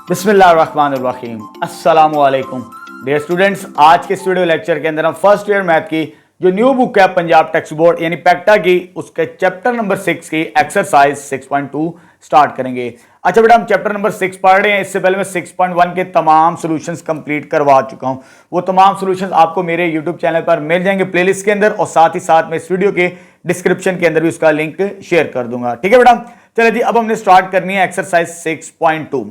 बिस्मिल्लाहिर्रहमानिर्रहीम अस्सलामुअलैकुम dear students. आज के स्टूडियो लेक्चर के अंदर हम फर्स्ट ईयर मैथ की जो न्यू बुक है पंजाब टेक्स्ट बोर्ड यानी पैक्टा की उसके चैप्टर नंबर 6 की एक्सरसाइज 6.2 स्टार्ट करेंगे। अच्छा बेटा, हम चैप्टर नंबर 6 पढ़ रहे हैं। इससे पहले मैं 6.1 के तमाम सॉल्यूशंस कंप्लीट करवा चुका हूं। वो तमाम सॉल्यूशंस आपको मेरे यूट्यूब चैनल पर मिल जाएंगे प्लेलिस्ट के अंदर, और साथ ही साथ मैं इस वीडियो के डिस्क्रिप्शन के अंदर भी उसका लिंक शेयर कर दूंगा। ठीक है बेटा, चलिए जी, अब हमने स्टार्ट करनी है एक्सरसाइज 6.2।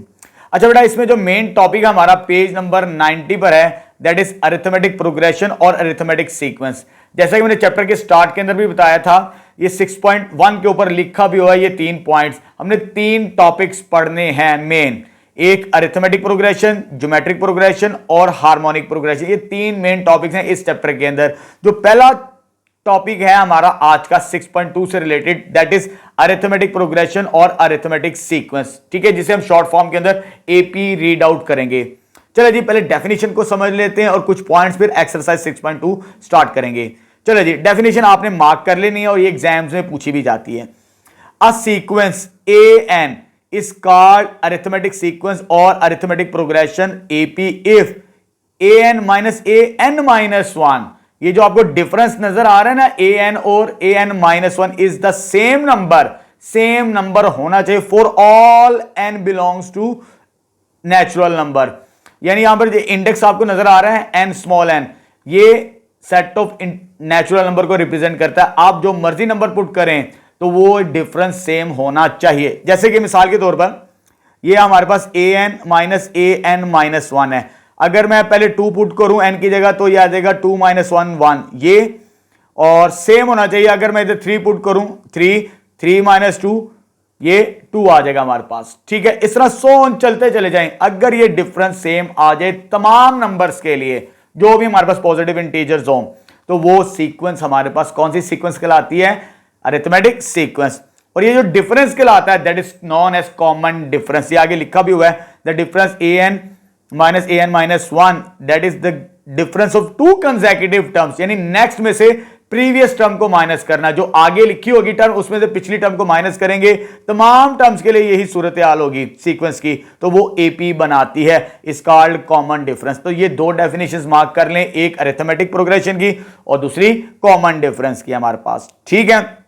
अच्छा बेटा, इसमें जो मेन टॉपिक हमारा पेज नंबर 90 पर है, दैट इज अरिथमेटिक प्रोग्रेशन और अरिथमेटिक सीक्वेंस। जैसा कि मैंने चैप्टर के स्टार्ट के अंदर भी बताया था, ये 6.1 के ऊपर लिखा भी हुआ है। ये 3 पॉइंट्स हमने 3 टॉपिक्स पढ़ने हैं मेन, एक अरिथमेटिक प्रोग्रेशन, ज्योमेट्रिक प्रोग्रेशन और हार्मोनिक प्रोग्रेशन। ये 3 मेन टॉपिक्स हैं इस चैप्टर के अंदर। जो पहला टॉपिक है हमारा आज का 6.2 से related, that is arithmetic progression और अरिथमेटिक सीक्वेंस। ठीक है, जिसे हम शॉर्ट फॉर्म के अंदर एपी रीड आउट करेंगे। चलो जी, पहले डेफिनेशन को समझ लेते हैं और कुछ पॉइंट्स फिर एक्सरसाइज 6.2 स्टार्ट करेंगे। चलो जी, डेफिनेशन आपने मार्क कर लेनी है और ये एग्जाम्स में पूछी भी जाती है। A sequence N is called arithmetic sequence और arithmetic progression AP if N minus N minus 1, ये जो आपको डिफरेंस नजर आ रहा है ना, ए एन और A N minus 1 is the same number होना चाहिए for all N belongs to natural number. यानी यहां पर इंडेक्स आपको नजर आ रहा है एन स्मॉल एन, ये सेट ऑफ नेचुरल नंबर को रिप्रेजेंट करता है। आप जो मर्जी नंबर पुट करें तो वो डिफरेंस सेम होना चाहिए। जैसे कि मिसाल के तौर पर ये हमारे पास ए एन माइनस 1 है। अगर मैं पहले 2 पुट करूं एन की जगह तो ये आ जाएगा 2 माइनस 1 1, ये और सेम होना चाहिए। अगर मैं इधर 3 पुट करूं 3 माइनस 2, ये 2 आ जाएगा हमारे पास। ठीक है, इस तरह सो चलते चले जाएं। अगर ये डिफरेंस सेम आ जाए तमाम नंबर्स के लिए, जो भी हमारे पास पॉजिटिव इंटीजर्स हो, तो वो सीक्वेंस हमारे पास कौन सी सीक्वेंस कहलाती है? Arithmetic sequence. और ये जो डिफरेंस कहलाता है that is known as common difference. ये आगे लिखा भी हुआ है, the difference a N minus 1 that is the difference of 2 consecutive terms. यानी नेक्स्ट में से प्रीवियस टर्म को माइनस करना, जो आगे लिखी होगी टर्म उसमें से पिछली टर्म को माइनस करेंगे। तमाम टर्म्स के लिए यही सूरत हाल होगी सीक्वेंस की, तो वो एपी बनाती है, इज कॉल्ड कॉमन डिफरेंस। तो ये 2 डेफिनेशंस मार्क कर लें, एक अरिथमेटिक प्रोग्रेशन की और दूसरी कॉमन डिफरेंस की हमारे पास। ठीक है,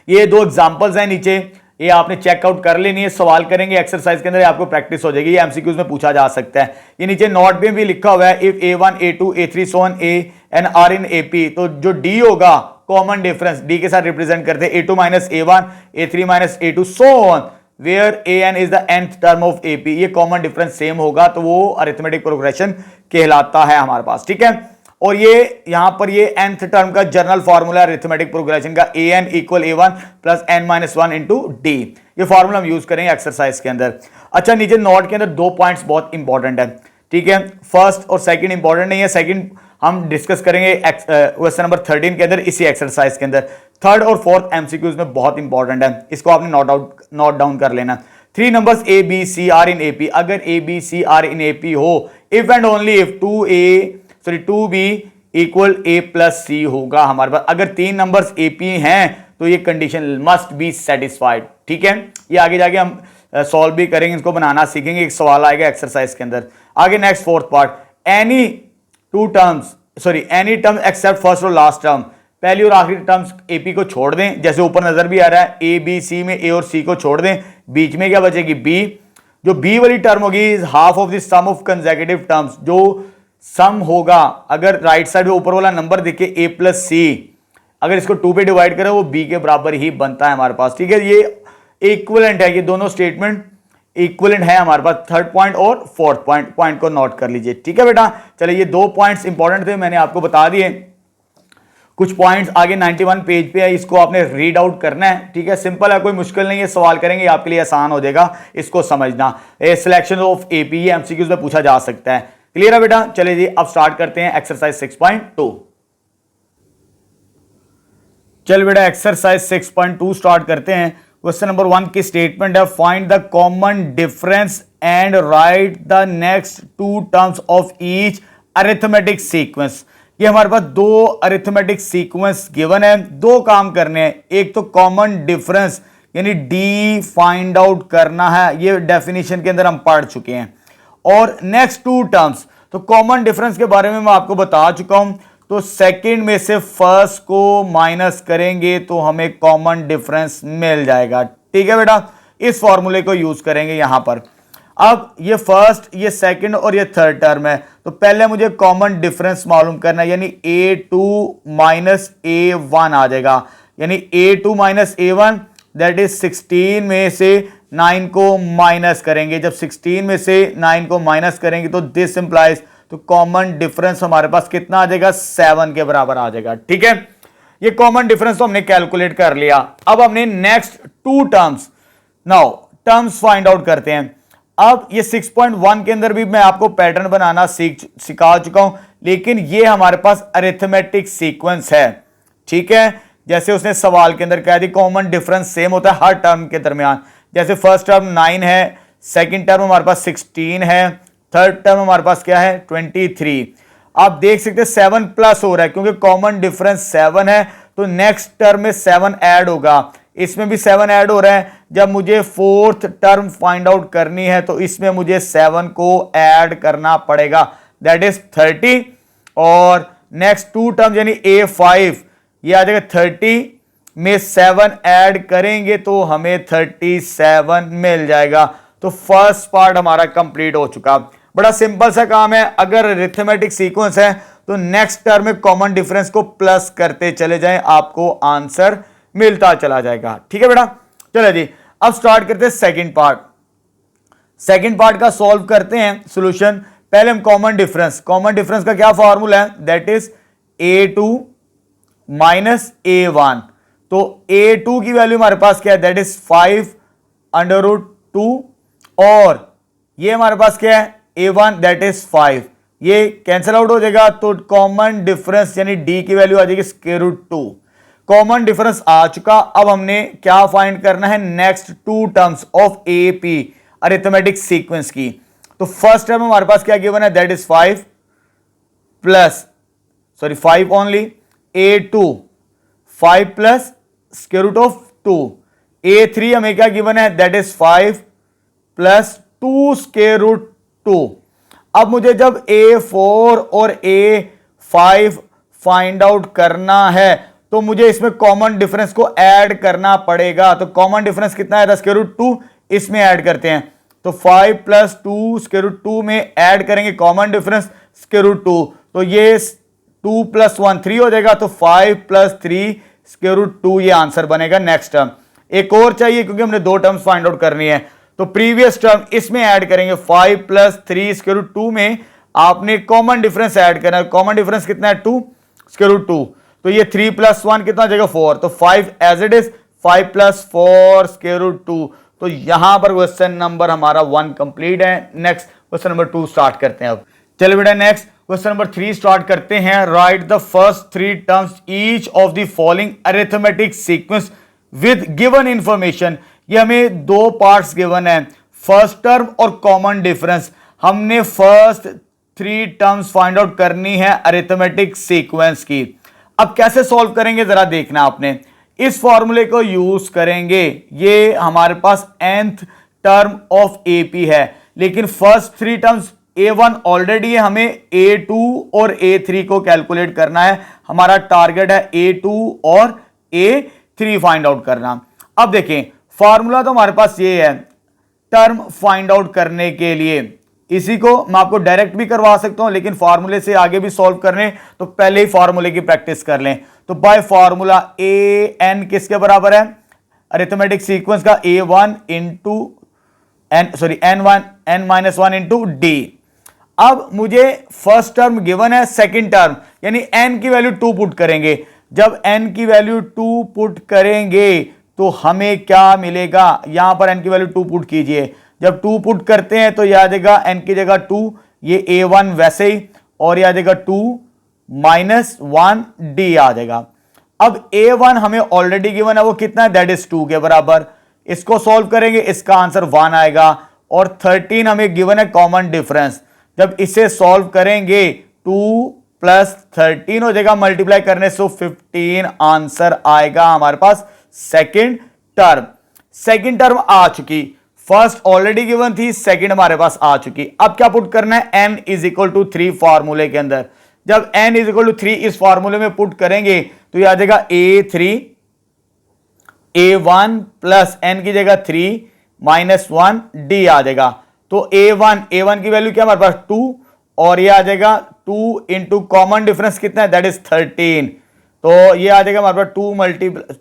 ये 2 एग्जांपल्स हैं नीचे, ये आपने चेकआउट कर लेनी है। सवाल करेंगे एक्सरसाइज के अंदर, आपको प्रैक्टिस हो जाएगी। ये एमसीक्यूज में पूछा जा सकता है। ये नीचे नोट में भी लिखा हुआ है, if A1 A2 A3 so on A and R in AP, तो जो D होगा कॉमन डिफरेंस, D के साथ रिप्रेजेंट करते हैं A2 minus A1 A3 minus A2 so on where AN is the nth term of AP। ये common difference same होगा तो वो अरिथमेटिक प्रोग्रेशन कहलाता है हमारे पास। ठीक है, और ये यहां पर ये nth टर्म का जनरल फार्मूला अरिथमेटिक प्रोग्रेशन का an equal A1 plus n minus 1 into D। ये फार्मूला हम यूज करेंगे एक्सरसाइज के अंदर। अच्छा, नीचे नोट के अंदर 2 पॉइंट्स बहुत इंपॉर्टेंट है। ठीक है, फर्स्ट और सेकंड इंपॉर्टेंट नहीं है, सेकंड हम डिस्कस करेंगे क्वेश्चन नंबर 13 के अंदर, इसी एक्सरसाइज के अंदर। थर्ड और फोर्थ एमसीक्यूज में बहुत इंपॉर्टेंट है, इसको आपने नोट डाउन कर लेना। 3 numbers A B C R in AP, अगर A B C R in AP हो, if and only if 2B equal A plus C होगा हमारे पास। अगर 3 नंबर्स AP हैं तो ये कंडीशन मस्ट बी सेटिस्फाइड। ठीक है, ये आगे जाके हम सॉल्व भी करेंगे, इसको बनाना सीखेंगे। एक सवाल आएगा एक्सरसाइज के अंदर। आगे next fourth part, any term accept first और लास्ट टर्म, पहली और आखिरी टर्म्स AP को छोड़ दें। जैसे ऊपर नजर भी आ रहा है, A B C में A और C को छोड़ दें, बीच में क्या बचेगी? B। जो B वाली टर्म होगी is half of the sum of consecutive terms. जो सम होगा, अगर राइट साइड में ऊपर वाला नंबर देखे A प्लस C, अगर इसको 2 पे डिवाइड करें वो B के बराबर ही बनता है हमारे पास। ठीक है, ये इक्विवेलेंट है, ये दोनों स्टेटमेंट इक्विवेलेंट है हमारे पास। थर्ड पॉइंट और फोर्थ पॉइंट को नोट कर लीजिए। ठीक है बेटा, चलिए ये 2 पॉइंट्स इंपॉर्टेंट थे, मैंने आपको बता दिए। कुछ पॉइंट्स आगे 91 पेज पे है, इसको आपने रीड आउट करना है। ठीक है, सिंपल है, कोई मुश्किल नहीं है। सवाल करेंगे आपके लिए आसान हो जाएगा इसको समझना। सिलेक्शन ऑफ एपी एमसीक्यूज में पूछा जा सकता है। क्लियर है बेटा? चलिए जी, अब स्टार्ट करते हैं एक्सरसाइज 6.2। चल बेटा, एक्सरसाइज 6.2 स्टार्ट करते हैं। क्वेश्चन नंबर 1 की स्टेटमेंट है, find the common difference and right the next 2 terms of each arithmetic sequence. ये हमारे पास 2 अरिथमेटिक सीक्वेंस गिवन है, 2 काम करने हैं। एक तो कॉमन डिफरेंस यानी डी फाइंड आउट करना है, ये डेफिनेशन के अंदर हम पढ़ चुके हैं। और नेक्स्ट टू टर्म्स, तो कॉमन डिफरेंस के बारे में मैं आपको बता चुका हूं। तो सेकंड में से फर्स्ट को माइनस करेंगे तो हमें कॉमन डिफरेंस मिल जाएगा। ठीक है बेटा, इस फॉर्मूले को यूज करेंगे यहां पर। अब ये फर्स्ट, ये सेकंड और ये थर्ड टर्म है, तो पहले मुझे कॉमन डिफरेंस मालूम करना है, यानी a2 माइनस a1 आ जाएगा। यानी a2 minus a1 that is 16 में से 9 को माइनस करेंगे। जब 16 में से 9 को माइनस करेंगे तो दिस इंप्लाइज, तो कॉमन डिफरेंस हमारे पास कितना आ जाएगा, 7 के बराबर आ जाएगा। ठीक है, ये कॉमन डिफरेंस तो हमने कैलकुलेट कर लिया। अब हमने next two terms, now terms find out करते हैं। अब ये 6.1 के अंदर भी मैं आपको पैटर्न बनाना सिखा चुका हूं, लेकिन ये हमारे पास अरिथमेटिक सीक्वेंस है। ठीक है, जैसे उसने सवाल के अंदर कह दी कॉमन डिफरेंस सेम होता है हर टर्म के दरमियान। जैसे फर्स्ट टर्म 9 है, सेकंड टर्म हमारे पास 16 है, थर्ड टर्म हमारे पास क्या है 23। आप देख सकते हैं 7 प्लस हो रहा है, क्योंकि कॉमन डिफरेंस 7 है, तो नेक्स्ट टर्म में 7 ऐड होगा, इसमें भी 7 ऐड हो रहा है। जब मुझे फोर्थ टर्म फाइंड आउट करनी है तो इसमें मुझे 7 को ऐड करना पड़ेगा, दैट इज 30। और नेक्स्ट टू टर्म यानी a5, ये आ जाएगा 30 में 7 ऐड करेंगे तो हमें 37 मिल जाएगा। तो फर्स्ट पार्ट हमारा कंप्लीट हो चुका। बड़ा सिंपल सा काम है, अगर अरिथमेटिक सीक्वेंस है तो नेक्स्ट टर्म में कॉमन डिफरेंस को प्लस करते चले जाएं, आपको आंसर मिलता चला जाएगा। ठीक है बेटा, चलो जी अब स्टार्ट करते हैं सेकंड पार्ट। सेकंड पार्ट का सॉल्व करते हैं सॉल्यूशन। पहले हम कॉमन डिफरेंस का क्या फॉर्मूला है, that is a2 minus a1। तो a2 की वैल्यू हमारे पास क्या है, दैट इज 5√2, और ये हमारे पास क्या है a1 दैट इज 5। ये कैंसिल आउट हो जाएगा, तो कॉमन डिफरेंस यानी d की वैल्यू आ जाएगी √2। कॉमन डिफरेंस आ चुका। अब हमने क्या फाइंड करना है, next two terms of AP arithmetic sequence की। तो फर्स्ट टर्म हमारे पास क्या गिवन है, that is 5 only, a2 5 plus √2। a3 हमें क्या गिवन है, दैट इज 5 प्लस 2√2। अब मुझे जब a4 और a5 फाइंड आउट करना है तो मुझे इसमें कॉमन डिफरेंस को ऐड करना पड़ेगा। तो कॉमन डिफरेंस कितना है, √2, इसमें ऐड करते हैं। तो 5 प्लस 2√2 में ऐड करेंगे कॉमन डिफरेंस √2, तो ये 2 प्लस 1 3 हो जाएगा। तो 5 प्लस 3√2 ये आंसर बनेगा। नेक्स्ट टर्म एक और चाहिए क्योंकि हमने दो टर्म्स फाइंड आउट करनी है, तो प्रीवियस टर्म इसमें ऐड करेंगे। 5 प्लस 3√2 में आपने कॉमन डिफरेंस ऐड करना है। कॉमन डिफरेंस कितना है, 2√2, तो ये 3 प्लस 1 कितना हो जाएगा 4। तो 5 एज इट इज, 5 प्लस 4√2। तो यहां पर क्वेश्चन नंबर हमारा 1 कंप्लीट है। नेक्स्ट क्वेश्चन नंबर 2 स्टार्ट करते हैं। अब चलो बेटा नेक्स्ट क्वेश्चन नंबर 3 स्टार्ट करते हैं। Right the first 3 terms each of the following arithmetic sequence with given information. ये हमें दो पार्ट्स गिवन है, फर्स्ट टर्म और कॉमन डिफरेंस। हमने फर्स्ट 3 टर्म्स फाइंड आउट करनी है अरिथमेटिक सीक्वेंस की। अब कैसे सॉल्व करेंगे जरा देखना आपने, इस फॉर्मूले को यूज करेंगे। ये हमारे पास nth टर्म ऑफ AP है, लेकिन फर्स्ट 3 टर्म्स A1 ऑलरेडी है, हमें A2 और A3 को कैलकुलेट करना है। हमारा टारगेट है A2 और A3 फाइंड आउट करना। अब देखें फॉर्मूला तो हमारे पास ये है टर्म फाइंड आउट करने के लिए, इसी को मैं आपको डायरेक्ट भी करवा सकता हूं, लेकिन फॉर्मूले से आगे भी सॉल्व करने तो पहले ही फॉर्मूले की प्रैक्टिस कर लें। तो बाय फॉर्मूला an किसके बराबर है, अरिथमेटिक सीक्वेंस का a1 into n-1 into d। अब मुझे फर्स्ट टर्म गिवन है, सेकंड टर्म यानी n की वैल्यू 2 पुट करेंगे। जब n की वैल्यू 2 पुट करेंगे तो हमें क्या मिलेगा, यहां पर n की वैल्यू 2 पुट कीजिए। जब 2 पुट करते हैं तो यह आ जाएगा n की जगह 2, ये a1 वैसे ही, और यह आ जाएगा 2 माइनस 1 d आ जाएगा। अब a1 हमें ऑलरेडी गिवन है, वो कितना है, दैट इज 2 के बराबर। इसको सॉल्व करेंगे, इसका आंसर 1 आएगा। और 13 हमें गिवन है कॉमन डिफरेंस। जब इसे सॉल्व करेंगे 2 प्लस 13 हो जाएगा, मल्टीप्लाई करने से 15 आंसर आएगा हमारे पास सेकेंड टर्म। सेकंड टर्म आ चुकी, फर्स्ट ऑलरेडी गिवन थी, सेकंड हमारे पास आ चुकी। अब क्या पुट करना है, n इज इक्वल टू 3 फॉर्मूले के अंदर। जब n इज इक्वल टू 3 इस फॉर्मूले में पुट करेंगे तो ये आ जाएगा a3 a1 प्लस n की जगह 3 माइनस 1 d आ जाएगा। तो a1 की वैल्यू क्या हमारे पास 2 और ये आ जाएगा 2 इंटू कॉमन डिफरेंस कितना है, दैट इज 13। तो ये आ जाएगा हमारे पास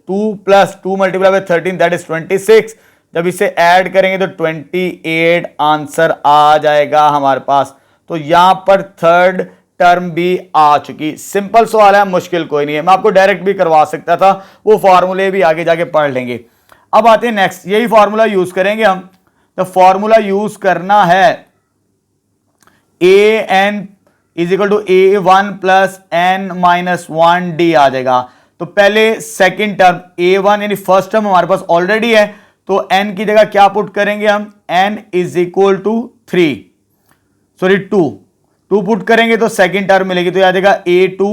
2 plus 2 multiply by 13 that is 26। जब इसे ऐड करेंगे तो 28 आंसर आ जाएगा हमारे पास। तो यहां पर थर्ड टर्म भी आ चुकी। सिंपल सवाल है, मुश्किल कोई नहीं है, मैं आपको डायरेक्ट भी करवा सकता था, वो फॉर्मूले भी आगे जाके पढ़ लेंगे। अब आते हैं नेक्स्ट, यही फॉर्मूला यूज करेंगे हम। तो फॉर्मूला यूज करना है A N is equal to a1 plus n minus 1 d आ जाएगा। तो पहले सेकेंड टर्म a1 यानी फर्स्ट टर्म हमारे पास ऑलरेडी है, तो n की जगह क्या पुट करेंगे हम, n is equal to 2 put करेंगे तो सेकेंड टर्म मिलेगी। तो आ जाएगा a2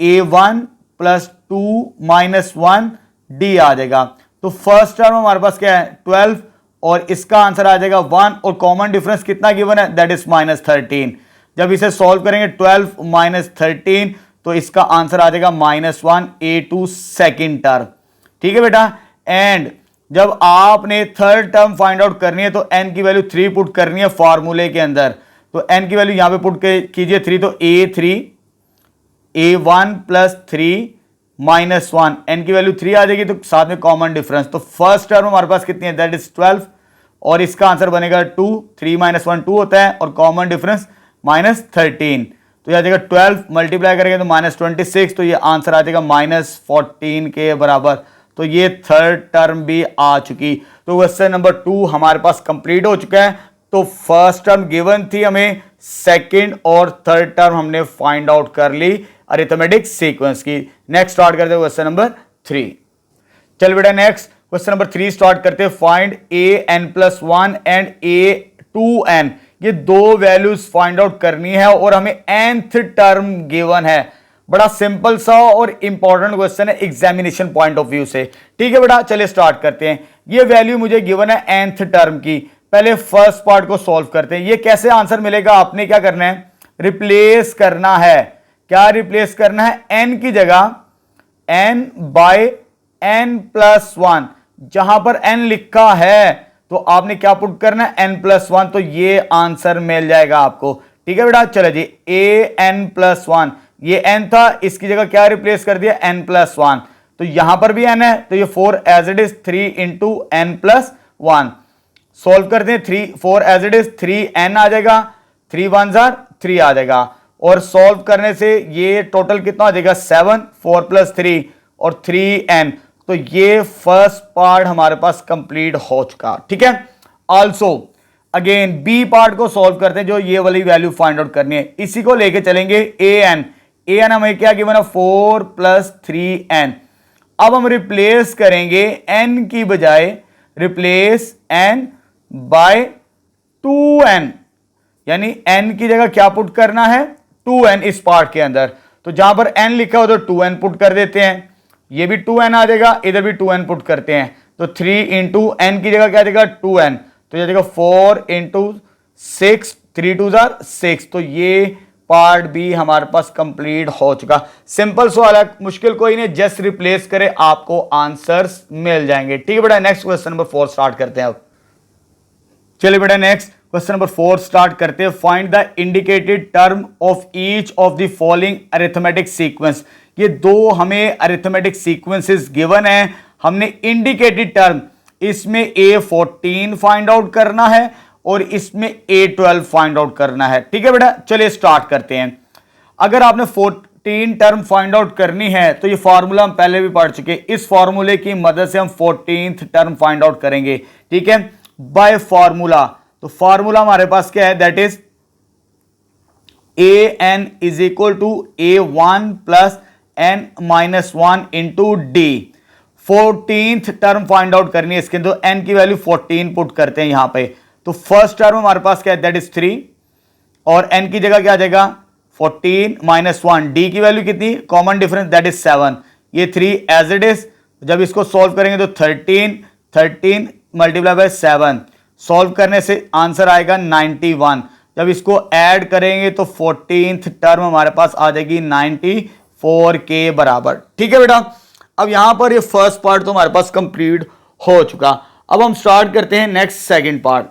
a1 plus 2 minus 1 d आ जाएगा। तो फर्स्ट टर्म हमारे पास क्या है 12 और इसका आंसर आ जाएगा 1 और कॉमन डिफरेंस कितना गिवन है, दैट इज माइनस 13। जब इसे सॉल्व करेंगे 12 माइनस 13 तो इसका आंसर आ जाएगा -1 a2 सेकेंड टर्म। ठीक है बेटा। एंड जब आपने थर्ड टर्म फाइंड आउट करनी है तो n की वैल्यू 3 पुट करनी है फॉर्मूले के अंदर। तो n की वैल्यू यहां पे पुट कीजिए 3, तो a3 a1 plus 3 minus 1, n की वैल्यू 3 आ जाएगी तो साथ में कॉमन डिफरेंस। तो फर्स्ट टर्म हमारे पास कितनी है, दैट इज 12 और इसका आंसर बनेगा 2, 3 माइनस 1 2 होता है और कॉमन डिफरेंस माइनस 13। तो यह आ जाएगा 12 मल्टीप्लाई करेंगे तो -26, तो ये आंसर आ जाएगा -14 के बराबर। तो ये थर्ड टर्म भी आ चुकी। तो क्वेश्चन नंबर 2 हमारे पास कंप्लीट हो चुका है। तो फर्स्ट टर्म गिवन थी हमें, सेकंड और थर्ड टर्म हमने फाइंड आउट कर ली अरिथमेटिक सीक्वेंस की। नेक्स्ट स्टार्ट करते हैं क्वेश्चन नंबर 3। चल बेटा नेक्स्ट क्वेश्चन नंबर 3 स्टार्ट करते हैं। फाइंड an+1 एंड a2n, ये दो वैल्यूज फाइंड आउट करनी है और हमें nth टर्म गिवन है। बड़ा सिंपल सा और इंपॉर्टेंट क्वेश्चन है एग्जामिनेशन पॉइंट ऑफ व्यू से। ठीक है बेटा, चलिए स्टार्ट करते हैं। ये वैल्यू मुझे गिवन है nth टर्म की। पहले फर्स्ट पार्ट को सॉल्व करते हैं। ये कैसे आंसर मिलेगा, आपने क्या करना है, रिप्लेस करना है। क्या रिप्लेस करना है, n की जगह n बाय n+1, जहां पर n लिखा है तो आपने क्या पुट करना है, n+1, तो ये आंसर मिल जाएगा आपको। ठीक है बेटा, चलो जी an+1, ये n था, इसकी जगह क्या रिप्लेस कर दिया, n+1, तो यहां पर भी n है तो ये 4 as it is 3 into n+1। Solve करते हैं, 4 एज इट इज 3n आ जाएगा, 3 1 3 आ जाएगा और सोल्व करने से ये टोटल कितना आ जाएगा 7, 4 + 3 और 3n। तो ये फर्स्ट पार्ट हमारे पास कंप्लीट हो चुका। ठीक है। आल्सो अगेन बी पार्ट को सॉल्व करते हैं, जो ये वाली वैल्यू फाइंड आउट करनी है। इसी को लेके चलेंगे an हमें क्या गिवन है 4 + 3n। अब हम रिप्लेस करेंगे n की बजाय, रिप्लेस n बाय 2n, यानी n की जगह क्या पुट करना है 2n इस पार्ट के अंदर। तो जहां पर n लिखा हो तो 2n पुट कर देते हैं, ये भी 2n आ जाएगा, इधर भी 2n पुट करते हैं। तो 3 इंटू n की जगह क्या देगा 2n, तो ये देगा 4 इंटू 6, 3 2 6। तो ये पार्ट भी हमारे पास कंप्लीट हो चुका। सिंपल सवाल है, मुश्किल कोई नहीं, जस्ट रिप्लेस करें आपको आंसर्स मिल जाएंगे। ठीक है बेटा, नेक्स्ट क्वेश्चन नंबर 4 स्टार्ट करते हैं। अब चलिए बेटा नेक्स्ट क्वेश्चन नंबर 4 स्टार्ट करते हैं। Find the indicated term of each of the following arithmetic sequence. ये दो हमें अरिथमेटिक सीक्वेंसेस गिवन है, हमने इंडिकेटेड टर्म, इसमें A14 फाइंड आउट करना है और इसमें A12 फाइंड आउट करना है। ठीक है बेटा, चलिए स्टार्ट करते हैं। अगर आपने 14 टर्म फाइंड आउट करनी है तो ये फॉर्मूला हम पहले भी पढ़ चुके, इस फॉर्मूले की मदद से हम 14th टर्म फाइंड आउट करेंगे। ठीक है, बाय फॉर्मूला। तो फॉर्मूला हमारे पास क्या है, that is an is equal to a1 plus n-1 into d. 14th term find out करनी है इसके, तो n की वैल्यू 14 पुट करते हैं यहां पे। तो फर्स्ट टर्म हमारे पास क्या है, दैट इज 3 और n की जगह क्या आ जाएगा 14 - 1, d की वैल्यू कितनी, कॉमन डिफरेंस दैट इज 7, ये 3 एज इट इज। जब इसको सॉल्व करेंगे तो 13 13 मल्टीप्लाई बाय 7, सॉल्व करने से आंसर आएगा 91। जब इसको ऐड करेंगे तो 14th टर्म हमारे पास आ जाएगी 94 के बराबर। ठीक है बेटा, अब यहां पर ये फर्स्ट पार्ट तो हमारे पास कंप्लीट हो चुका। अब हम स्टार्ट करते हैं नेक्स्ट सेकंड पार्ट।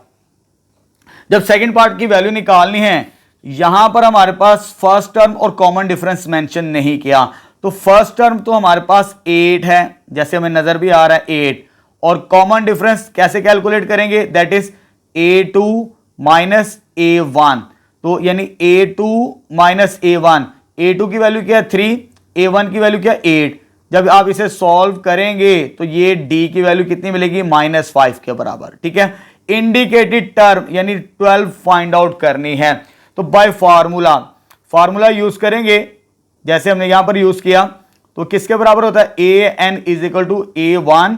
जब सेकंड पार्ट की वैल्यू निकालनी है, यहां पर हमारे पास फर्स्ट टर्म और कॉमन डिफरेंस मेंशन नहीं किया, तो फर्स्ट टर्म तो हमारे पास 8 है, जैसे हमें नजर भी आ रहा है 8, और कॉमन डिफरेंस कैसे कैलकुलेट करेंगे, that is a2 minus a1, तो यानी a2 माइनस a1, a2 की वैल्यू क्या है 3, a1 की वैल्यू क्या है 8। जब आप इसे सॉल्व करेंगे तो ये d की वैल्यू कितनी मिलेगी, -5 के बराबर। ठीक है, इंडिकेटेड टर्म यानी 12 फाइंड आउट करनी है, तो बाय फार्मूला यूज करेंगे, जैसे हमने यहां पर यूज किया, तो किसके बराबर होता है, an is equal to a1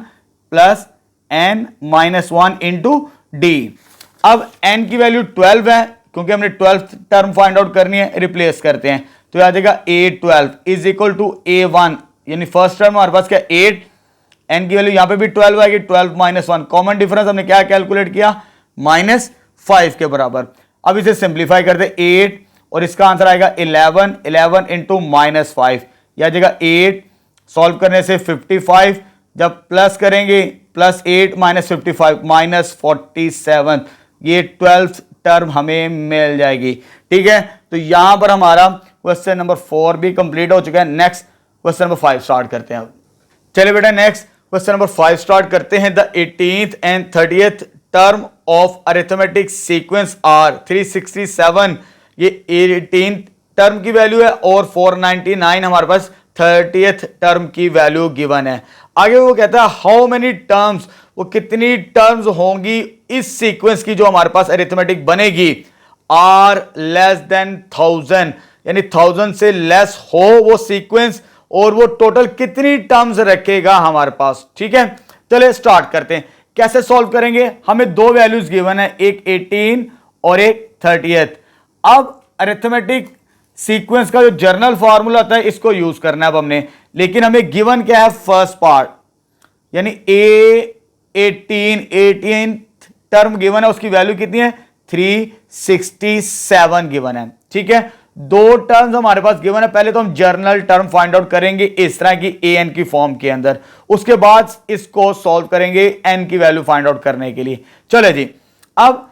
plus n minus 1 into d. अब n की वैल्यू 12 है, क्योंकि हमने 12th टर्म फाइंड आउट करनी है, रिप्लेस करते हैं, तो आ जाएगा a12 is equal to a1, यानी फर्स्ट टर्म हमारे पास क्या 8, n की वैल्यू यहां पे भी 12 आएगी, 12 माइनस 1, कॉमन डिफरेंस हमने क्या कैलकुलेट किया, -5 के बराबर। अब इसे सिंप्लीफाई करते 8 और इसका आंसर आएगा 11 इंटू -5, यह आ जाएगा 8, सॉल्व करने से 55, जब प्लस करेंगे +8 माइनस 55 -47, ये 12th टर्म हमें मिल जाएगी। ठीक है, तो यहां पर हमारा क्वेश्चन नंबर 4 भी कंप्लीट हो चुका है। नेक्स्ट क्वेश्चन नंबर 5 स्टार्ट करते हैं। चलिए बेटा, नेक्स्ट क्वेश्चन नंबर 5 स्टार्ट करते हैं। The 18th and 30th term of arithmetic sequence are 367, ये 18th टर्म की वैल्यू है, और 499 हमारे पास 30th टर्म की वैल्यू गिवन है। आगे वो कहता है हाउ मेनी टर्म्स, वो कितनी टर्म्स होंगी इस सीक्वेंस की जो हमारे पास अरिथमेटिक बनेगी, आर लेस देन 1000, यानी 1000 से लेस हो वो सीक्वेंस, और वो टोटल कितनी टर्म्स रखेगा हमारे पास। ठीक है, चलिए स्टार्ट करते हैं। कैसे सॉल्व करेंगे, हमें दो वैल्यूज गिवन है, एक 18 और एक 30th। अब अरिथमेटिक सीक्वेंस का जो जर्नल फॉर्मूला होता है इसको यूज करना है अब हमने, लेकिन हमें गिवन क्या है, फर्स्ट पार्ट, यानी A18 टर्म गिवन है, उसकी वैल्यू कितनी है 367 गिवन है। ठीक है, दो टर्म्स हमारे पास गिवन है, पहले तो हम जर्नल टर्म फाइंड आउट करेंगे इस तरह की an की फॉर्म के अंदर, उसके बाद इसको सॉल्व करेंगे n की वैल्यू फाइंड आउट करने के लिए। चलो जी, अब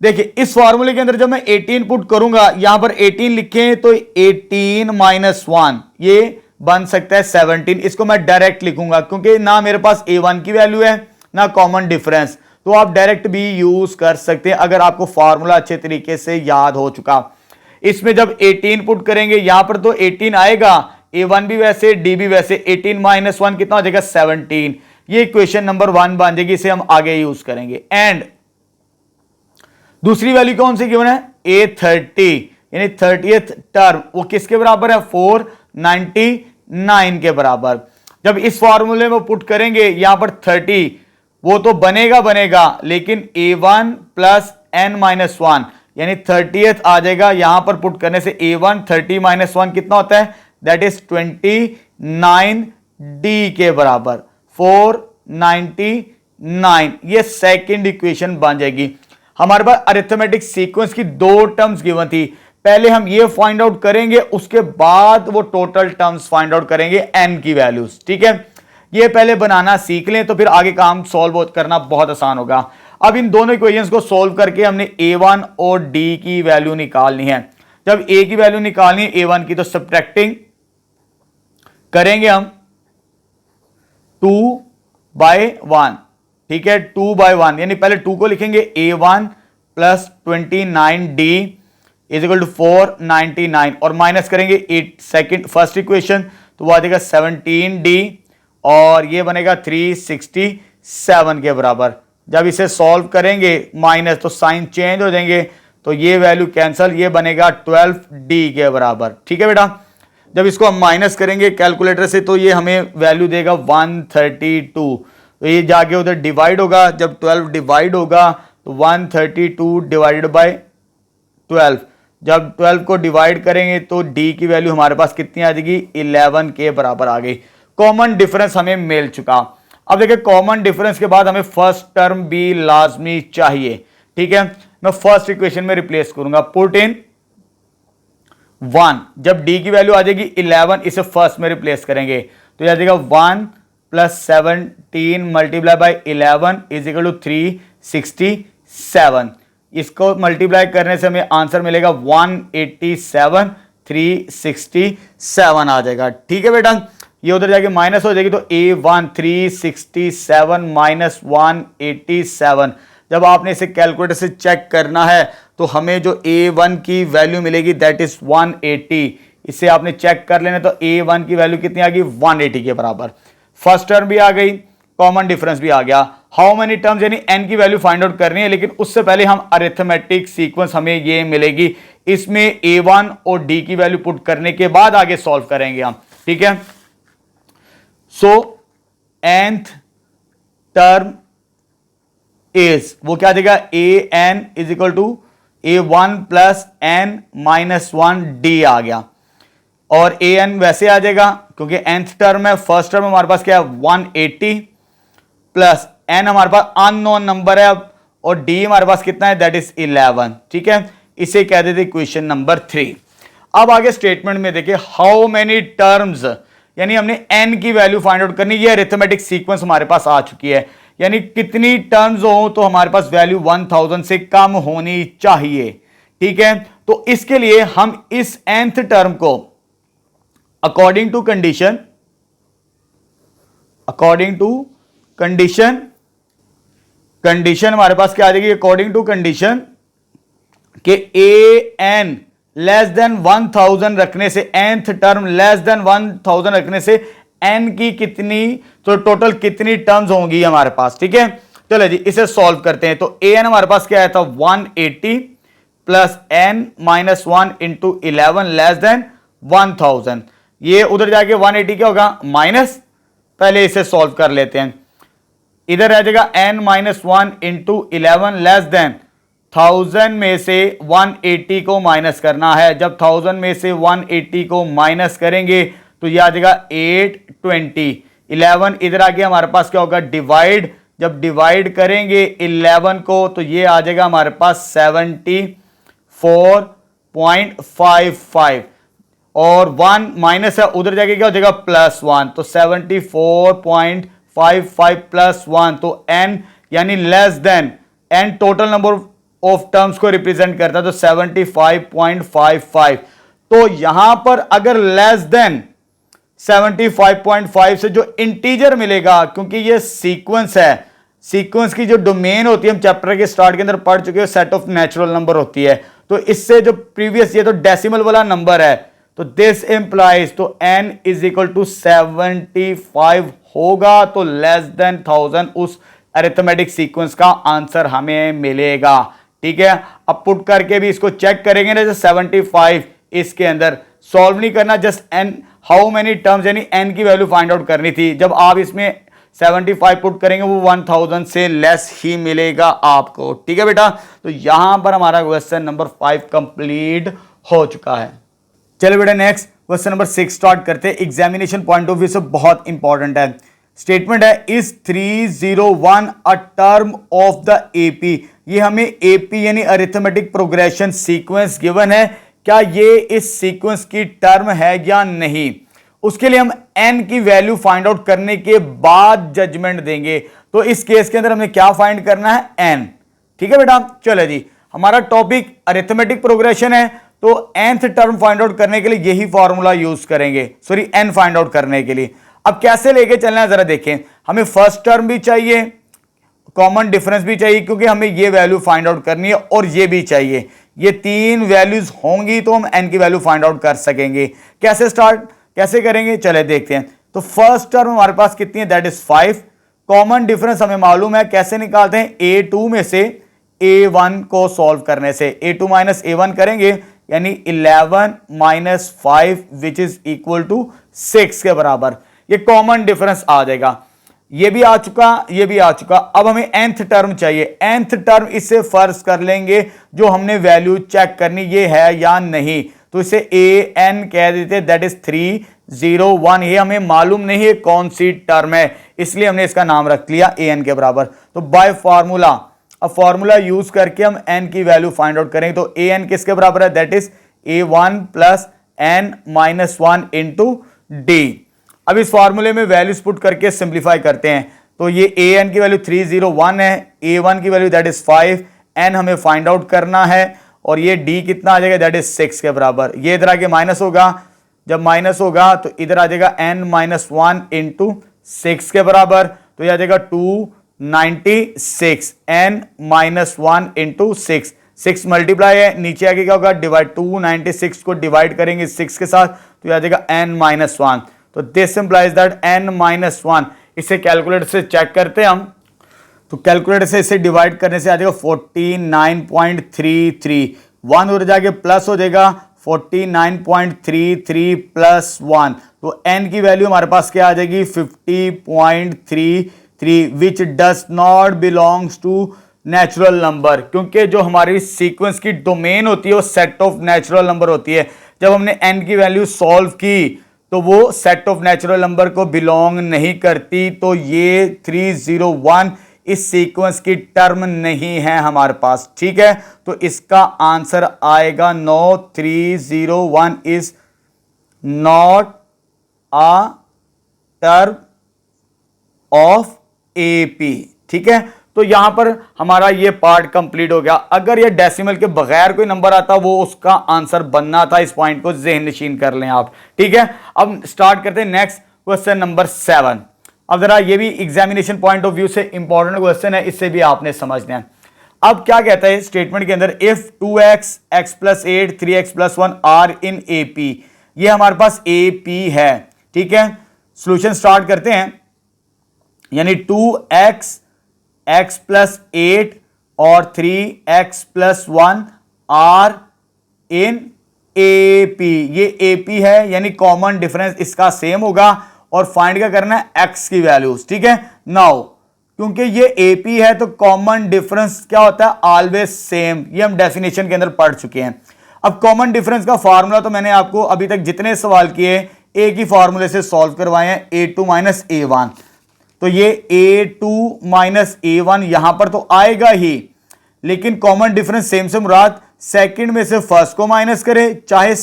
देखिए इस फॉर्मूले के अंदर जब मैं 18 पुट करूंगा, यहां पर 18 लिखें तो 18 माइनस 1 ये बन सकता है 17, इसको मैं डायरेक्ट लिखूंगा क्योंकि ना मेरे पास a1 की वैल्यू है ना कॉमन डिफरेंस, तो आप डायरेक्ट भी यूज कर सकते हैं अगर आपको फॉर्मूला अच्छे तरीके से याद हो चुका। इसमें जब 18 पुट करेंगे, यहां पर तो 18 आएगा, a1 भी वैसे d भी वैसे, 18 माइनस 1 कितना हो जाएगा 17, ये इक्वेशन नंबर 1 बन जाएगी, इसे हम आगे यूज करेंगे। एंड दूसरी वैल्यू कौन सी गिवन है, A30, यानी 30th टर्म, वो किसके बराबर है 499 के बराबर। जब इस फॉर्मूले में पुट करेंगे यहां पर 30, वो तो बनेगा लेकिन a1 प्लस n माइनस 1 यानी 30th आ जाएगा, यहां पर पुट करने से a1 30 माइनस 1 कितना होता है, दैट इज 29d के बराबर, 499, ये सेकंड इक्वेशन बन जाएगी। हमारे पास अरिथमेटिक सीक्वेंस की दो टर्म्स गिवन थी, पहले हम ये फाइंड आउट करेंगे, उसके बाद वो टोटल टर्म्स फाइंड आउट करेंगे n की वैल्यूज। ठीक है, ये पहले बनाना सीख लें तो फिर आगे काम सॉल्व करना बहुत आसान होगा। अब इन दोनों इक्वेशंस को सॉल्व करके हमने a1 और d की वैल्यू निकालनी है। जब a की वैल्यू निकालनी है a1 की, तो सब्ट्रैक्टिंग करेंगे हम 2/1। ठीक है, 2/1 यानी पहले 2 को लिखेंगे, a1 plus 29d is equal to 499 और माइनस करेंगे 8 सेकेंड फर्स्ट इक्वेशन, तो वो आ जाएगा 17d और ये बनेगा 367 के बराबर। जब इसे सॉल्व करेंगे माइनस तो साइन चेंज हो जाएंगे, तो ये वैल्यू कैंसल, ये बनेगा 12d के बराबर। ठीक है बेटा, जब इसको हम माइनस करेंगे कैलकुलेटर से तो ये हमें वैल्यू देगा 132, तो ये जाके उधर डिवाइड होगा, जब 12 डिवाइड होगा तो 132 डिवाइडेड बाय 12, जब 12 को डिवाइड करेंगे तो d की वैल्यू हमारे पास कितनी आ जाएगी 11 के बराबर आ गई। कॉमन डिफरेंस हमें मिल चुका। अब देखिए कॉमन डिफरेंस के बाद हमें फर्स्ट टर्म भी लाजमी चाहिए, ठीक है। मैं फर्स्ट इक्वेशन में रिप्लेस करूंगा, पुट इन 1, जब डी की वैल्यू आ जाएगी 11, इसे फर्स्ट में रिप्लेस करेंगे तो यह आ जाएगा 1 + 17 multiply by 11 is equal to 367। इसको मल्टीप्लाई करने से हमें आंसर मिलेगा 187, 367 आ जाएगा, ठीक है बेटा। ये उधर जाके माइनस हो जाएगी तो A1 367 माइनस 187। जब आपने इसे कैलकुलेटर से चेक करना है तो हमें जो A1 की वैल्यू मिलेगी दैट इज 180। इसे आपने चेक कर लेना, तो A1 की वैल्यू कितनी आ गई, 180 के बराबर। फर्स्ट टर्म भी आ गई, कॉमन डिफरेंस भी आ गया। हाउ मेनी टर्म्स यानी n की वैल्यू फाइंड आउट करनी है, लेकिन उससे पहले हम अरिथमेटिक सीक्वेंस हमें ये मिलेगी, इसमें A1 और D की वैल्यू पुट करने के बाद आगे सॉल्व करेंगे हम, ठीक है। सो nth टर्म इज, वो क्या देगा, an is equal to A1 plus n minus 1 D आ गया, और an वैसे आ जाएगा क्योंकि nth टर्म है। फर्स्ट टर्म हमारे पास क्या है 180 प्लस n हमारे पास अननोन नंबर है, और d हमारे पास कितना है दैट इज 11, ठीक है। इसे कह देते क्वेश्चन नंबर 3। अब आगे स्टेटमेंट में देखिए, हाउ मेनी टर्म्स, यानी हमने n की वैल्यू फाइंड आउट करनी, ये अरिथमेटिक सीक्वेंस हमारे पास आ चुकी है, यानी कितनी टर्म्स हो तो हमारे पास वैल्यू 1000 से कम होनी चाहिए, ठीक है। तो इसके लिए हम इस nth टर्म को अकॉर्डिंग टू कंडीशन हमारे पास क्या आ जाएगी, अकॉर्डिंग टू कंडीशन के an लेस देन 1000 रखने से, nth टर्म लेस देन 1000 रखने से n की कितनी, तो टोटल कितनी टर्म्स होंगी हमारे पास, ठीक है। चलो जी इसे सॉल्व करते हैं। तो an हमारे पास क्या आया था 180 plus n minus 1 into 11 less than 1000। ये उधर जाके 180 क्या होगा माइनस, पहले इसे सॉल्व कर लेते हैं। इधर आ जाएगा n minus 1 into 11 less than 1000 में से 180 को माइनस करना है। जब 1000 में से 180 को माइनस करेंगे तो यह आ जाएगा 820। 11 इधर आके हमारे पास क्या होगा डिवाइड, जब डिवाइड करेंगे 11 को तो ये आ जाएगा हमारे पास 74.55, और 1 माइनस है उधर जाके क्या हो जाएगा +1, तो 74.55 प्लस 1, तो n यानी less than, n total number of terms को रिप्रेजेंट करता है, तो 75.55। तो यहां पर अगर लेस देन 75.5 से जो इंटीजर मिलेगा, क्योंकि ये सीक्वेंस है, सीक्वेंस की जो डोमेन होती है हम चैप्टर के स्टार्ट के अंदर पढ़ चुके हैं, सेट ऑफ नेचुरल नंबर होती है। तो इससे जो प्रीवियस, ये तो डेसिमल वाला नंबर है, तो दिस इंप्लाइज, तो n इज इक्वल टू 75 होगा, तो लेस देन 1000 उस अरिथमेटिक सीक्वेंस का आंसर हमें मिलेगा, ठीक है। अब पुट करके भी इसको चेक करेंगे ना, जैसे 75 इसके अंदर सॉल्व नहीं करना, just n how many terms यानी n की वैल्यू फाइंड आउट करनी थी। जब आप इसमें 75 पुट करेंगे वो 1000 से लेस ही मिलेगा आपको, ठीक है बेटा। तो यहां पर हमारा क्वेश्चन नंबर 5 कंप्लीट हो चुका है। चलो बेटा नेक्स्ट क्वेश्चन नंबर 6 स्टार्ट करते हैं। एग्जामिनेशन पॉइंट ऑफ व्यू से बहुत इंपॉर्टेंट है। स्टेटमेंट है is 301 a term of the AP. ये हमें एपी यानी अरिथमेटिक प्रोग्रेशन सीक्वेंस गिवन है, क्या ये इस सीक्वेंस की टर्म है या नहीं। उसके लिए हम n की वैल्यू फाइंड आउट करने के बाद जजमेंट देंगे। तो इस केस के अंदर हमें क्या फाइंड करना है, n, ठीक है बेटा। चलो जी, हमारा टॉपिक अरिथमेटिक प्रोग्रेशन है, तो nth टर्म फाइंड आउट करने के लिए यही फॉर्मूला यूज करेंगे, सॉरी n फाइंड आउट करने के लिए। अब कैसे लेके चलना है जरा देखें। हमें फर्स्ट टर्म भी चाहिए, कॉमन डिफरेंस भी चाहिए, क्योंकि हमें ये वैल्यू फाइंड आउट करनी है, और ये भी चाहिए। ये तीन वैल्यूज होंगी तो हम n की वैल्यू फाइंड आउट कर सकेंगे। कैसे करेंगे, चले देखते हैं। तो फर्स्ट टर्म हमारे पास कितनी है, दैट इज 5। कॉमन डिफरेंस हमें मालूम है, कैसे निकालते हैं, a2 में से a1 को सॉल्व करने से। a2 माइनस a1 करेंगे यानी 11 minus 5 which is equal to 6 के बराबर। ये कॉमन डिफरेंस आ जाएगा। ये भी आ चुका, ये भी आ चुका। अब हमें nth टर्म चाहिए। nth टर्म इससे फर्ज कर लेंगे जो हमने वैल्यू चेक करनी ये है या नहीं। तो इसे ए एन कह देते हैं, दैट इज 301। ये हमें मालूम नहीं है कौन सी टर्म है, इसलिए हमने इसका नाम रख लिया ए एन के बराबर। तो बाय फार्मूला, अब फार्मूला यूज करके हम एन की वैल्यू फाइंड आउट करेंगे। तो ए एन किसके बराबर है, that is A1 plus n minus 1 into d. अब इस फॉर्मूले में वैल्यूज पुट करके सिंप्लीफाई करते हैं। तो ये ए एन की वैल्यू 301 है, A1 की वैल्यू दैट इज 5, एन हमें फाइंड आउट करना है, और ये डी कितना आ जाएगा, दैट इज 6 के बराबर। ये इधर आके माइनस होगा, जब माइनस होगा तो इधर आ जाएगा एन माइनस 1 इंटू 6 के बराबर, तो ये आ जाएगा 296, एन माइनस 1 इंटू 6, 6 मल्टीप्लाई है, नीचे आगे क्या होगा डिवाइड, 296 को डिवाइड करेंगे 6 के साथ, तो ये आ जाएगा एन माइनस 1। तो this implies that n minus 1, इसे कैलकुलेटर से चेक करते हैं हम। तो कैलकुलेटर से इसे डिवाइड करने से आ जाएगा 49.33, 1 उधर जाके प्लस हो जाएगा 49.33 प्लस 1, तो n की वैल्यू हमारे पास क्या आ जाएगी 50.33, which does not belongs to natural number, क्योंकि जो हमारी सीक्वेंस की डोमेन होती है वो सेट ऑफ नेचुरल नंबर होती है। जब हमने n की वैल्यू सॉल्व की तो वो सेट ऑफ नेचुरल नंबर को बिलोंग नहीं करती, तो ये 301 इस सीक्वेंस की टर्म नहीं है हमारे पास, ठीक है। तो इसका आंसर आएगा no, 301 is not a term of AP, ठीक है। तो यहां पर हमारा ये पार्ट कंप्लीट हो गया। अगर ये डेसिमल के बगैर कोई नंबर आता वो उसका आंसर बनना था, इस पॉइंट को ज़हन नशीन कर लें आप, ठीक है। अब स्टार्ट करते हैं नेक्स्ट क्वेश्चन नंबर 7। अब जरा ये भी एग्जामिनेशन पॉइंट ऑफ व्यू से इंपॉर्टेंट क्वेश्चन है, इससे भी आपने समझना है। अब क्या कहता है स्टेटमेंट के अंदर, if 2x, x plus 8, 3x plus 1 are in AP, ये हमारे पास AP है, ठीक है। सोल्यूशन स्टार्ट करते हैं, यानी 2x, x प्लस 8 और 3x plus 1 are in AP, ये AP है, यानी कॉमन डिफरेंस इसका सेम होगा, और फाइंड क्या करना है, x की वैल्यूज, ठीक है। नाउ क्योंकि ये AP है तो कॉमन डिफरेंस क्या होता है, ऑलवेज सेम, ये हम डेफिनेशन के अंदर पढ़ चुके हैं। अब कॉमन डिफरेंस का फार्मूला तो मैंने आपको अभी तक जितने सवाल किए एक ही फार्मूले से सॉल्व करवाए हैं, A2 माइनस A1। तो ये A2 माइनस A1 यहां पर तो आएगा ही, लेकिन कॉमन डिफरेंस सेम से मुराद सेकंड में से फर्स्ट को माइनस करें, चाहे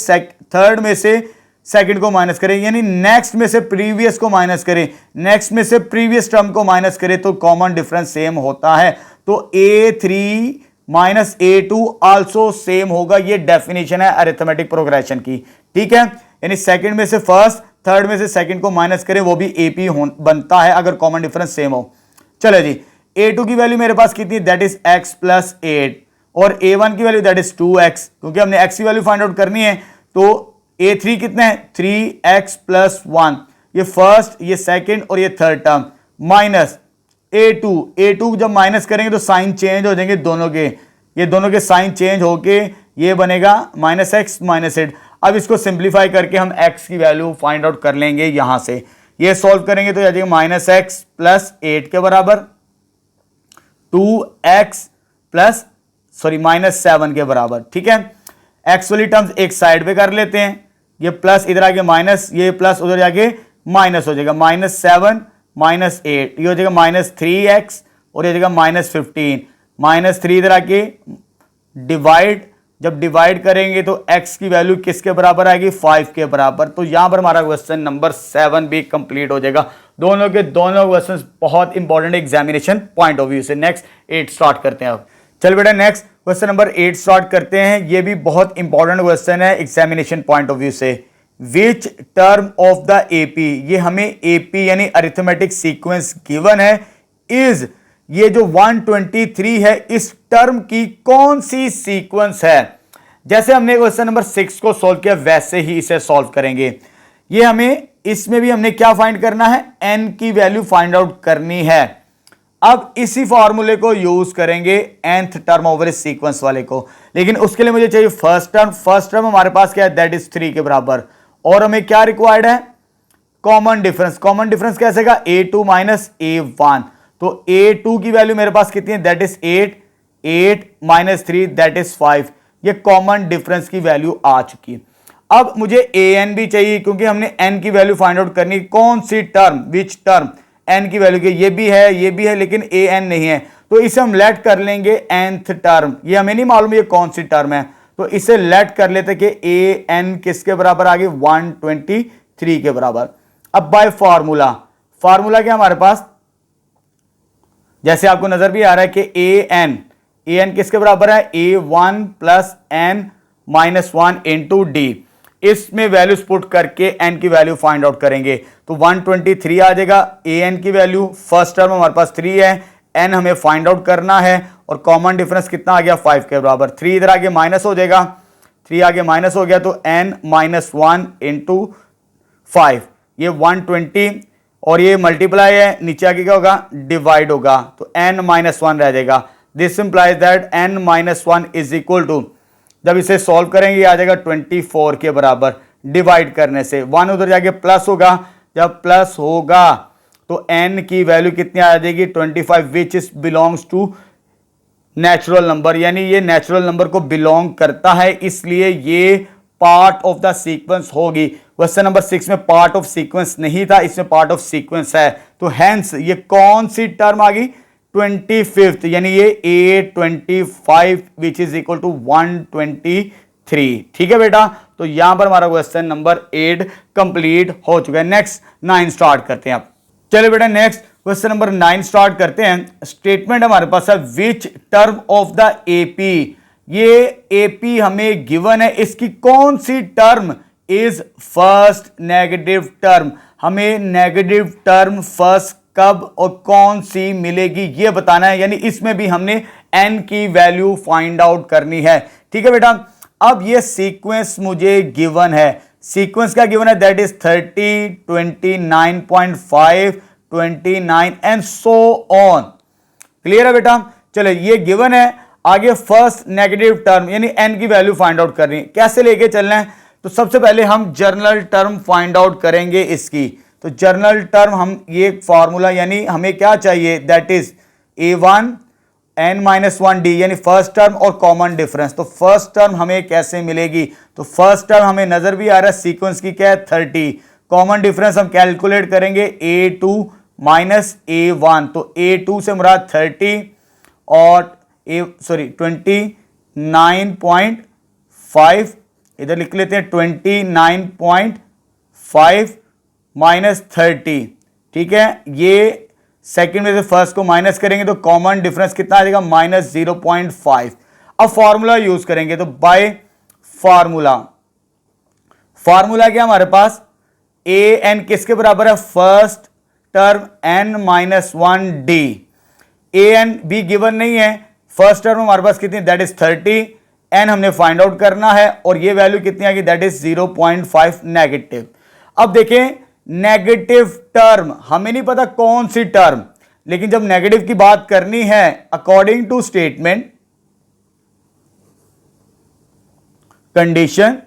थर्ड में से सेकंड को माइनस करें, यानी नेक्स्ट में से प्रीवियस को माइनस करें, नेक्स्ट में से प्रीवियस टर्म को माइनस करें, तो कॉमन डिफरेंस सेम होता है। तो A3 minus A2 also same होगा, ये डेफिनेशन है अरिथमेटिक प्रोग्रेशन की, ठीक है। यानी सेकंड में से फर्स्ट, थर्ड में से सेकंड को माइनस करें, वो भी AP बनता है अगर कॉमन डिफरेंस सेम हो। चलो जी, A2 की वैल्यू मेरे पास कितनी, दैट इज x प्लस 8, और A1 की वैल्यू दैट इज 2x, क्योंकि हमने x की वैल्यू फाइंड आउट करनी है। तो A3 कितना है, 3x प्लस 1, ये फर्स्ट, ये सेकंड और ये थर्ड टर्म, माइनस A2 जब माइनस करेंगे तो साइन चेंज हो जाएंगे दोनों के, ये दोनों के साइन चेंज होके ये बनेगा माइनस एक्स माइनस 8। अब इसको सिंप्लीफाई करके हम x की वैल्यू फाइंड आउट कर लेंगे, यहां से ये सॉल्व करेंगे तो आ जाएगा माइनस एक्स प्लस 8 के बराबर, 2x प्लस माइनस 7 के बराबर, ठीक है। x वाली टर्म्स एक साइड पे कर लेते हैं, ये प्लस इधर आके माइनस, ये प्लस उधर जाके माइनस हो जाएगा, माइनस 7 माइनस 8, ये हो जाएगा माइनस 3x, और ये हो जाएगा माइनस 15, माइनस 3 इधर आके डिवाइड, जब डिवाइड करेंगे तो x की वैल्यू किसके बराबर आएगी, 5 के बराबर। तो यहां पर हमारा क्वेश्चन नंबर 7 भी कंप्लीट हो जाएगा। दोनों के दोनों क्वेश्चन बहुत important examination point of view से। नेक्स्ट 8 स्टार्ट करते हैं। अब चल बेटा नेक्स्ट क्वेश्चन नंबर 8 स्टार्ट करते हैं। ये भी बहुत इंपॉर्टेंट क्वेश्चन है एग्जामिनेशन पॉइंट ऑफ व्यू से। विच टर्म ऑफ द एपी, ये हमें एपी यानी अरिथमेटिक सीक्वेंस गिवन है, इज ये जो 123 है इस टर्म की कौन सी सीक्वेंस है। जैसे हमने क्वेश्चन नंबर 6 को सॉल्व किया वैसे ही इसे सॉल्व करेंगे। ये हमें इसमें भी हमने क्या फाइंड करना है, n की वैल्यू फाइंड आउट करनी है। अब इसी फॉर्मूले को यूज करेंगे nth टर्म ओवर इस सीक्वेंस वाले को, लेकिन उसके लिए मुझे चाहिए फर्स्ट टर्म। फर्स्ट टर्म हमारे पास क्या है, दैट इज 3 के बराबर, और हमें क्या रिक्वायर्ड है, कॉमन डिफरेंस। कॉमन डिफरेंस कैसे का, a2 माइनस a1। तो a2 की वैल्यू मेरे पास कितनी है, that is 8 minus 3 that is 5। ये कॉमन डिफरेंस की वैल्यू आ चुकी है। अब मुझे ए एन भी चाहिए क्योंकि हमने एन की वैल्यू फाइंड आउट करनी, कौन सी टर्म, विच टर्म एन की वैल्यू के, ये भी है लेकिन ए एन नहीं है, तो इसे हम लेट कर लेंगे nth टर्म। ये हमें नहीं मालूम ये कौन सी टर्म है, तो इसे लेट कर लेते कि ए एन किसके बराबर आ गई, 123 के बराबर। अब बाय फार्मूला क्या हमारे पास, जैसे आपको नजर भी आ रहा है कि ए एन किसके बराबर है, a1 plus n minus 1 into d. इसमें वैल्यूज पुट करके n की वैल्यू फाइंड आउट करेंगे तो 123 आ जाएगा। ए एन की वैल्यू फर्स्ट टर्म हमारे पास 3 है, n हमें फाइंड आउट करना है और कॉमन डिफरेंस कितना आ गया, 5 के बराबर। 3 इधर आगे माइनस हो जाएगा, 3 आगे माइनस हो गया तो n माइनस 1 इंटू 5, ये 120 और ये मल्टीप्लाई है, नीचे आगे क्या होगा, डिवाइड होगा तो n माइनस 1 रह जाएगा। This implies that n minus 1 is equal to, जब इसे सॉल्व करेंगे आ जाएगा 24 के बराबर, डिवाइड करने से 1 उधर जाके प्लस होगा, जब प्लस होगा तो n की वैल्यू कितनी आ जाएगी, 25, which is belongs to natural number, यानी ये नेचुरल नंबर को बिलोंग करता है, इसलिए ये पार्ट ऑफ द सीक्वेंस होगी। क्वेश्चन नंबर 6 में पार्ट ऑफ सीक्वेंस नहीं था, इसमें पार्ट ऑफ सीक्वेंस है, तो हेंस ये कौन सी टर्म आ गई, 25th, यानी ये A25 which is equal to 123। ठीक है बेटा, तो यहां पर हमारा क्वेश्चन नंबर 8 कंप्लीट हो चुका है। नेक्स्ट 9 स्टार्ट करते हैं आप। चलिए बेटा नेक्स्ट क्वेश्चन नंबर 9 स्टार्ट करते हैं। स्टेटमेंट हमारे पास है, which term of the AP, ये एपी हमें गिवन है, इसकी कौन सी term is first negative term, हमें नेगेटिव टर्म फर्स्ट कब और कौन सी मिलेगी ये बताना है, यानी इसमें भी हमने n की वैल्यू फाइंड आउट करनी है। ठीक है बेटा, अब ये सीक्वेंस मुझे गिवन है, सीक्वेंस क्या गिवन है, that is 30, 29.5, 29 and so on. Clear है बेटा, चले ये गिवन है, आगे फर्स्ट नेगेटिव टर्म यानी n की वैल्यू फाइंड आउट करनी है, कैसे लेके चलना है, तो सबसे पहले हम जर्नल टर्म फाइंड आउट करेंगे इसकी। तो जर्नल टर्म हम ये फॉर्मूला, यानी हमें क्या चाहिए, दैट इज a1 n-1d, यानी फर्स्ट टर्म और कॉमन डिफरेंस। तो फर्स्ट टर्म हमें कैसे मिलेगी, तो फर्स्ट टर्म हमें नजर भी आ रहा है सीक्वेंस की क्या है 30, कॉमन डिफरेंस हम कैलकुलेट करेंगे a2 माइनस a1, तो a2 से मुराद 30 और 29.5, इधर लिख लेते हैं 29.5 माइनस 30। ठीक है, ये सेकंड में से फर्स्ट को माइनस करेंगे तो कॉमन डिफरेंस कितना आ जाएगा, माइनस 0.5। अब फॉर्मूला यूज करेंगे, तो बाय फार्मूला क्या हमारे पास, ए एन किसके बराबर है, first term n-1d, A N भी गिवन नहीं है, फर्स्ट टर्म हमारे पास कितनी, दैट इज 30, n हमने फाइंड आउट करना है और ये वैल्यू कितनी आ गई, दैट इज 0.5 नेगेटिव। अब देखें नेगेटिव टर्म हमें नहीं पता कौन सी टर्म, लेकिन जब नेगेटिव की बात करनी है अकॉर्डिंग टू स्टेटमेंट कंडीशन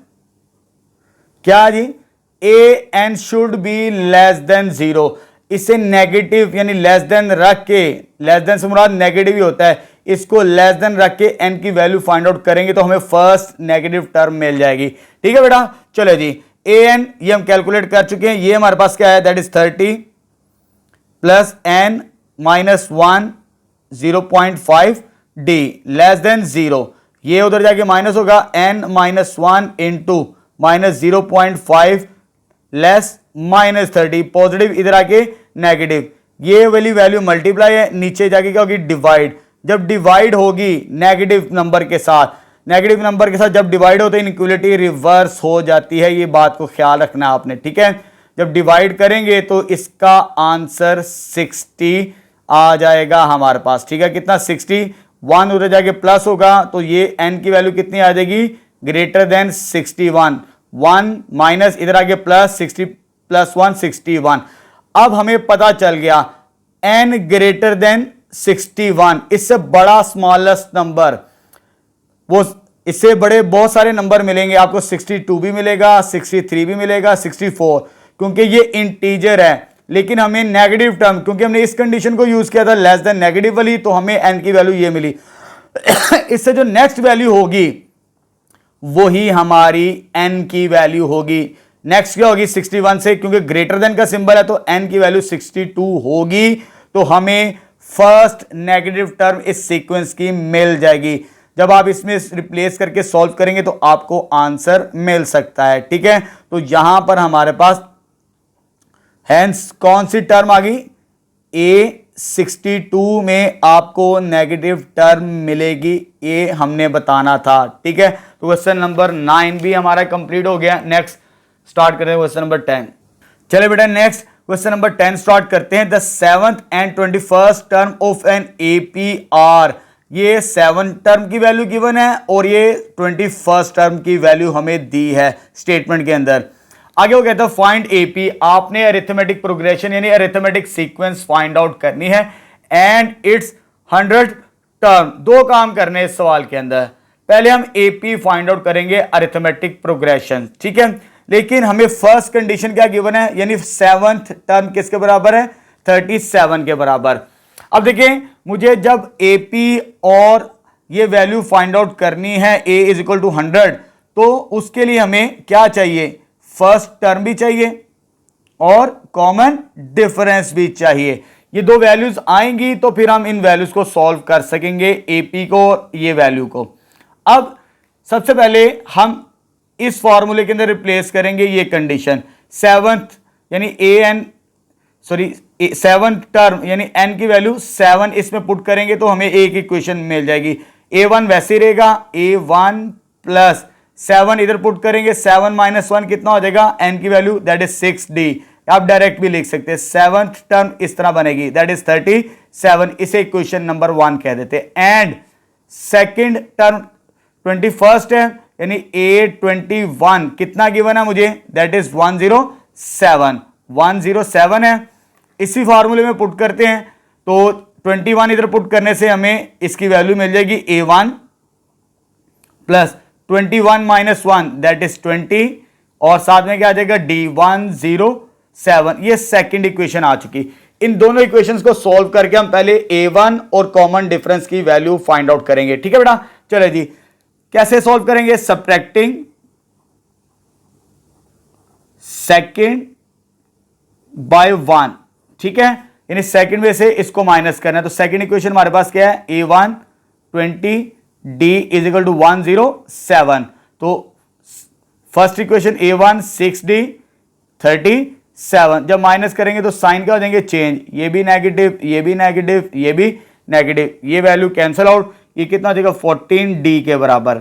क्या जी, A N should be less than 0, इसे नेगेटिव यानी लेस देन रख के, लेस देन से मुराद नेगेटिव ही होता है, इसको लेस देन रख के एन की वैल्यू फाइंड आउट करेंगे तो हमें फर्स्ट नेगेटिव टर्म मिल जाएगी। ठीक है बेटा, चलो जी ए एन ये हम कैलकुलेट कर चुके हैं, ये हमारे पास क्या है, that is 30 plus n minus 1 0.5 d less than 0, ये उधर जाके माइनस होगा n minus 1 into minus 0.5 less minus 30, positive इधर आके नेगेटिव, ये वाली वैल्यू मल्टीप्लाई है, नीचे जाके क्या होगी, डिवाइड, जब डिवाइड होगी नेगेटिव नंबर के साथ, नेगेटिव नंबर के साथ जब डिवाइड होते हैं इनइक्वालिटी रिवर्स हो जाती है, ये बात को ख्याल रखना है आपने। ठीक है, जब डिवाइड करेंगे तो इसका आंसर 60 आ जाएगा हमारे पास। ठीक है, कितना 60, 1 उधर जाके प्लस होगा तो ये n की वैल्यू कितनी आ जाएगी, ग्रेटर देन 61, 1 माइनस इधर आगे प्लस 60 प्लस 1 61। अब हमें पता चल गया n ग्रेटर देन 61, इससे बड़ा स्मॉलेस्ट नंबर, वो इससे बड़े बहुत सारे नंबर मिलेंगे आपको, 62 भी मिलेगा, 63 भी मिलेगा, 64, क्योंकि ये इंटीजर है, लेकिन हमें नेगेटिव टर्म, क्योंकि हमने इस कंडीशन को यूज किया था लेस देन नेगेटिव वाली, तो हमें n की वैल्यू ये मिली। इससे जो नेक्स्ट वैल्यू होगी वही हमारी n की वैल्यू होगी। नेक्स्ट क्या होगी 61 से, क्योंकि ग्रेटर देन का सिंबल है तो n की वैल्यू 62 होगी, तो हमें फर्स्ट नेगेटिव टर्म इस सीक्वेंस की मिल जाएगी। जब आप इसमें रिप्लेस करके सॉल्व करेंगे तो आपको आंसर मिल सकता है। ठीक है, तो यहां पर हमारे पास हेंस कौन सी टर्म आ गई, A62 में आपको नेगेटिव टर्म मिलेगी, ये हमने बताना था। ठीक है, तो क्वेश्चन नंबर 9 भी हमारा कंप्लीट हो गया। नेक्स्ट स्टार्ट करते हैं क्वेश्चन नंबर 10। चले बेटा नेक्स्ट क्वेश्चन नंबर 10 स्टार्ट करते हैं। The 7th and 21st term of an APR, ये 7 टर्म की वैल्यू गिवन है और ये 21st टर्म की वैल्यू हमें दी है स्टेटमेंट के अंदर। आगे वो कहता है फाइंड एपी, आपने अरिथमेटिक प्रोग्रेशन यानी अरिथमेटिक सीक्वेंस फाइंड आउट करनी है एंड इट्स 100 टर्म। दो काम करने इस सवाल के अंदर, पहले हम एपी फाइंड आउट करेंगे अरिथमेटिक प्रोग्रेशन। ठीक है, लेकिन हमें फर्स्ट कंडीशन क्या गिवन है, यानी 7th टर्म किसके बराबर है, 37 के बराबर। अब देखिए मुझे जब एपी और ये वैल्यू फाइंड आउट करनी है a इज इक्वल टू 100, तो उसके लिए हमें क्या चाहिए, फर्स्ट टर्म भी चाहिए और कॉमन डिफरेंस भी चाहिए। ये दो वैल्यूज आएंगी तो फिर हम इन वैल्यूज को सॉल्व कर सकेंगे, एपी को और ये वैल्यू को। अब सबसे पहले हम इस फॉर्मूले के अंदर रिप्लेस करेंगे ये कंडीशन, 7th यानी सेवंथ टर्म यानी n की वैल्यू 7 इसमें पुट करेंगे तो हमें एक इक्वेशन मिल जाएगी। a1 वैसे ही रहेगा, a1 प्लस 7 इधर पुट करेंगे, 7 माइनस 1 कितना हो जाएगा, n की वैल्यू दैट इज 6d। आप डायरेक्ट भी लिख सकते हैं, 7th टर्म इस तरह बनेगी दैट इज 37, इसे इक्वेशन नंबर 1 कह देते हैं। एंड सेकेंड टर्म 21st है यानी a21 कितना गिवन है मुझे, दैट इज 107 है। इसी फॉर्मूले में पुट करते हैं तो 21 इधर पुट करने से हमें इसकी वैल्यू मिल जाएगी a1 plus 21 minus 1 that is 20 और साथ में क्या आ जाएगा D107। ये सेकंड इक्वेशन आ चुकी। इन दोनों इक्वेशंस को सॉल्व करके हम पहले a1 और कॉमन डिफरेंस की वैल्यू फाइंड आउट करेंगे। ठीक है बेटा, चलो जी कैसे सॉल्व करेंगे, सब्ट्रैक्टिंग सेकंड बाय 1। ठीक है, यानी सेकंड में से इसको माइनस करना है, तो सेकंड इक्वेशन हमारे पास क्या है, a1 20 d is equal to 107। तो फर्स्ट इक्वेशन a1 6d 37, जब माइनस करेंगे तो साइन क्या हो जाएंगे चेंज, ये भी नेगेटिव, ये भी नेगेटिव, ये भी नेगेटिव, ये वैल्यू कैंसिल आउट, ये कितना हो जाएगा 14d के बराबर।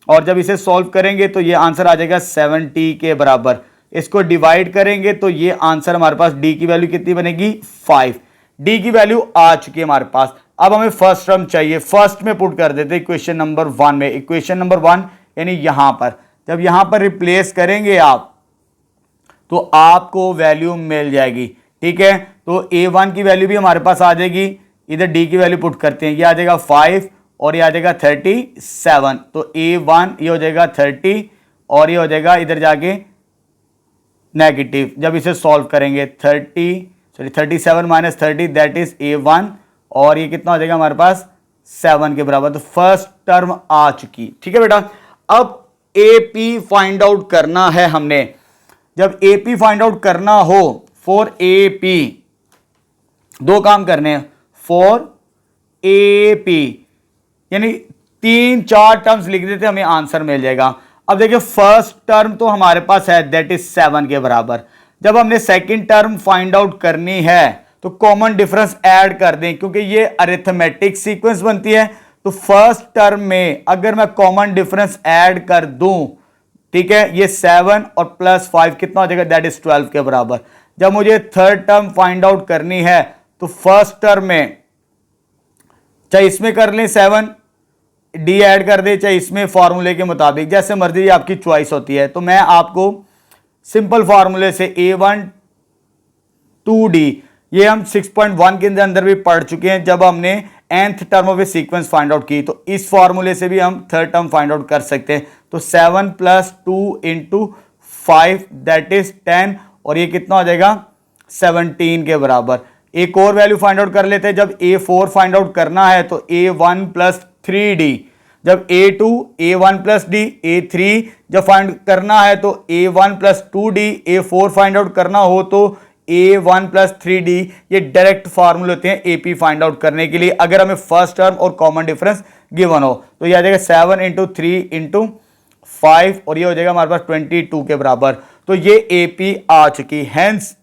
और जब इसे सॉल्व करेंगे तो ये आंसर आ जाएगा 70 के बराबर। इसको डिवाइड करेंगे तो ये आंसर हमारे पास d की वैल्यू कितनी बनेगी 5। d की वैल्यू आ चुकी है हमारे पास। अब हमें फर्स्ट टर्म चाहिए, फर्स्ट में पुट कर देते इक्वेशन नंबर 1 में। इक्वेशन नंबर 1 यानी यहां पर, जब यहां पर रिप्लेस करेंगे आप तो आपको वैल्यू मिल जाएगी। ठीक है, तो a1 की वैल्यू भी हमारे पास आ जाएगी, इधर d की वैल्यू पुट करते हैं, ये आ जाएगा 5 और ये आ जाएगा 37। तो a1 ये हो जाएगा 30 और ये हो जाएगा इधर जाके नेगेटिव। जब इसे सॉल्व करेंगे 37 माइनस 30 दैट इज a1 और ये कितना हो जाएगा हमारे पास 7 के बराबर। तो फर्स्ट टर्म आ चुकी। ठीक है बेटा, अब AP फाइंड आउट करना है हमने। जब AP फाइंड आउट करना हो फॉर AP, दो काम करने हैं फॉर AP, यानी 3-4 टर्म्स लिख देते हमें आंसर मिल जाएगा। अब देखिए फर्स्ट टर्म तो हमारे पास है दैट इज 7 के बराबर। जब हमने सेकंड टर्म फाइंड आउट करनी है तो कॉमन डिफरेंस ऐड कर दें, क्योंकि ये अरिथमेटिक सीक्वेंस बनती है। तो फर्स्ट टर्म में अगर मैं कॉमन डिफरेंस ऐड कर दूं, ठीक है, ये 7 और प्लस 5 कितना हो जाएगा, दैट इज 12 के बराबर। जब मुझे थर्ड टर्म फाइंड आउट करनी है तो फर्स्ट टर्म में चाहे इसमें कर लें 7 डी ऐड कर दे, चाहे इसमें फॉर्मूले के मुताबिक, जैसे मर्जी आपकी चॉइस होती है। तो मैं आपको सिंपल फॉर्मूले से a1 2d, ये हम 6.1 के अंदर भी पढ़ चुके हैं जब हमने nth term of A sequence find out की। तो इस फॉर्मूले से भी हम थर्ड टर्म फाइंड आउट कर सकते हैं। तो 7 प्लस 2 इंटू 5 दैट इज 10 और ये कितना हो जाएगा 17 के बराबर। एक और वैल्यू फाइंड आउट कर लेते हैं। जब a4 फाइंड आउट करना है तो a1 प्लस 3d, जब A2 A1 plus D, A3 जब फाइंड करना है तो A1 plus 2D, A4 find out करना हो तो A1 प्लस 3D। ये डायरेक्ट फार्मूले होते हैं AP फाइंड आउट करने के लिए अगर हमें फर्स्ट टर्म और कॉमन डिफरेंस गिवन हो। तो ये आ जाएगा 7 इंटू 3 इंटू 5 और ये हो जाएगा हमारे पास 22 के बराबर। तो ये AP आ चुकी, हेंस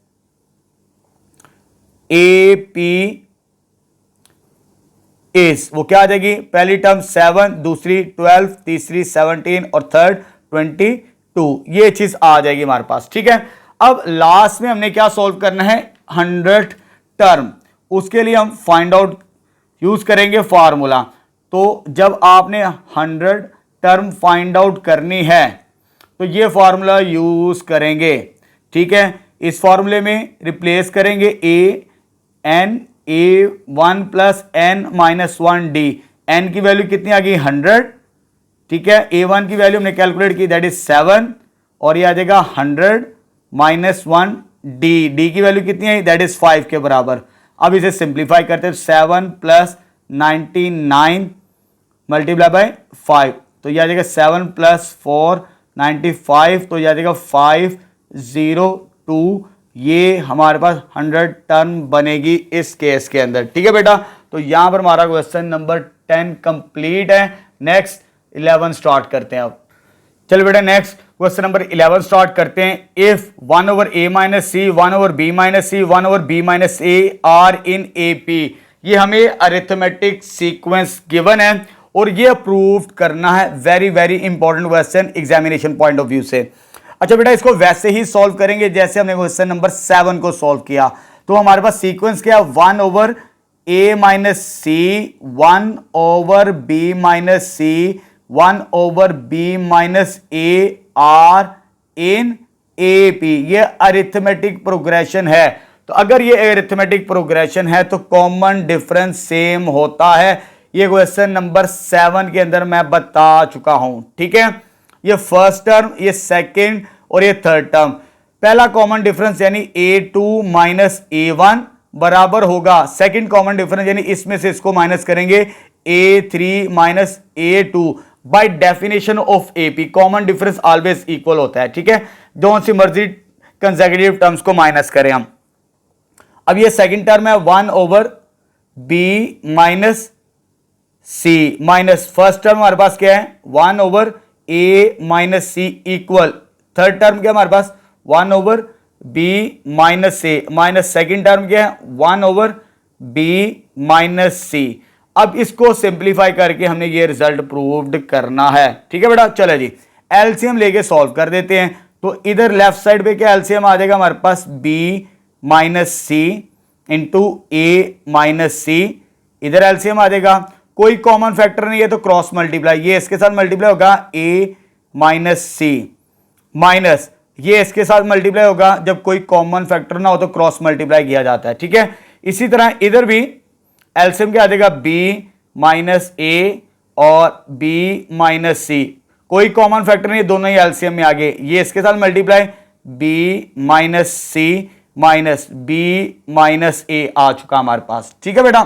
AP इज, वो क्या आ जाएगी, पहली टर्म 7, दूसरी 12, तीसरी 17 और थर्ड 22। ये चीज आ जाएगी हमारे पास। ठीक है, अब लास्ट में हमने क्या सॉल्व करना है, 100 टर्म। उसके लिए हम फाइंड आउट यूज करेंगे फार्मूला। तो जब आपने 100 टर्म फाइंड आउट करनी है तो ये फार्मूला यूज करेंगे। ठीक है, इस फार्मूले में रिप्लेस करेंगे A1 plus n minus 1D। n की वैल्यू कितनी आ गई, 100। ठीक है, A1 की वैल्यू हमने कैलकुलेट की, दैट इज 7 और ये आ जाएगा 100 माइनस 1D। D की वैल्यू कितनी है, दैट इज 5 के बराबर। अब इसे सिंप्लीफाई करते हैं, 7 प्लस 99 मल्टीप्लाई बाय 5, तो ये आ जाएगा 7 प्लस 4 95, तो ये आ जाएगा 502। ये हमारे पास 100 टर्म बनेगी इस केस के अंदर। ठीक है बेटा, तो यहां पर हमारा क्वेश्चन नंबर 10 कंप्लीट है। नेक्स्ट 11 स्टार्ट करते हैं। अब चलो बेटा नेक्स्ट क्वेश्चन नंबर 11 स्टार्ट करते हैं। If 1 over a minus C, 1 over b minus C, 1 over b minus a are in AP, ये हमें अरिथमेटिक सीक्वेंस गिवन है और ये प्रूव करना है। Very very important question examination point of view से। अच्छा बेटा, इसको वैसे ही सॉल्व करेंगे जैसे हमने क्वेश्चन नंबर 7 को सॉल्व किया। तो हमारे पास सीक्वेंस क्या है, 1 over a minus C, 1 over b minus C, 1 over b minus a are in AP। ये अरिथमेटिक प्रोग्रेशन है। तो अगर ये अरिथमेटिक प्रोग्रेशन है तो कॉमन डिफरेंस सेम होता है। ये क्वेश्चन नंबर 7 के अंदर मैं बता चुका हूं। ठीक है, ये फर्स्ट टर्म, ये सेकंड और ये थर्ड टर्म। पहला कॉमन डिफरेंस यानी A2 माइनस A1 बराबर होगा सेकंड कॉमन डिफरेंस, यानी इसमें से इसको माइनस करेंगे A3 minus A2। By definition of AP common difference always equal होता है। ठीक है, जो सी मर्जी कंसेक्यूटिव टर्म्स को माइनस करें हम। अब ये सेकंड टर्म है 1 over B minus C minus first term हमारे पास क्या है, 1 over A minus C equal third term क्या हमारे पास 1 over B minus A minus second term क्या है 1 ओवर B माइनस C। अब इसको सिंप्लीफाई करके हमने ये रिजल्ट प्रूव्ड करना है। ठीक है बेटा, चलो जी एलसीएम लेके सॉल्व कर देते हैं। तो इधर लेफ्ट साइड पे क्या एलसीएम आ जाएगा हमारे पास, B minus C into A minus C. इधर एलसीएम आ जाएगा, कोई कॉमन फैक्टर नहीं है तो क्रॉस मल्टीप्लाई, ये इसके साथ मल्टीप्लाई होगा A माइनस सी माइनस ये इसके साथ मल्टीप्लाई होगा। जब कोई कॉमन फैक्टर ना हो तो क्रॉस मल्टीप्लाई किया जाता है। ठीक है, इसी तरह इधर भी एलसीएम क्या आ जाएगा, B माइनस A और B माइनस सी। कोई कॉमन फैक्टर नहीं, दोनों ही एलसीएम में आ गए। ये इसके साथ multiply B minus C minus B minus A आ चुका हमारे पास। ठीक है बेटा,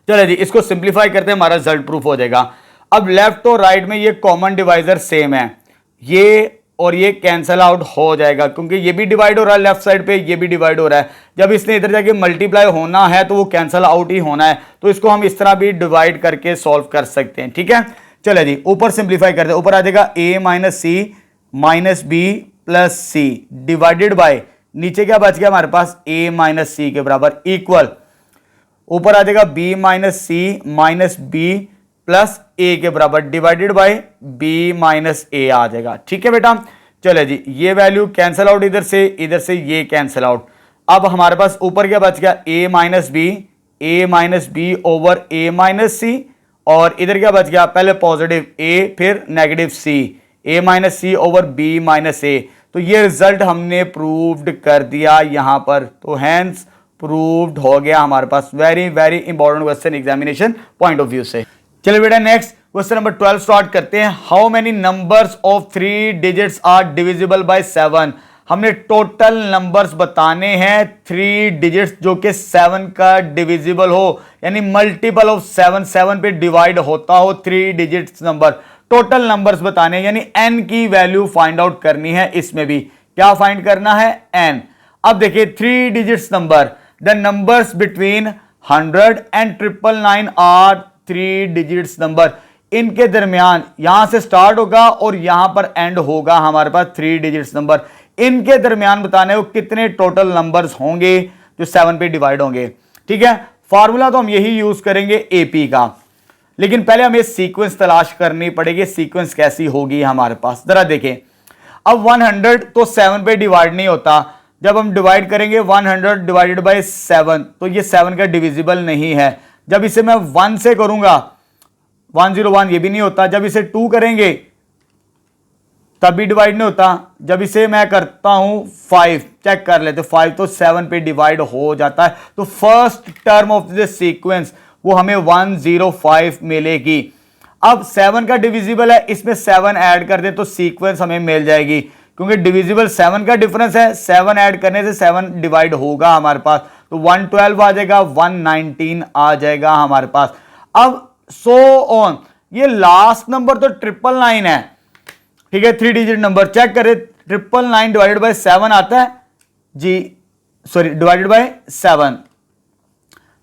चलो जी इसको सिंप्लीफाई करते हैं, हमारा रिजल्ट प्रूफ हो जाएगा। अब लेफ्ट और राइट में ये कॉमन डिवाइजर सेम है, ये और ये कैंसल आउट हो जाएगा क्योंकि ये भी डिवाइड हो रहा है लेफ्ट साइड पे, ये भी डिवाइड हो रहा है। जब इसने इधर जाके मल्टीप्लाई होना है तो वो कैंसल आउट ही होना है, तो इसको हम इस तरह भी डिवाइड करके सॉल्व कर सकते हैं। ठीक है, चलो जी ऊपर सिंप्लीफाई करते हैं। ऊपर आ जाएगा A minus C minus B plus C divided by, नीचे क्या बच गया हमारे पास, A माइनस सी के बराबर इक्वल, ऊपर आ जाएगा B minus C minus B plus A के बराबर divided by B minus A आ जाएगा। ठीक है बेटा, चलो जी ये वैल्यू कैंसल आउट, इधर से ये कैंसल आउट। अब हमारे पास ऊपर क्या बच गया, A minus B over A minus C, और इधर क्या बच गया, पहले पॉजिटिव A फिर negative C, A minus C over B minus A। तो ये रिजल्ट हमने प्रूव्ड कर दिया यहां पर, तो हैंस प्रूव्ड हो गया हमारे पास। Very very important question examination point of view से। चलिए बेटा नेक्स्ट क्वेश्चन नंबर 12 स्टार्ट करते हैं। How many numbers of 3 digits are divisible by 7। हमने टोटल नंबर्स बताने हैं 3 डिजिट्स जो कि 7 का डिविजिबल हो, यानी मल्टीपल ऑफ 7, 7 पे डिवाइड होता हो 3 डिजिट्स नंबर। टोटल नंबर्स बताने यानी n की वैल्यू फाइंड आउट करनी है। इसमें भी क्या फाइंड करना है? n। अब देखिए 3 digits number, the numbers between 100 and 999 are 3 digits number. इनके दरमियान यहां से स्टार्ट होगा और यहां पर एंड होगा हमारे पास 3 डिजिट्स नंबर। इनके दरमियान बताने को कितने टोटल नंबर्स होंगे जो 7 पे डिवाइड होंगे। ठीक है, फार्मूला तो हम यही यूज करेंगे एपी का, लेकिन पहले हमें सीक्वेंस तलाश करनी पड़ेगी। सीक्वेंस कैसी होगी हमारे पास, जरा देखें। अब 100 तो 7 पे डिवाइड नहीं होता। जब हम डिवाइड करेंगे 100 डिवाइडेड बाय 7 तो ये 7 का डिविजिबल नहीं है। जब इसे मैं 1 से करूंगा 101, ये भी नहीं होता। जब इसे 2 करेंगे तब भी डिवाइड नहीं होता। जब इसे मैं करता हूं 5, चेक कर लेते, 5 तो 7 पे डिवाइड हो जाता है। तो first term of the sequence वो हमें 105 मिलेगी। अब 7 का डिविजिबल है, इसमें 7 ऐड कर दे तो सीक्वेंस हमें मिल जाएगी, क्योंकि डिविजिबल 7 का डिफरेंस है। 7 ऐड करने से 7 डिवाइड होगा हमारे पास, तो 112 आ जाएगा, 119 आ जाएगा हमारे पास। अब सो ऑन, ये लास्ट नंबर तो 999 है। ठीक है, 3 डिजिट नंबर चेक करें, 999 डिवाइडेड बाय 7 आता है जी, सॉरी डिवाइडेड बाय 7।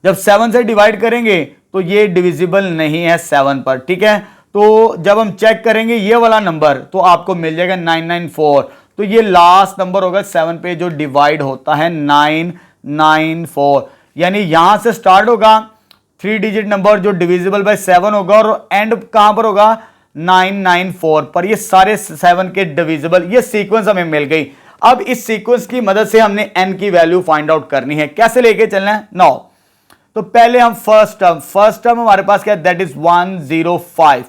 जब 7 से डिवाइड करेंगे तो ये डिविजिबल नहीं है 7 पर। ठीक है, तो जब हम चेक करेंगे ये वाला नंबर तो आपको मिल जाएगा 994। तो ये लास्ट नंबर होगा 7 पे जो डिवाइड होता है 994, यानी यहां से स्टार्ट होगा 3 डिजिट नंबर जो डिविजिबल बाय 7 होगा और एंड कहां पर होगा 994 पर। ये सारे 7 के डिविजिबल, ये सीक्वेंस हमें मिल गई। अब इस सीक्वेंस की मदद से हमने n की वैल्यू फाइंड आउट करनी है। कैसे लेके चलना है? 9। तो पहले हम फर्स्ट टर्म हमारे पास क्या है? That is 105।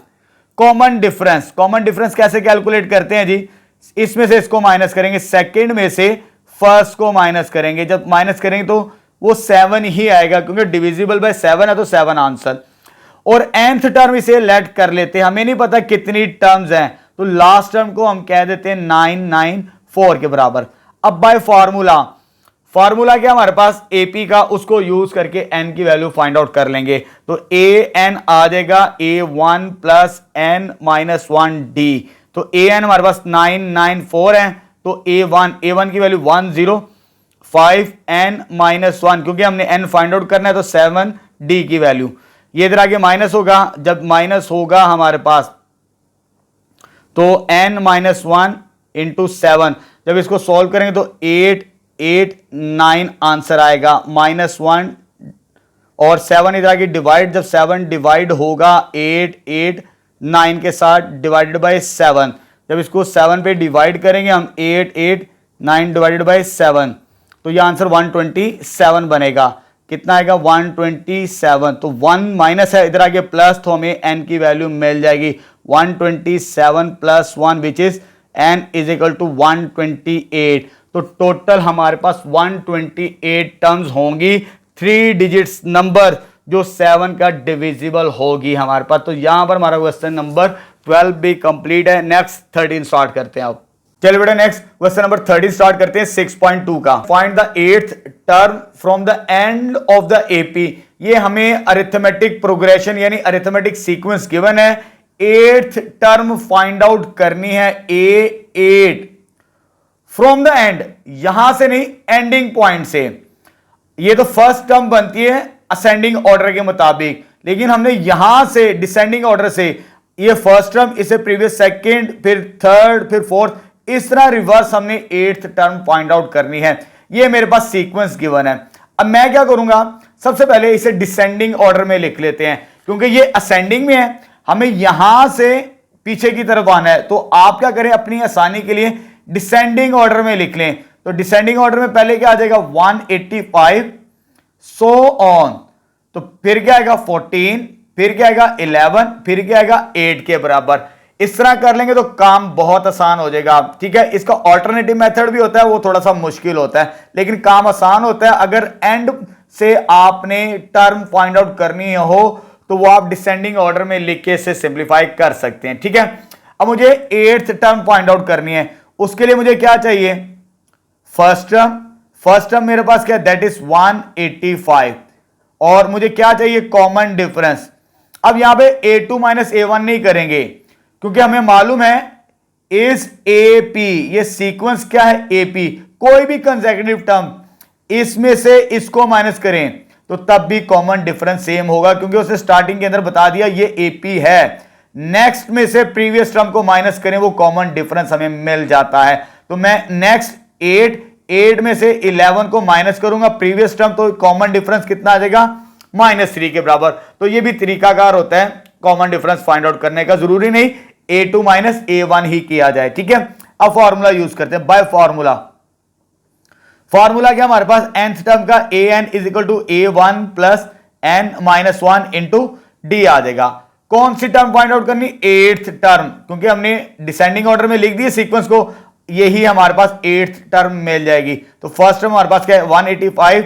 कॉमन डिफरेंस कैसे कैलकुलेट करते हैं जी? इसमें से इसको माइनस करेंगे, सेकंड में से फर्स्ट को माइनस करेंगे। जब माइनस करेंगे तो वो 7 ही आएगा, क्योंकि डिविजिबल बाय 7 है तो 7 आंसर। और nth टर्म इसे लेट कर लेते हैं, हमें नहीं पता कितनी टर्म्स हैं, तो लास्ट टर्म को हम कह देते हैं 994 के बराबर। अब बाय फार्मूला क्या हमारे पास एपी का, उसको यूज करके n की वैल्यू फाइंड आउट कर लेंगे। तो an आ जाएगा a1 plus n minus 1d। तो an हमारे पास 994 है, तो a1 की वैल्यू 105 n माइनस 1, क्योंकि हमने n फाइंड आउट करना है तो 7d की वैल्यू। ये इधर आगे माइनस होगा, जब माइनस होगा हमारे पास तो n माइनस 1 इंटू 7, जब इसको सॉल्व करेंगे तो 889 आंसर आएगा, माइनस 1 और 7 इधर आगे डिवाइड, जब 7 डिवाइड होगा 889 के साथ डिवाइडेड बाय 7, जब इसको 7 पे डिवाइड करेंगे हम 889 डिवाइडेड बाय 7 तो ये आंसर 127 बनेगा। कितना आएगा? 127। तो 1 माइनस है, इधर आगे प्लस, तो हमें n की वैल्यू मिल जाएगी 127 plus 1 which is n is equal to 128। तो टोटल हमारे पास 128 टर्म्स होंगी 3 डिजिट्स नंबर जो 7 का डिविजिबल होगी हमारे पास। तो यहां पर हमारा क्वेश्चन नंबर 12 भी कंप्लीट है। नेक्स्ट 13 स्टार्ट करते हैं। अब चलिए बेटा नेक्स्ट क्वेश्चन नंबर 13 स्टार्ट करते हैं 6.2 का। Find the 8th term from the end of the AP. ये हमें अरिथमेटिक प्रोग्रेशन यानी अरिथमेटिक सीक्वेंस गिवन है। 8th टर्म फाइंड आउट करनी है A8 फ्रॉम द एंड, यहां से नहीं, एंडिंग पॉइंट से। ये तो फर्स्ट टर्म बनती है असेंडिंग ऑर्डर के मुताबिक, लेकिन हमने यहां से डिसेंडिंग ऑर्डर से ये फर्स्ट टर्म, इसे प्रीवियस सेकंड, फिर थर्ड, फिर फोर्थ, इस तरह रिवर्स हमने 8th टर्म फाइंड आउट करनी है। ये मेरे पास सीक्वेंस गिवन है। अब मैं क्या करूंगा, सबसे पहले इसे डिसेंडिंग ऑर्डर में लिख लेते हैं, क्योंकि ये असेंडिंग में है, हमें यहां से पीछे की तरफ आना है। तो आप क्या करें, अपनी आसानी के लिए डिसेंडिंग ऑर्डर में लिख लें। तो डिसेंडिंग ऑर्डर में पहले क्या आ जाएगा 185 सो ऑन, तो फिर क्या आएगा 14, फिर क्या आएगा 11, फिर क्या आएगा 8 के बराबर। इस तरह कर लेंगे तो काम बहुत आसान हो जाएगा। ठीक है, इसका ऑल्टरनेटिव मेथड भी होता है, वो थोड़ा सा मुश्किल होता है, लेकिन काम आसान होता है। अगर एंड से आपने टर्म फाइंड आउट करनी हो तो वो आप डिसेंडिंग ऑर्डर में लिख के इसे सिंप्लीफाई कर सकते हैं। ठीक है, अब मुझे 8th टर्म फाइंड आउट करनी है, उसके लिए मुझे क्या चाहिए, फर्स्ट टर्म मेरे पास क्या है, दैट इज 185, और मुझे क्या चाहिए, कॉमन डिफरेंस। अब यहां पे a2 माइनस a1 नहीं करेंगे, क्योंकि हमें मालूम है इज AP, ये सीक्वेंस क्या है, AP। कोई भी कंसेक्यूटिव टर्म इसमें से इसको माइनस करें तो तब भी कॉमन डिफरेंस सेम होगा, क्योंकि उसे स्टार्टिंग के अंदर बता दिया ये AP है। नेक्स्ट में से प्रीवियस टर्म को माइनस करें, वो कॉमन डिफरेंस हमें मिल जाता है। तो मैं नेक्स्ट 8 में से 11 को माइनस करूंगा प्रीवियस टर्म, तो कॉमन डिफरेंस कितना आ जाएगा, -3 के बराबर। तो ये भी तरीकाकार होता है कॉमन डिफरेंस फाइंड आउट करने का, जरूरी नहीं a2 माइनस a1 ही किया जाए, ठीक है। अब फॉर्मूला यूज करते हैं, बाय फॉर्मूला क्या हमारे पास, nth टर्म का an is equal to a1 plus n minus 1 into D आ जाएगा। कौन सी टर्म फाइंड आउट करनी, 8th टर्म, क्योंकि हमने डिसेंडिंग ऑर्डर में लिख दिए सीक्वेंस को, यही हमारे पास 8th टर्म मिल जाएगी। तो फर्स्ट टर्म हमारे पास क्या है, 185,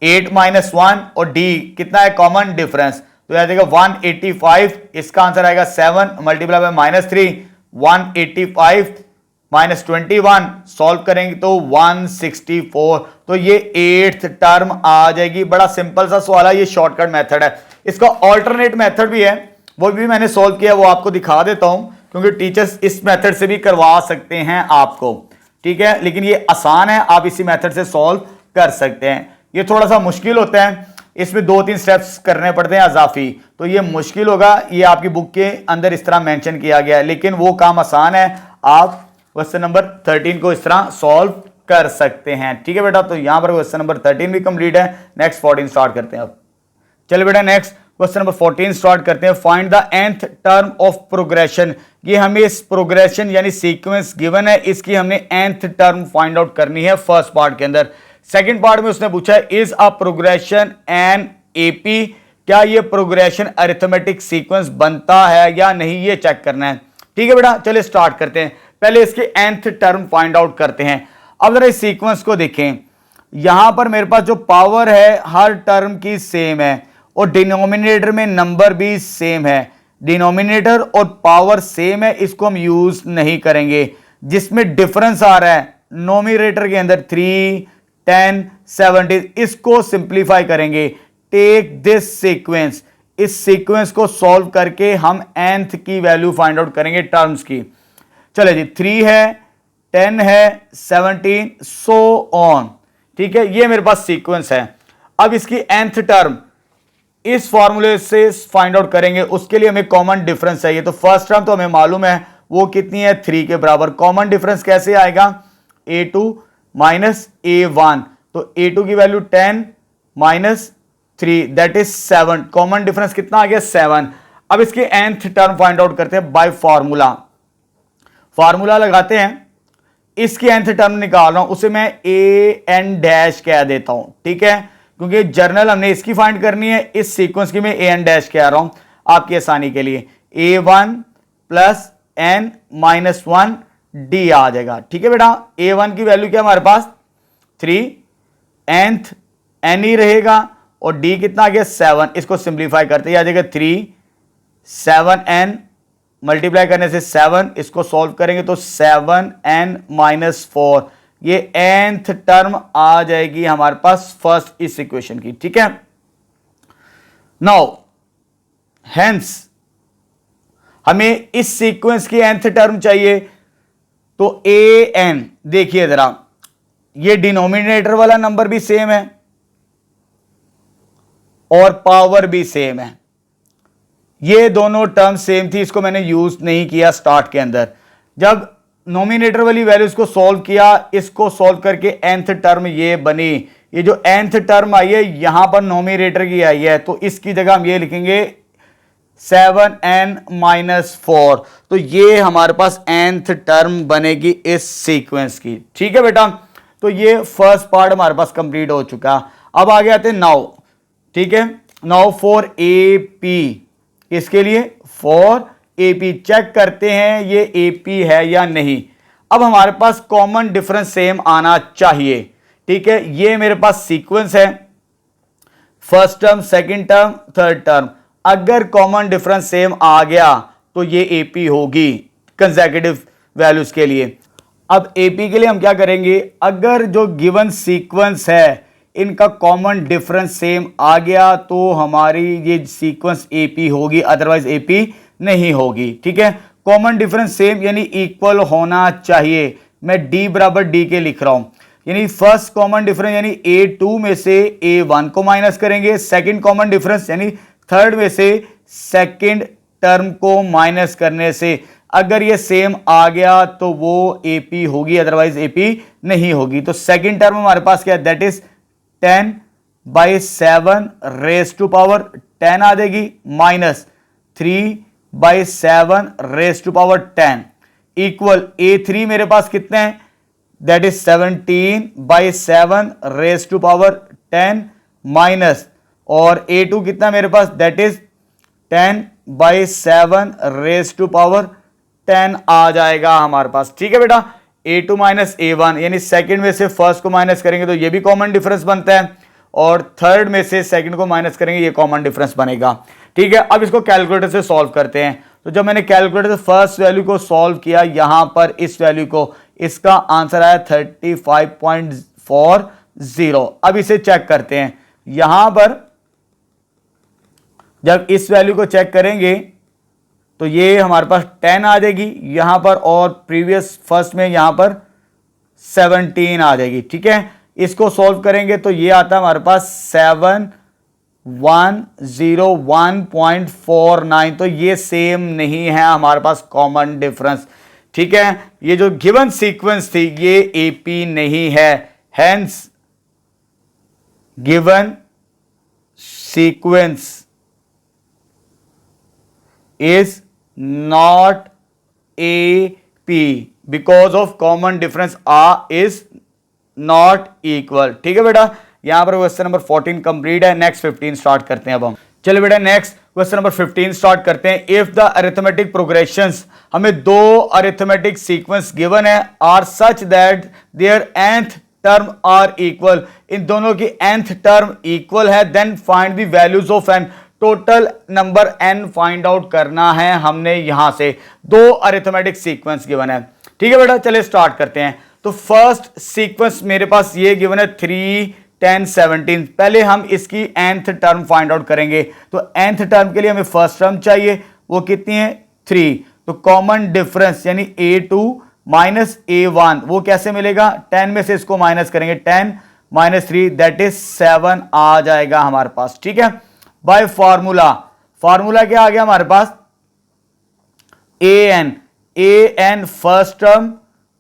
8 माइनस 1, और डी कितना है, कॉमन डिफरेंस। तो आ जाएगा 185, इसका आंसर आएगा 7 मल्टीप्लाई बाय -3, 185 माइनस 21, सॉल्व करेंगे तो 164। तो ये 8th टर्म आ जाएगी। बड़ा सिंपल सा सवाल है, ये शॉर्टकट मेथड है। इसका ऑल्टरनेट मेथड भी है, वो भी मैंने सॉल्व किया, वो आपको दिखा देता हूं, क्योंकि टीचर्स इस मेथड से भी करवा सकते हैं आपको, ठीक है। लेकिन ये आसान है, आप इसी मेथड से सॉल्व कर सकते हैं। ये थोड़ा सा मुश्किल होता है, इसमें 2-3 स्टेप्स करने पड़ते हैं अजाफी, तो ये मुश्किल होगा। ये आपकी बुक के अंदर इस तरह मेंशन किया गया है, लेकिन वो काम आसान है। आप क्वेश्चन नंबर 13 को इस तरह सॉल्व कर सकते हैं, ठीक है बेटा। तो यहां पर क्वेश्चन नंबर 13 भी कंप्लीट है। नेक्स्ट 14 स्टार्ट करते हैं। अब चलिए बेटा, नेक्स्ट क्वेश्चन नंबर 14 स्टार्ट करते हैं। Find the nth term of progression. ये हमें इस प्रोग्रेशन यानी सीक्वेंस गिवन है, इसकी हमने nth टर्म फाइंड आउट करनी है फर्स्ट पार्ट के अंदर। सेकंड पार्ट में उसने पूछा है is a progression an AP, क्या ये प्रोग्रेशन अरिथमेटिक सीक्वेंस बनता है या नहीं, ये चेक करना है, ठीक है बेटा। चलिए स्टार्ट करते हैं। पहले इसके nth टर्म फाइंड आउट करते हैं। अब जरा इस सीक्वेंस को देखें, यहां पर मेरे पास जो पावर है हर टर्म की सेम है, और डिनोमिनेटर में नंबर भी सेम है। डिनोमिनेटर और पावर सेम है, इसको हम यूज नहीं करेंगे। जिसमें डिफरेंस आ रहा है नोमिनेटर के अंदर 3, 10, 70, इसको सिंप्लीफाई करेंगे। टेक दिस सीक्वेंस, इस सीक्वेंस को सॉल्व करके हम nth की वैल्यू फाइंड आउट करेंगे टर्म्स की। चले जी, 3 है, 10 है, 17, सो ऑन, ठीक है। ये मेरे पास सीक्वेंस है। अब इसकी nth टर्म इस फॉर्मूले से फाइंड आउट करेंगे, उसके लिए हमें कॉमन डिफरेंस चाहिए। तो फर्स्ट टर्म तो हमें मालूम है वो कितनी है, 3 के बराबर। कॉमन डिफरेंस कैसे आएगा, a2 माइनस a1, तो a2 की value 10 minus 3 that is 7। Common difference कितना आ गया, 7। अब इसके nth टर्म फाइंड आउट करते हैं बाय फॉर्मूला लगाते हैं। इसकी nth टर्म निकाल रहा हूं, उसे मैं an डैश कह देता हूं, ठीक है, क्योंकि जर्नल हमने इसकी फाइंड करनी है, इस सीक्वेंस की मैं an डैश कह रहा हूं आपकी आसानी के लिए। a1 plus n minus 1 d आ जाएगा, ठीक है बेटा। a1 की वैल्यू क्या हमारे पास 3, nth n ही रहेगा, और d कितना आ गया 7। इसको सिंप्लीफाई करते ही आ जाएगा 3, 7n मल्टीप्लाई करने से 7, इसको सॉल्व करेंगे तो 7n माइनस 4, ये nth टर्म आ जाएगी हमारे पास फर्स्ट इस इक्वेशन की, ठीक है। नाउ हेंस हमें इस सीक्वेंस की nth टर्म चाहिए, तो an, देखिए जरा, ये डिनोमिनेटर वाला नंबर भी सेम है और पावर भी सेम है। ये दोनों टर्म सेम थी, इसको मैंने यूज नहीं किया स्टार्ट के अंदर। जब नोमिनेटर वाली वैल्यूज को सॉल्व किया, इसको सॉल्व करके nth टर्म ये बनी। ये जो nth टर्म आई है यहां पर नोमिनेटर की आई है, तो इसकी जगह हम ये लिखेंगे 7n माइनस 4। तो ये हमारे पास nth टर्म बनेगी इस सीक्वेंस की, ठीक है बेटा। तो ये फर्स्ट पार्ट हमारे पास कंप्लीट हो चुका। अब आगे आते हैं नाउ, ठीक है। नाउ फॉर AP, इसके लिए फॉर AP चेक करते हैं ये AP है या नहीं। अब हमारे पास कॉमन डिफरेंस सेम आना चाहिए, ठीक है। ये मेरे पास सीक्वेंस है, first term, second term, third term. अगर कॉमन डिफरेंस सेम आ गया तो ये AP होगी कंसेक्यूटिव वैल्यूज के लिए। अब एपी के लिए हम क्या करेंगे, अगर जो गिवन सीक्वेंस है इनका कॉमन डिफरेंस सेम आ गया तो हमारी ये सीक्वेंस एपी होगी, अदरवाइज एपी नहीं होगी। ठीक है, कॉमन डिफरेंस सेम यानी इक्वल होना चाहिए। मैं डी बराबर डी के लिख रहा हूं, यानी फर्स्ट कॉमन डिफरेंस यानी A2 में से A1 को माइनस करेंगे, सेकंड कॉमन डिफरेंस यानी थर्ड में से सेकंड टर्म को माइनस करने से अगर ये सेम आ गया तो वो एपी होगी, अदरवाइज एपी नहीं होगी। तो सेकंड टर्म हमारे पास क्या है, that is 10/7 raise to power 10 आ जाएगी, minus 3/7 raise to power 10 equal A3 मेरे पास कितने हैं, that is 17/7 raise to power 10 minus, और A2 कितना मेरे पास, that is 10/7 raise to power 10 आ जाएगा हमारे पास। ठीक है बेटा, A2 माइनस A1 यानी सेकंड में से फर्स्ट को माइनस करेंगे तो ये भी कॉमन डिफरेंस बनता है, और थर्ड में से सेकंड को माइनस करेंगे ये कॉमन डिफरेंस बनेगा। ठीक है, अब इसको कैलकुलेटर से सॉल्व करते हैं। तो जब मैंने कैलकुलेटर से फर्स्ट वैल्यू को सॉल्व किया यहां पर इस वैल्यू को, इसका आंसर आया 35.40। अब इसे चेक करते हैं, यहां पर जब इस वैल्यू को चेक करेंगे तो ये हमारे पास 10 आ जाएगी यहां पर, और प्रीवियस फर्स्ट में यहां पर 17 आ जाएगी। ठीक है, इसको सॉल्व करेंगे तो ये आता है हमारे पास 7101.49, तो ये सेम नहीं है हमारे पास कॉमन डिफरेंस। ठीक है, ये जो गिवन सीक्वेंस थी ये एपी नहीं है, hence given sequence is not AP because of common difference R is not equal। ठीक है बेटा, यहां पर क्वेश्चन नंबर 14 कंप्लीट है। नेक्स्ट 15 स्टार्ट करते हैं। अब हम चलिए बेटा नेक्स्ट क्वेश्चन नंबर 15 स्टार्ट करते हैं। इफ द अरिथमेटिक प्रोग्रेशंस, हमें दो अरिथमेटिक सीक्वेंस गिवन है, are such that their nth term are equal, इन दोनों की nth टर्म इक्वल है, then find the values of n, total number n find out करना है हमने। यहां से दो अरिथमेटिक सीक्वेंस गिवन है। ठीक है बेटा, चलिए स्टार्ट करते हैं। तो फर्स्ट सीक्वेंस मेरे पास ये गिवन है 3, 10, 17। पहले हम इसकी nth टर्म फाइंड आउट करेंगे। तो nth टर्म के लिए हमें फर्स्ट टर्म चाहिए, वो कितनी है 3। तो कॉमन डिफरेंस यानी A2 माइनस A1 वो कैसे मिलेगा, 10 में से इसको माइनस करेंगे, 10 माइनस 3 दैट इज 7 आ जाएगा हमारे पास। ठीक है, बाय फॉर्मूला, फॉर्मूला क्या आ गया हमारे पास, an first term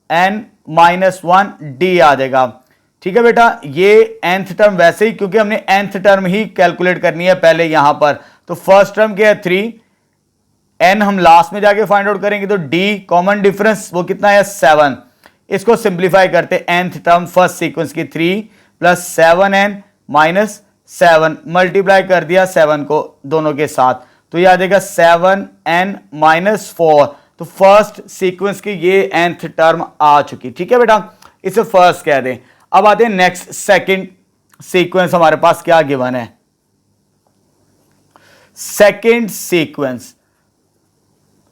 n minus 1 d आ जाएगा। ठीक है बेटा, ये nth टर्म वैसे ही, क्योंकि हमने nth टर्म ही कैलकुलेट करनी है पहले यहां पर। तो फर्स्ट टर्म क्या है 3, n हम लास्ट में जाके फाइंड आउट करेंगे, तो d कॉमन डिफरेंस वो कितना है 7। इसको सिंप्लीफाई करते, nth टर्म फर्स्ट सीक्वेंस की 3 प्लस 7n माइनस 7, मल्टीप्लाई कर दिया 7 को दोनों के साथ, तो ये आ जाएगा 7n माइनस 4। तो फर्स्ट सीक्वेंस की ये nth टर्म आ चुकी। ठीक है बेटा, इसे फर्स्ट कह दें। अब आते हैं नेक्स्ट, सेकंड सीक्वेंस हमारे पास क्या गिवन है। सेकंड सीक्वेंस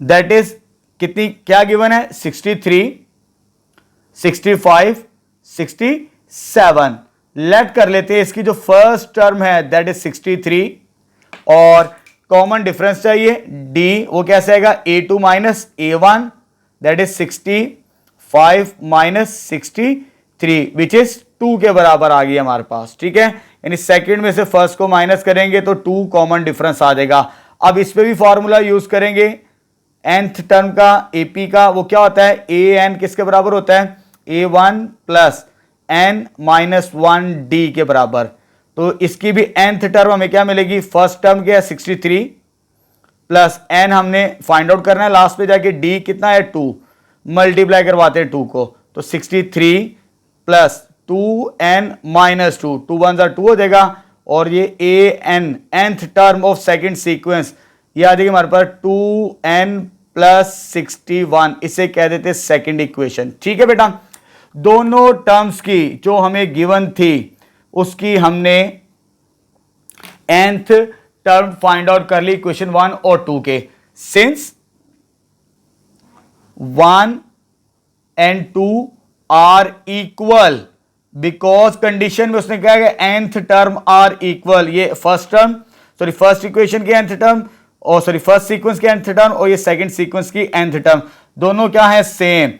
दैट इज कितनी, क्या गिवन है 63, 65, 67। लेट कर लेते हैं, इसकी जो फर्स्ट टर्म है दैट इज 63, और कॉमन डिफरेंस चाहिए d, वो कैसे आएगा A2 minus A1 that is 65 minus 63 which is 2 के बराबर आ गई हमारे पास। ठीक है, यानी सेकंड में से फर्स्ट को माइनस करेंगे तो 2 कॉमन डिफरेंस आ जाएगा। अब इस पे भी फॉर्मूला यूज करेंगे, nth टर्म का AP का वो क्या होता है, an किसके बराबर होता है A1 plus n minus 1 d के बराबर। तो इसकी भी nth टर्म हमें क्या मिलेगी, फर्स्ट टर्म क्या है 63 प्लस n हमने फाइंड आउट करना है लास्ट पे जाके, d कितना है 2, मल्टीप्लाई करवाते हैं 2 को, तो 63 प्लस 2n माइनस 2, 2 1 2 हो जाएगा, और ये an nth term of second sequence ये आ जाएगी हमारे पास 2n प्लस 61, इसे कह देते सेकंड इक्वेशन। ठीक है बेटा, दोनों टर्म्स की जो हमें गिवन थी उसकी हमने nth टर्म फाइंड आउट कर ली इक्वेशन 1 और 2 के। Since 1 N2 are equal, because condition में उसने कहा है nth टर्म आर इक्वल, ये first term sorry first equation की nth टर्म और सॉरी फर्स्ट सीक्वेंस की nth टर्म और ये सेकंड सीक्वेंस की nth टर्म दोनों क्या है सेम।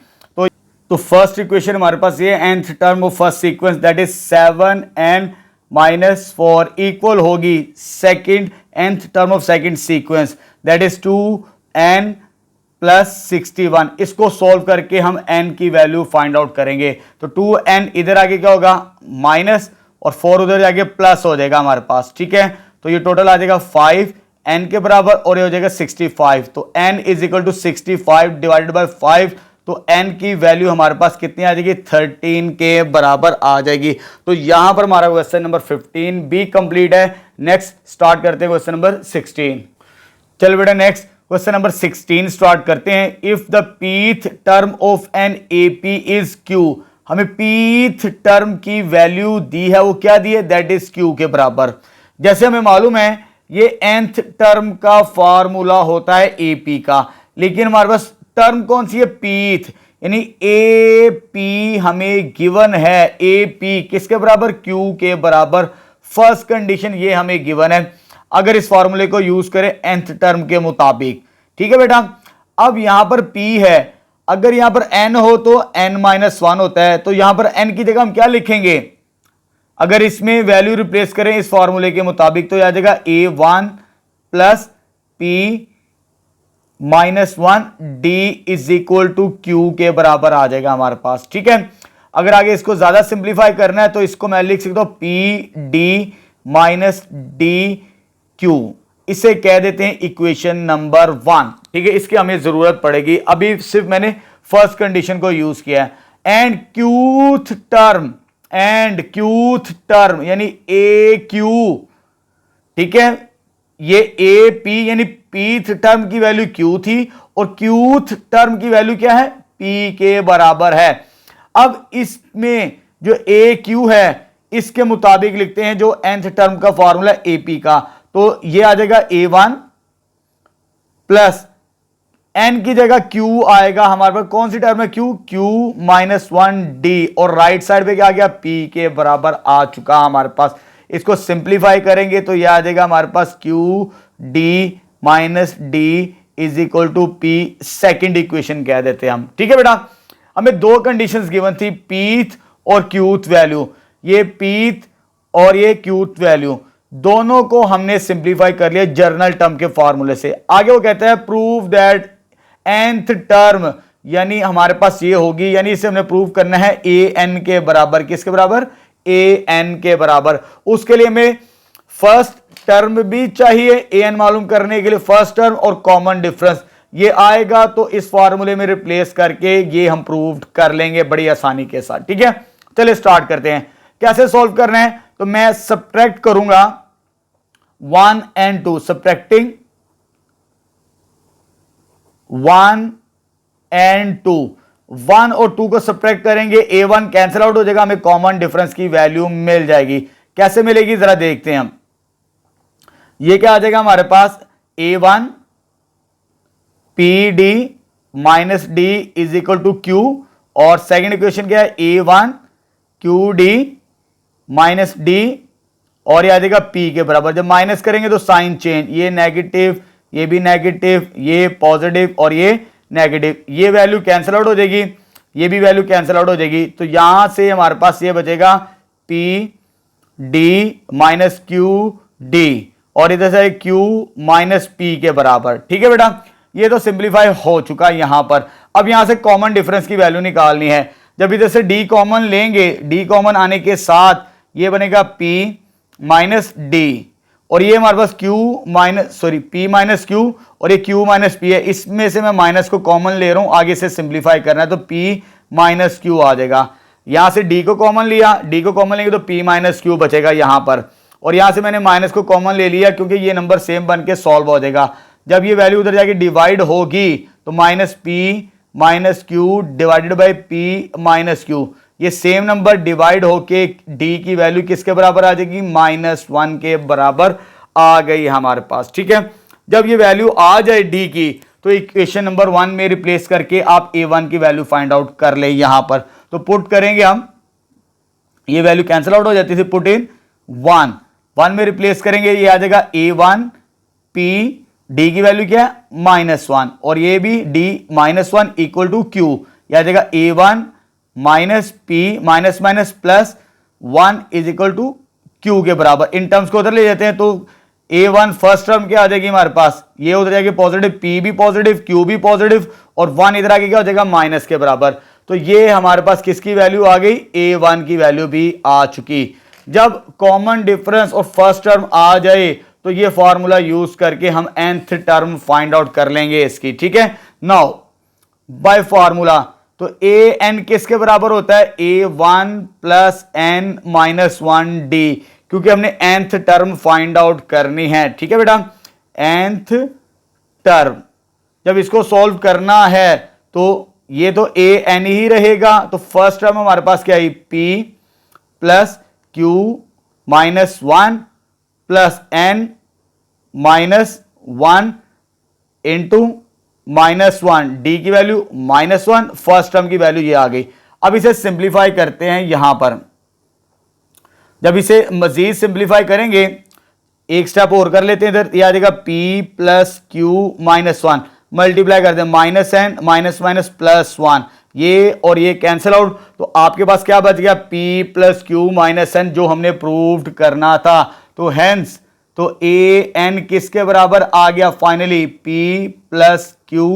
तो फर्स्ट इक्वेशन हमारे पास ये nth term of first sequence that is 7n minus 4 equal होगी second nth term of second sequence that is 2n plus 61। इसको सॉल्व करके हम n की वैल्यू फाइंड आउट करेंगे। तो 2n इधर आगे क्या होगा माइनस और 4 उधर जाके प्लस हो जाएगा हमारे पास, ठीक है। तो ये टोटल आ जाएगा 5 n के बराबर और ये हो जाएगा 65। तो n is equal to 65 divided by 5, तो n की वैल्यू हमारे पास कितनी आ जाएगी 13 के बराबर आ जाएगी। तो यहां पर हमारा क्वेश्चन नंबर 15 भी कंप्लीट है। नेक्स्ट स्टार्ट करते हैं क्वेश्चन नंबर 16। चलो बेटा नेक्स्ट क्वेश्चन नंबर 16 स्टार्ट करते हैं। If the pth term of an AP is q, हमें pth टर्म की वैल्यू दी है, वो क्या दी है दैट इज q के बराबर। जैसे हमें मालूम है ये nth टर्म का फॉर्मूला होता है एपी का, लेकिन हमारे पास टर्म कौन सी है pth, यानी AP हमें गिवन है, AP किसके बराबर q के बराबर। फर्स्ट कंडीशन ये हमें गिवन है अगर इस फॉर्मूले को यूज करें nth टर्म के मुताबिक, ठीक है बेटा। अब यहां पर p है, अगर यहां पर n हो तो n-1 होता है, तो यहां पर n की जगह हम क्या लिखेंगे, अगर इसमें वैल्यू रिप्लेस करें इस फॉर्मूले के मुताबिक तो आ जाएगा a1 plus p-1 d is equal to q के बराबर आ जाएगा हमारे पास, ठीक है। अगर आगे इसको ज्यादा सिंप्लीफाई करना है तो इसको मैं लिख सकता हूं p d minus D Q, इसे कह देते हैं इक्वेशन नंबर 1, ठीक है। इसकी हमें जरूरत पड़ेगी, अभी सिर्फ मैंने फर्स्ट कंडीशन को यूज किया है। एंड क्यूथ टर्म यानी ए क्यू, ठीक है। ये ए पी यानी पीथ टर्म की वैल्यू क्यू थी और क्यूथ टर्म की वैल्यू क्या है पी के बराबर है। अब इसमें जो ए क्यू है इसके मुताबिक लिखते हैं जो nth टर्म का फॉर्मूला एपी का, तो ये आ जाएगा a1 प्लस n की जगह q आएगा हमारे पास, कौन सी टर्म है q-1d और राइट साइड पे क्या आ गया p के बराबर आ चुका हमारे पास। इसको सिंप्लीफाई करेंगे तो यह आ जाएगा हमारे पास qd minus D is equal to p, second equation कह देते हैं हम, ठीक है बेटा। हमें दो कंडीशंस गिवन थी पीथ और क्यूथ वैल्यू, ये पीथ और ये क्यूथ वैल्यू दोनों को हमने सिंप्लीफाई कर लिया जर्नल टर्म के फॉर्मूले से। आगे वो कहता है प्रूव दैट nth टर्म, यानी हमारे पास ये होगी, यानी इसे हमने प्रूव करना है an के बराबर, किसके बराबर an के बराबर। उसके लिए हमें फर्स्ट टर्म भी चाहिए an मालूम करने के लिए, फर्स्ट टर्म और कॉमन डिफरेंस ये आएगा तो इस फॉर्मूले में रिप्लेस करके ये हम प्रूव कर लेंगे बड़ी आसानी के साथ, ठीक है। चलिए स्टार्ट करते हैं। कैसे सॉल्व करना है, तो मैं सब्ट्रैक्ट करूंगा 1 and 2, सब्ट्रैक्टिंग 1 and 2, 1 और 2 को सब्ट्रैक्ट करेंगे, a1 कैंसिल आउट हो जाएगा, हमें कॉमन डिफरेंस की वैल्यू मिल जाएगी। कैसे मिलेगी जरा देखते हैं हम। ये क्या आ जाएगा हमारे पास a1 pd minus D is equal to Q, और सेकेंड इक्वेशन क्या है a1 qd माइनस डी और ये आ जाएगा p के बराबर। जब माइनस करेंगे तो साइन चेंज, ये नेगेटिव, ये भी नेगेटिव, ये पॉजिटिव और ये नेगेटिव, ये वैल्यू कैंसिल आउट हो जाएगी, ये भी वैल्यू कैंसिल आउट हो जाएगी। तो यहां से हमारे पास ये बचेगा p d minus Q D और इधर से q माइनस p के बराबर, ठीक है बेटा। ये तो सिंप्लीफाई हो चुका है यहां पर। अब यहां से कॉमन डिफरेंस की वैल्यू निकालनी है। जब इधर से d कॉमन लेंगे, d कॉमन आने के साथ ये बनेगा p माइनस डी और ये हमारे पास q minus p minus q और ये q माइनस p है। इसमें से मैं माइनस को कॉमन ले रहा हूं, आगे से सिंप्लीफाई करना है तो p माइनस q आ जाएगा। यहां से d को कॉमन लिया, d को कॉमन लेंगे तो p माइनस q बचेगा यहां पर, और यहां से मैंने माइनस को कॉमन ले लिया क्योंकि ये नंबर सेम बन के सॉल्व हो जाएगा। जब ये वैल्यू उधर जाके डिवाइड होगी तो minus p minus Q divided by p minus Q, ये सेम नंबर डिवाइड होके d की वैल्यू किसके बराबर आ जाएगी -1 के बराबर आ गई हमारे पास, ठीक है। जब ये वैल्यू आ जाए d की तो इक्वेशन नंबर 1 में रिप्लेस करके आप a1 की वैल्यू फाइंड आउट कर ले यहां पर। तो पुट करेंगे हम, ये वैल्यू कैंसिल आउट हो जाती थी, पुट इन 1 में रिप्लेस करेंगे, ये आ जाएगा a1 p, d की वैल्यू क्या है -1, और ये भी d -1 इक्वल टू q, ये आ जाएगा a1 minus p minus minus plus 1 is equal to q के बराबर। इन टर्म्स को उधर ले जाते हैं तो a1 फर्स्ट टर्म क्या आ जाएगी हमारे पास, ये उधर जाएगी पॉजिटिव, p भी पॉजिटिव, q भी पॉजिटिव, और 1 इधर आगे क्या हो जाएगा माइनस के बराबर। तो ये हमारे पास किसकी वैल्यू आ गई, a1 की वैल्यू भी आ चुकी। जब कॉमन डिफरेंस और फर्स्ट टर्म आ जाए तो ये फॉर्मूला यूज करके हम nth टर्म फाइंड आउट कर लेंगे इसकी, ठीक है। नाउ बाय फॉर्मूला तो a n किसके बराबर होता है, a1 plus n minus 1d, क्योंकि हमने nth टर्म फाइंड आउट करनी है, ठीक है बेटा। nth टर्म जब इसको सॉल्व करना है तो ये तो a n ही रहेगा, तो फर्स्ट टर्म हमारे पास क्या है, p plus q minus 1 plus n minus 1 into -1, D की वैल्यू -1, फर्स्ट टर्म की वैल्यू ये आ गई। अब इसे सिंप्लीफाई करते हैं यहां पर। जब इसे मजीद सिंप्लीफाई करेंगे, एक स्टेप और कर लेते हैं इधर, ये आ जाएगा p प्लस क्यू -1, मल्टीप्लाई कर दें -n माइनस माइनस प्लस 1, ये और ये कैंसिल आउट, तो आपके पास क्या बच गया, p प्लस क्यू -n, जो हमने प्रूव्ड करना था। तो हेंस तो a n किसके बराबर आ गया, finally p plus Q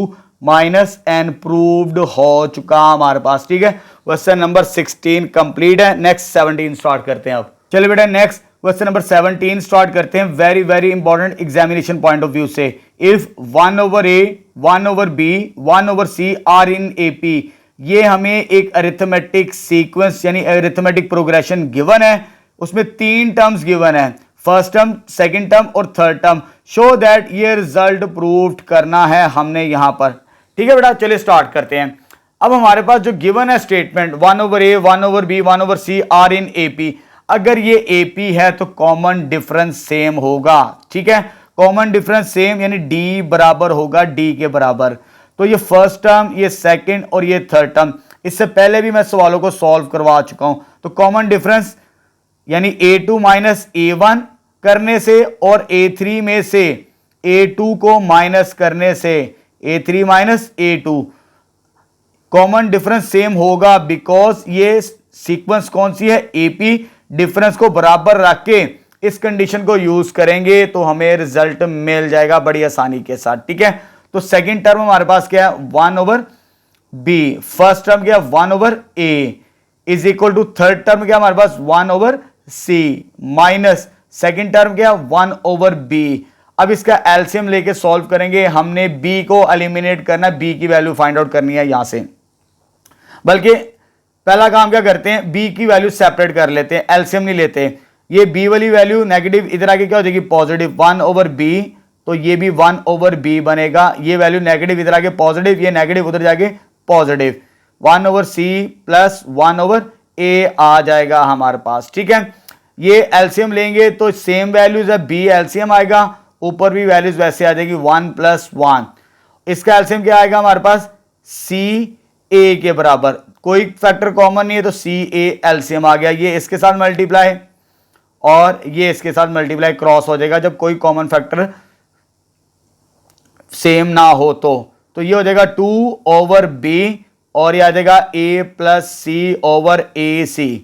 -n proved हो चुका हमारे पास, ठीक है। क्वेश्चन नंबर 16 कंप्लीट है। नेक्स्ट 17 स्टार्ट करते हैं अब। चलिए बेटा नेक्स्ट क्वेश्चन नंबर 17 स्टार्ट करते हैं। Very very important examination point of view से। If 1/a 1/b 1/c are in AP, ये हमें एक अरिथमेटिक सीक्वेंस यानी अरिथमेटिक प्रोग्रेशन गिवन है, उसमें 3 टर्म्स गिवन है, फर्स्ट टर्म, सेकंड टर्म और थर्ड टर्म। शो दैट ये रिजल्ट प्रूव्ड करना है हमने यहां पर, ठीक है बेटा। चलिए स्टार्ट करते हैं। अब हमारे पास जो गिवन है statement 1/a 1/b 1/c are in AP, अगर ये AP है तो कॉमन डिफरेंस सेम होगा, ठीक है। कॉमन डिफरेंस सेम यानी d बराबर होगा d के बराबर। तो ये फर्स्ट टर्म, ये सेकंड और ये थर्ड टर्म, इससे पहले भी मैं सवालों को सॉल्व करवा चुका हूं। तो कॉमन डिफरेंस यानी a2 माइनस a1 करने से और a3 में से a2 को माइनस करने से, a3 minus a2, common difference same होगा बिकॉज ये सीक्वेंस कौन सी है, AP। डिफरेंस को बराबर रख के इस कंडीशन को यूज करेंगे तो हमें रिजल्ट मिल जाएगा बड़ी आसानी के साथ, ठीक है। तो सेकंड टर्म हमारे पास क्या है 1/b, फर्स्ट टर्म क्या 1/a is equal to third term क्या हमारे पास 1/c माइनस सेकंड टर्म क्या 1/b। अब इसका एलसीएम लेके सॉल्व करेंगे, हमने b को एलिमिनेट करना है, b की वैल्यू फाइंड आउट करनी है यहां से। बल्कि पहला काम क्या करते हैं, b की वैल्यू सेपरेट कर लेते हैं, एलसीएम नहीं लेते। ये b वाली वैल्यू नेगेटिव इधर आके क्या हो जाएगी पॉजिटिव 1/b, तो ये भी 1/b बनेगा। ये वैल्यू नेगेटिव इधर आके पॉजिटिव, ये नेगेटिव उधर जाके पॉजिटिव, 1/c प्लस 1/a आ जाएगा हमारे पास, ठीक है। ये एलसीएम लेंगे तो सेम वैल्यूज है, b एलसीएम आएगा, ऊपर भी वैल्यूज वैसे आ जाएगी 1 + 1। इसका एलसीएम क्या आएगा हमारे पास ca के बराबर, कोई फैक्टर कॉमन नहीं है तो ca एलसीएम आ गया। ये इसके साथ मल्टीप्लाई और ये इसके साथ मल्टीप्लाई क्रॉस हो जाएगा जब कोई कॉमन फैक्टर सेम ना हो तो ये हो जाएगा 2/b और ये आ जाएगा a + c/ac।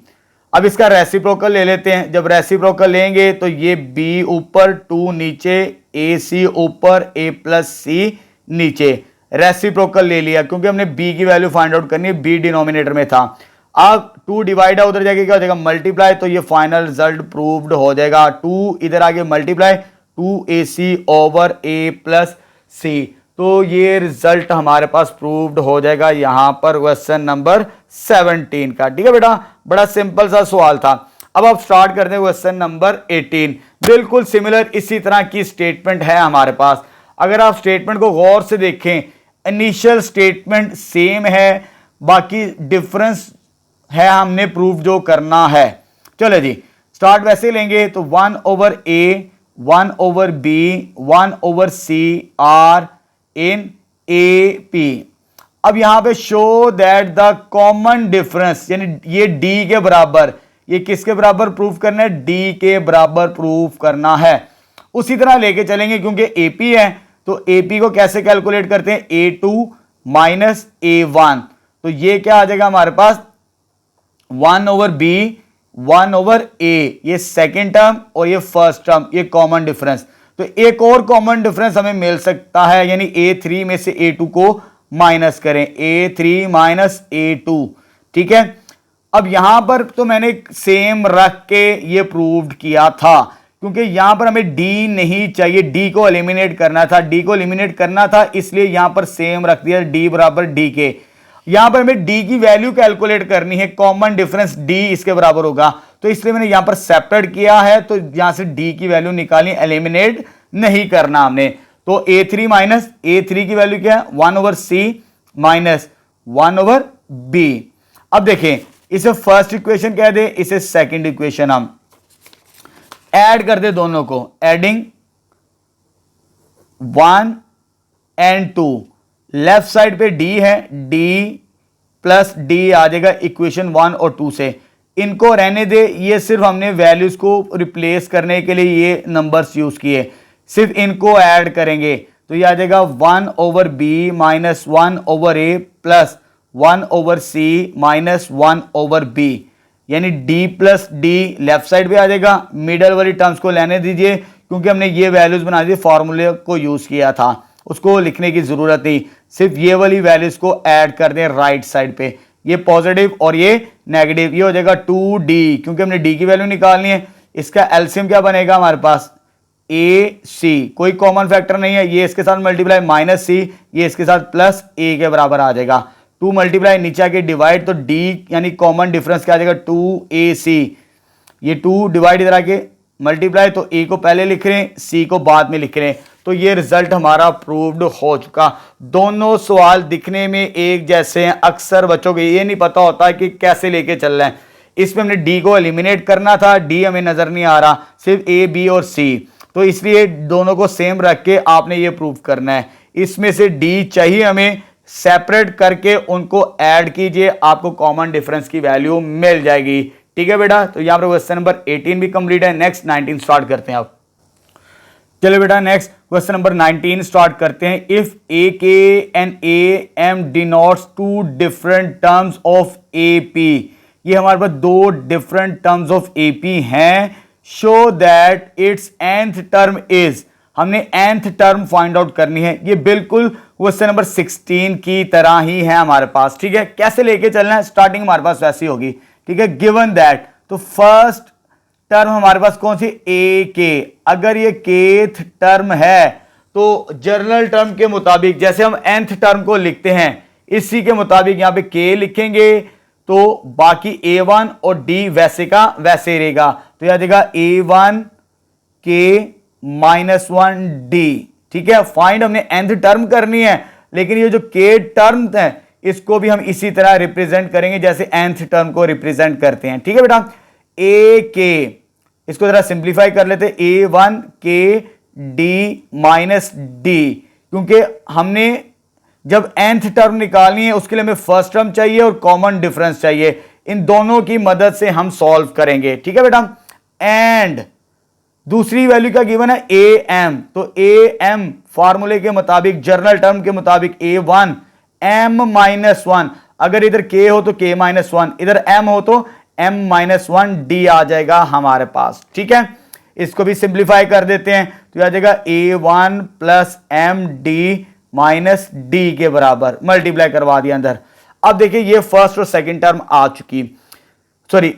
अब इसका रेसिप्रोकल ले लेते हैं। जब रेसिप्रोकल लेंगे तो ये b ऊपर 2 नीचे, ac ऊपर a + c नीचे। रेसिप्रोकल ले लिया क्योंकि हमने b की वैल्यू फाइंड आउट करनी है, b डिनोमिनेटर में था। अब 2 डिवाइड है, उधर जाके क्या हो जाएगा मल्टीप्लाई, तो ये फाइनल रिजल्ट प्रूव्ड हो जाएगा। 2 इधर आगे मल्टीप्लाई 2ac/a + c, तो ये रिजल्ट हमारे पास प्रूव्ड हो जाएगा यहां पर क्वेश्चन नंबर 17 का, ठीक है बेटा। बड़ा सिंपल सा सवाल था। अब आप स्टार्ट करते हैं क्वेश्चन नंबर 18। बिल्कुल सिमिलर इसी तरह की स्टेटमेंट है हमारे पास। अगर आप स्टेटमेंट को गौर से देखें, इनिशियल स्टेटमेंट सेम है, बाकी डिफरेंस है हमने प्रूव जो करना है। चलो जी स्टार्ट वैसे लेंगे तो 1/a 1/b 1/c are in A P. अब यहां पे show that the common difference, यानी ये डी के बराबर, ये किसके बराबर प्रूव करना है, डी के बराबर प्रूव करना है। उसी तरह लेके चलेंगे क्योंकि एपी है, तो एपी को कैसे कैलकुलेट करते हैं, A2 माइनस A1, तो ये क्या आ जाएगा हमारे पास 1/b 1/a, ये सेकेंड टर्म और ये फर्स्ट टर्म, ये कॉमन डिफरेंस। तो एक और कॉमन डिफरेंस हमें मिल सकता है, यानी A3 में से A2 को माइनस करें, A3 माइनस A2, ठीक है। अब यहां पर तो मैंने सेम रख के ये प्रूव्ड किया था, क्योंकि यहां पर हमें D नहीं चाहिए, D को एलिमिनेट करना था, D को एलिमिनेट करना था, इसलिए यहां पर सेम रख दिया, D बराबर D के। यहां पर हमें D की वैल्यू कैलकुलेट करनी है, कॉमन डिफरेंस D इसके बराबर होगा, तो इसलिए मैंने यहां पर सेपरेट किया है, तो यहां से D की वैल्यू निकालनी, एलिमिनेट नहीं करना हमने। तो A3 माइनस A3 की वैल्यू क्या है, 1/c माइनस 1/b। अब देखें, इसे फर्स्ट इक्वेशन कह दे, इसे सेकंड इक्वेशन, हम ऐड कर दे दोनों को, एडिंग 1 and 2, लेफ्ट साइड पे D है, D प्लस D आ जाएगा इक्वेशन 1 और 2 से, इनको रहने दे, ये सिर्फ हमने वैल्यूज को रिप्लेस करने के लिए ये नंबर्स यूज किए, सिर्फ इनको ऐड करेंगे, तो ये आ जाएगा 1/b minus 1/a plus 1/c minus 1/b, यानी d plus D left side पे आ जाएगा, मिडल वाली टर्म्स को लेने दीजिए, क्योंकि हमने ये वैल्यूज बना दी, फॉर्मूले को यूज किया था, उसको लिखने की जरूरत नहीं, सिर्फ ये वाली वैल्यूज को ऐड कर दें राइट साइड पे, ये पॉजिटिव और ये नेगेटिव, ये हो जाएगा 2d, क्योंकि हमने d की वैल्यू निकालनी है। इसका एलसीएम क्या बनेगा हमारे पास, AC, कोई कॉमन फैक्टर नहीं है, ये इसके साथ मल्टीप्लाई माइनस सी, ये इसके साथ प्लस a के बराबर आ जाएगा, 2 मल्टीप्लाई नीचे आके डिवाइड, तो d यानी कॉमन डिफरेंस क्या आ जाएगा 2AC, ये 2 डिवाइड इधर आके मल्टीप्लाई, तो a को पहले लिख रहे हैं, c को बाद में लिख रहे हैं, तो ये रिजल्ट हमारा प्रूव्ड हो चुका। दोनों सवाल दिखने में एक जैसे हैं, अक्सर बच्चों को ये नहीं पता होता कि कैसे लेके चल रहे हैं, इसमें हमने d को एलिमिनेट करना था, d हमें नजर नहीं आ रहा, सिर्फ a b और c, तो इसलिए दोनों को सेम रख के आपने ये प्रूव करना है। इसमें से d चाहिए हमें, सेपरेट करके उनको ऐड कीजिए, आपको कॉमन डिफरेंस की वैल्यू मिल जाएगी, ठीक है बेटा। तो यहां पर क्वेश्चन नंबर 18 भी कंप्लीट है, नेक्स्ट 19 स्टार्ट करते हैं आप। चलो बेटा नेक्स्ट क्वेश्चन नंबर 19 स्टार्ट करते हैं। If A K and A M denotes two different terms of A P, ये हमारे पास दो different terms of A P हैं, show that it's nth term is, हमने nth टर्म फाइंड आउट करनी है, ये बिल्कुल क्वेश्चन नंबर 16 की तरह ही है हमारे पास, ठीक है। कैसे लेके चलना है, स्टार्टिंग हमारे पास वैसी होगी, ठीक है। गिवन दैट, तो फर्स्ट टर्म हमारे पास कौन सी, ए के, अगर ये केथ टर्म है तो जनरल टर्म के मुताबिक जैसे हम nth टर्म को लिखते हैं, इसी के मुताबिक यहां पे के लिखेंगे, तो बाकी A1 और D वैसे का वैसे रहेगा, तो यह आ जाएगा A1 के माइनस 1D, ठीक है। फाइंड हमने nth टर्म करनी है, लेकिन ये जो के टर्म है इसको भी हम इसी तरह रिप्रेजेंट करेंगे जैसे nth टर्म को रिप्रेजेंट करते हैं, ठीक है बेटा। ए के, इसको जरा सिंप्लीफाई कर लेते, A1 के D माइनस D, क्योंकि हमने जब nth टर्म निकालनी है उसके लिए हमें फर्स्ट टर्म चाहिए और कॉमन डिफरेंस चाहिए, इन दोनों की मदद से हम सॉल्व करेंगे, ठीक है बेटा। एंड दूसरी वैल्यू क्या गिवन है, am, तो am फार्मूले के मुताबिक, जर्नल टर्म के मुताबिक A1 m माइनस 1, अगर इधर k हो तो k माइनस 1, इधर m हो तो m माइनस 1D आ जाएगा हमारे पास, ठीक है। इसको भी सिंप्लीफाई कर देते हैं, तो आ जाएगा A1 plus mD minus D के बराबर, मल्टीप्लाई करवा दिया अंदर। अब देखिए ये फर्स्ट और सेकंड टर्म आ चुकी, सॉरी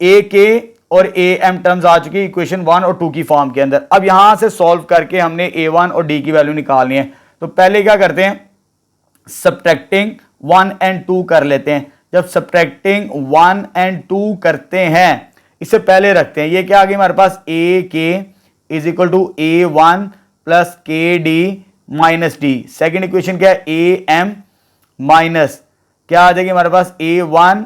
ए के और ए एम टर्म्स आ चुकी इक्वेशन 1 और 2 की फॉर्म के अंदर। अब यहां से सॉल्व करके हमने A1 और D की वैल्यू निकालनी है, तो पहले क्या करते हैं, सब्ट्रैक्टिंग 1 एंड 2 कर लेते हैं। जब सब्ट्रैक्टिंग 1 एंड 2 करते हैं, इससे पहले रखते हैं, ये क्या आ गई हमारे पास, A K is equal to A1 plus K D minus D. Second equation क्या है, ए एम माइनस क्या आ जाएगी हमारे पास, A1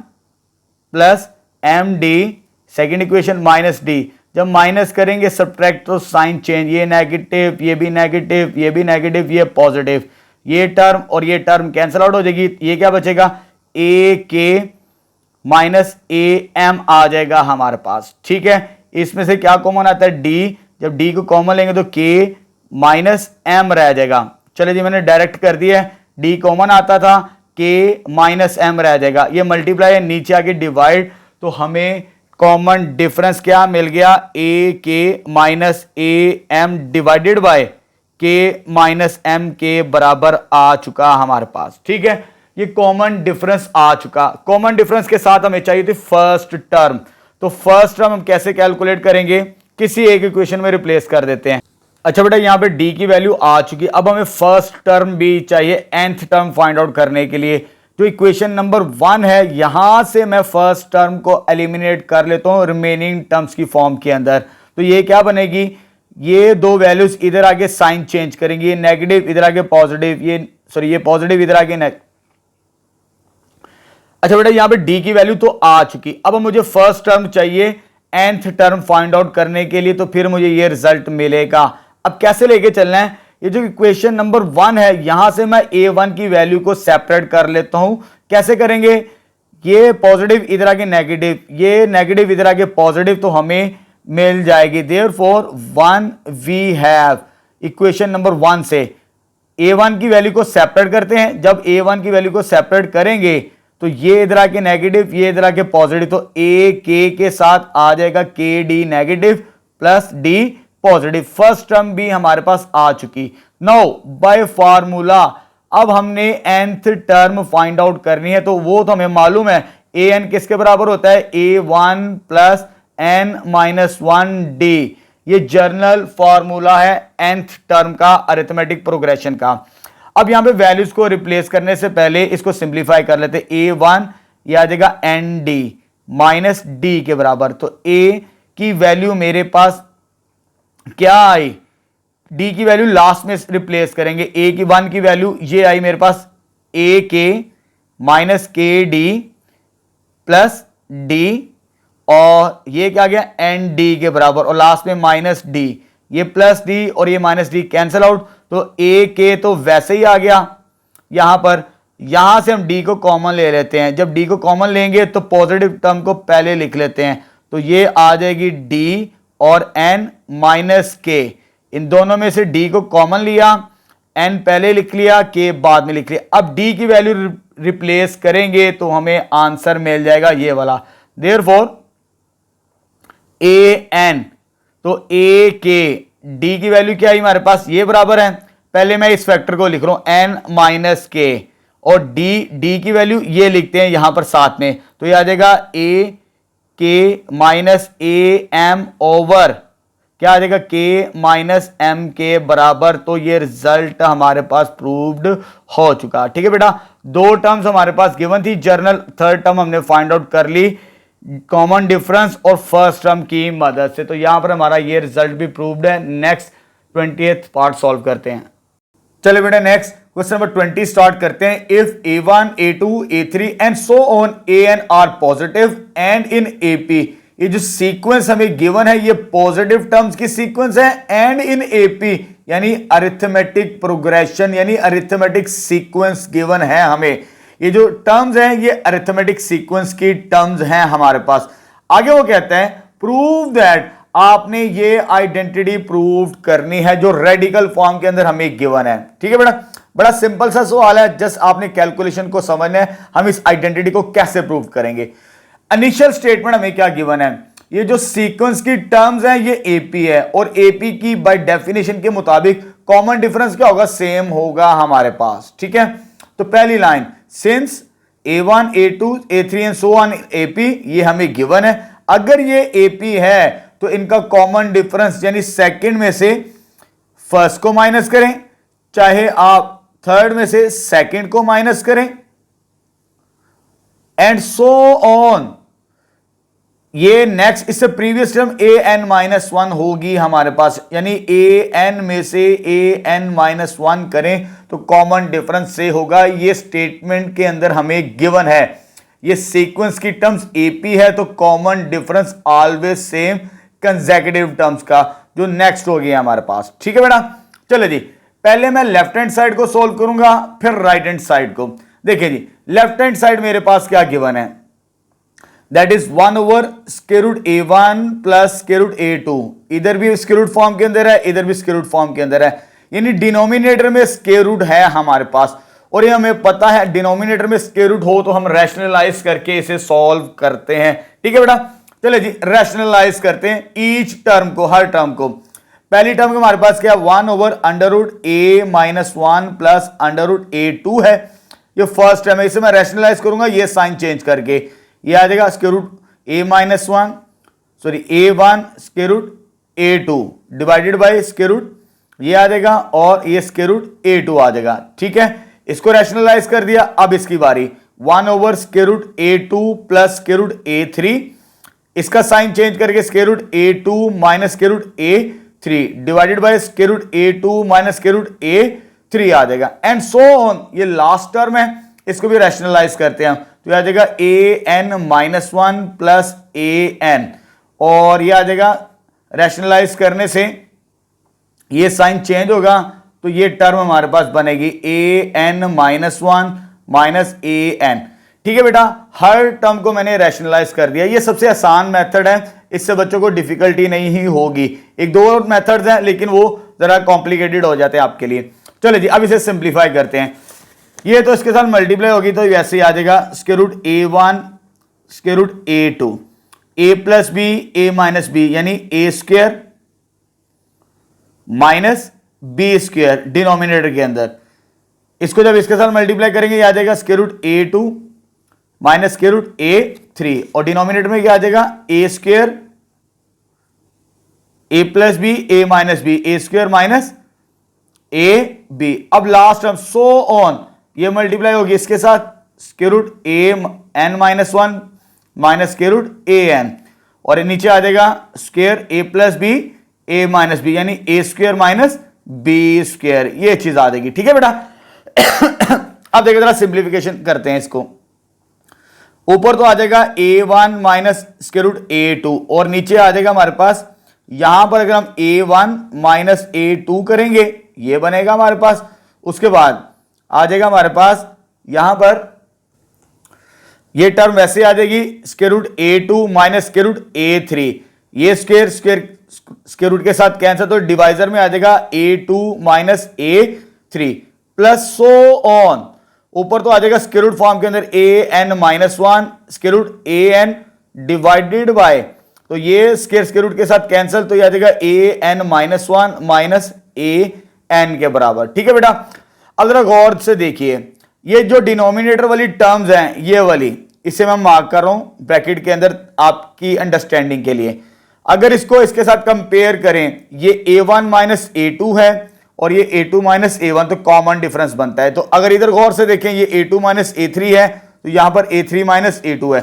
plus M D, second equation minus D. जब माइनस करेंगे सब्ट्रैक्ट तो साइन चेंज, ये नेगेटिव, ये भी नेगेटिव, ये भी नेगेटिव, ये पॉजिटिव, ये टर्म और ये टर्म कैंसिल आउट हो जाएगी, ये क्या बचेगा, ए के माइनस ए एम आ जाएगा हमारे पास। ठीक है, इसमें से क्या कॉमन आता है, डी, जब डी को कॉमन लेंगे तो के माइनस एम रह जाएगा। चलिए जी, मैंने डायरेक्ट कर दिया है, डी कॉमन आता था, के माइनस एम रह जाएगा, ये मल्टीप्लाई है, नीचे आके डिवाइड, तो हमें कॉमन डिफरेंस क्या मिल गया, A K minus A M divided by K minus M के बराबर आ चुका हमारे पास। ठीक है, ये कॉमन डिफरेंस आ चुका। कॉमन डिफरेंस के साथ हमें चाहिए थी फर्स्ट टर्म, तो फर्स्ट टर्म हम कैसे कैलकुलेट करेंगे, किसी एक इक्वेशन में रिप्लेस कर देते हैं। अच्छा बेटा, यहां पे डी की वैल्यू आ चुकी है, अब हमें फर्स्ट टर्म भी चाहिए nth टर्म फाइंड आउट करने के लिए। जो इक्वेशन नंबर 1 है, यहां से मैं फर्स्ट टर्म को एलिमिनेट कर लेता हूं रिमेनिंग टर्म्स की फॉर्म के अंदर। तो ये क्या बनेगी, ये दो वैल्यूज इधर आगे साइन चेंज करेंगे, ये नेगेटिव इधर आगे पॉजिटिव, ये पॉजिटिव इधर आगे नेगेटिव। अच्छा बेटा, यहां पे डी की वैल्यू तो आ चुकी, अब मुझे फर्स्ट टर्म चाहिए nth टर्म फाइंड आउट करने के लिए, तो फिर मुझे ये रिजल्ट मिलेगा। अब कैसे लेके चलना है, ये जो इक्वेशन नंबर 1 है, यहां से मैं a1 की वैल्यू को सेपरेट कर लेता हूं। कैसे करेंगे, ये पॉजिटिव इधर आगे नेगेटिव, ये नेगेटिव इधर आगे पॉजिटिव, तो हमें मिल जाएगी। Therefore 1 we have, equation number 1 से a1 की वैल्यू को सेपरेट करते हैं। जब a1 की वैल्यू को सेपरेट करेंगे तो ये इधर आके नेगेटिव, ये इधर आके पॉजिटिव, तो ए के साथ आ जाएगा के D negative plus D positive. First term भी हमारे पास आ चुकी। नाउ बाय फार्मूला अब हमने nth टर्म फाइंड आउट करनी है, तो वो तो हमें मालूम है, ए एन किसके बराबर होता है, a1 plus n minus 1d। ये जर्नल फॉर्मूला है nth टर्म का, अरिथमेटिक प्रोग्रेशन का। अब यहां पे वैल्यूज को रिप्लेस करने से पहले इसको सिंप्लीफाई कर लेते, a1 ये आ जाएगा nd माइनस डी के बराबर, तो a की वैल्यू मेरे पास क्या आई, d की वैल्यू लास्ट में रिप्लेस करेंगे, a की 1 की वैल्यू ये आई मेरे पास a के माइनस के डी प्लस डी, और ये क्या गया एन डी के बराबर, और लास्ट में माइनस डी, ये प्लस डी और ये माइनस डी कैंसिल आउट, तो a के तो वैसे ही आ गया यहां पर। यहां से हम d को कॉमन ले लेते हैं, जब d को कॉमन लेंगे तो पॉजिटिव टर्म को पहले लिख लेते हैं, तो ये आ जाएगी d और n माइनस के, इन दोनों में से d को कॉमन लिया, n पहले लिख लिया, k बाद में लिख लिया। अब d की वैल्यू रिप्लेस करेंगे तो हमें आंसर मिल जाएगा ये वाला। देयरफॉर an, तो a के d की वैल्यू क्या आई हमारे पास, ये बराबर है, पहले मैं इस फैक्टर को लिख रहा हूं n माइनस के, और d की वैल्यू ये लिखते हैं यहां पर साथ में, तो ये आ जाएगा a के माइनस ए एम ओवर क्या आ जाएगा के माइनस एम के बराबर। तो ये रिजल्ट हमारे पास प्रूव्ड हो चुका। ठीक है बेटा, दो टर्म्स हमारे पास गिवन थी, जर्नल थर्ड टर्म हमने फाइंड आउट कर ली कॉमन डिफरेंस और फर्स्ट टर्म की मदद से, तो यहां पर हमारा ये रिजल्ट भी प्रूव्ड है। नेक्स्ट 20th पार्ट सॉल्व करते हैं। चलिए बेटा, नेक्स्ट क्वेश्चन नंबर 20 स्टार्ट करते हैं। If a1 a2 a3 and so on an are positive and in ap, ये जो सीक्वेंस हमें गिवन है ये पॉजिटिव टर्म्स की सीक्वेंस है, एंड इन ap यानी अरिथमेटिक प्रोग्रेशन यानी अरिथमेटिक सीक्वेंस गिवन है हमें। ये जो टर्म्स हैं ये अरिथमेटिक सीक्वेंस की टर्म्स हैं हमारे पास। आगे वो कहते हैं प्रूव दैट, आपने ये आइडेंटिटी प्रूव करनी है जो रेडिकल फॉर्म के अंदर हमें गिवन है। ठीक है बेटा, बड़ा सिंपल सा सवाल है, जस्ट आपने कैलकुलेशन को समझना है हम इस आइडेंटिटी को कैसे प्रूव करेंगे। इनिशियल स्टेटमेंट हमें क्या गिवन है, ये जो सीक्वेंस की टर्म्स हैं ये एपी है, और एपी की बाय डेफिनेशन के मुताबिक कॉमन डिफरेंस क्या होगा, सेम होगा हमारे पास। ठीक है, तो पहली line since a1 a2 a3 and so on ap, ये हमें गिवन है। अगर ये ap है तो इनका कॉमन डिफरेंस यानी सेकंड में से फर्स्ट को माइनस करें, चाहे आप थर्ड में से सेकंड को माइनस करें, एंड सो ऑन। ये नेक्स्ट इससे प्रीवियस टर्म an माइनस 1 होगी हमारे पास, यानी an में से an माइनस 1 करें तो कॉमन डिफरेंस से होगा। ये स्टेटमेंट के अंदर हमें गिवन है, ये सीक्वेंस की टर्म्स ap है तो common difference always same consecutive terms का, जो नेक्स्ट हो गया हमारे पास। ठीक है बेटा, चलो जी, पहले मैं लेफ्ट हैंड साइड को सोल्व करूंगा, फिर राइट हैंड साइड को। देखिए जी, लेफ्ट हैंड साइड मेरे पास क्या गिवन है, that is 1/√a1 plus √a2। इधर भी स्क्वायर रूट फॉर्म के अंदर है, इधर भी स्क्वायर रूट फॉर्म के अंदर है, यानी डिनोमिनेटर में स्क्वायर रूट है हमारे पास, और ये हमें पता है डिनोमिनेटर में स्क्वायर रूट हो तो हम रैशनलाइज करके इसे सॉल्व करते हैं। ठीक है बेटा, चलिए जी रैशनलाइज करते हैं ईच टर्म को, हर टर्म को। पहली टर्म हमारे पास क्या, 1/√a-1 प्लस √a2 है, ये फर्स्ट टर्म है, इसे मैं रैशनलाइज करूंगा ये साइन चेंज करके, ये आ जाएगा √a-1 sorry a1 √a2 divided by √, ये आ जाएगा, और ये √a2 आ जाएगा। ठीक है, इसको रैशनलाइज कर दिया। अब इसकी बारी 1/√a2 प्लस √a3, इसका साइन चेंज करके √a2 minus √a3 divided by √a2 minus √a3 आ जाएगा, एंड सो ऑन। ये लास्ट टर्म है, इसको भी रैशनलाइज करते हैं, तो आ जाएगा an-1 प्लस an, और ये आ जाएगा रैशनलाइज करने से ये साइन चेंज होगा, तो ये टर्म हमारे पास बनेगी an-1 माइनस an। ठीक है बेटा, हर टर्म को मैंने रैशनलाइज कर दिया, ये सबसे आसान मेथड है, इससे बच्चों को डिफिकल्टी नहीं ही होगी। एक दो और मेथड्स हैं लेकिन वो जरा कॉम्प्लिकेटेड हो जाते हैं आपके लिए। चलो जी, अब इसे सिंप्लीफाई करते हैं। ये तो इसके साथ मल्टीप्लाई होगी तो वैसे ही आ जाएगा √a1 √a2 a plus B a minus B, यानी a square minus B square denominator के अंदर। इसको जब इसके साथ मल्टीप्लाई करेंगे आ जाएगा √a2 माइनस √a3, और डिनोमिनेटर में क्या आ जाएगा a square a plus B a minus B, a square minus a b। अब लास्ट टर्म सो ऑन, ये मल्टीप्लाई होगी इसके साथ √a-1 माइनस √a-n, और नीचे आ जाएगा square a plus B a minus B, यानी a square minus B square, ये चीज आ जाएगी। ठीक है बेटा, अब देखिए जरा सिंप्लीफिकेशन करते हैं इसको। ऊपर तो आ जाएगा a1 माइनस √a2, और नीचे आ जाएगा हमारे पास, यहां पर अगर हम a1 माइनस a2 करेंगे ये बनेगा हमारे पास, उसके बाद आ जाएगा हमारे पास यहां पर ये टर्म वैसे आ जाएगी √a2 माइनस √a3, ये स्क्वायर रूट के साथ कैंसिल, तो डिवाइजर में आ जाएगा a2 minus a3 plus so on. ऊपर तो आ जाएगा स्क्वायर रूट फॉर्म के अंदर an-1 √an डिवाइडेड बाय, तो ये स्क्वायर रूट के साथ कैंसिल, तो ये आ जाएगा an-1 माइनस an के बराबर। ठीक है बेटा, अब जरा गौर से देखिए, ये जो डिनोमिनेटर वाली टर्म्स हैं ये वाली, इसे मैं मार्क कर रहा हूं ब्रैकेट के अंदर आपकी अंडरस्टैंडिंग के लिए। अगर इसको इसके साथ कंपेयर करें, ये a1 माइनस a2 है और ये a2 माइनस a1, तो कॉमन डिफरेंस बनता है। तो अगर इधर गौर से देखें ये a2 माइनस a3 है, तो यहां पर a3 माइनस a2 है,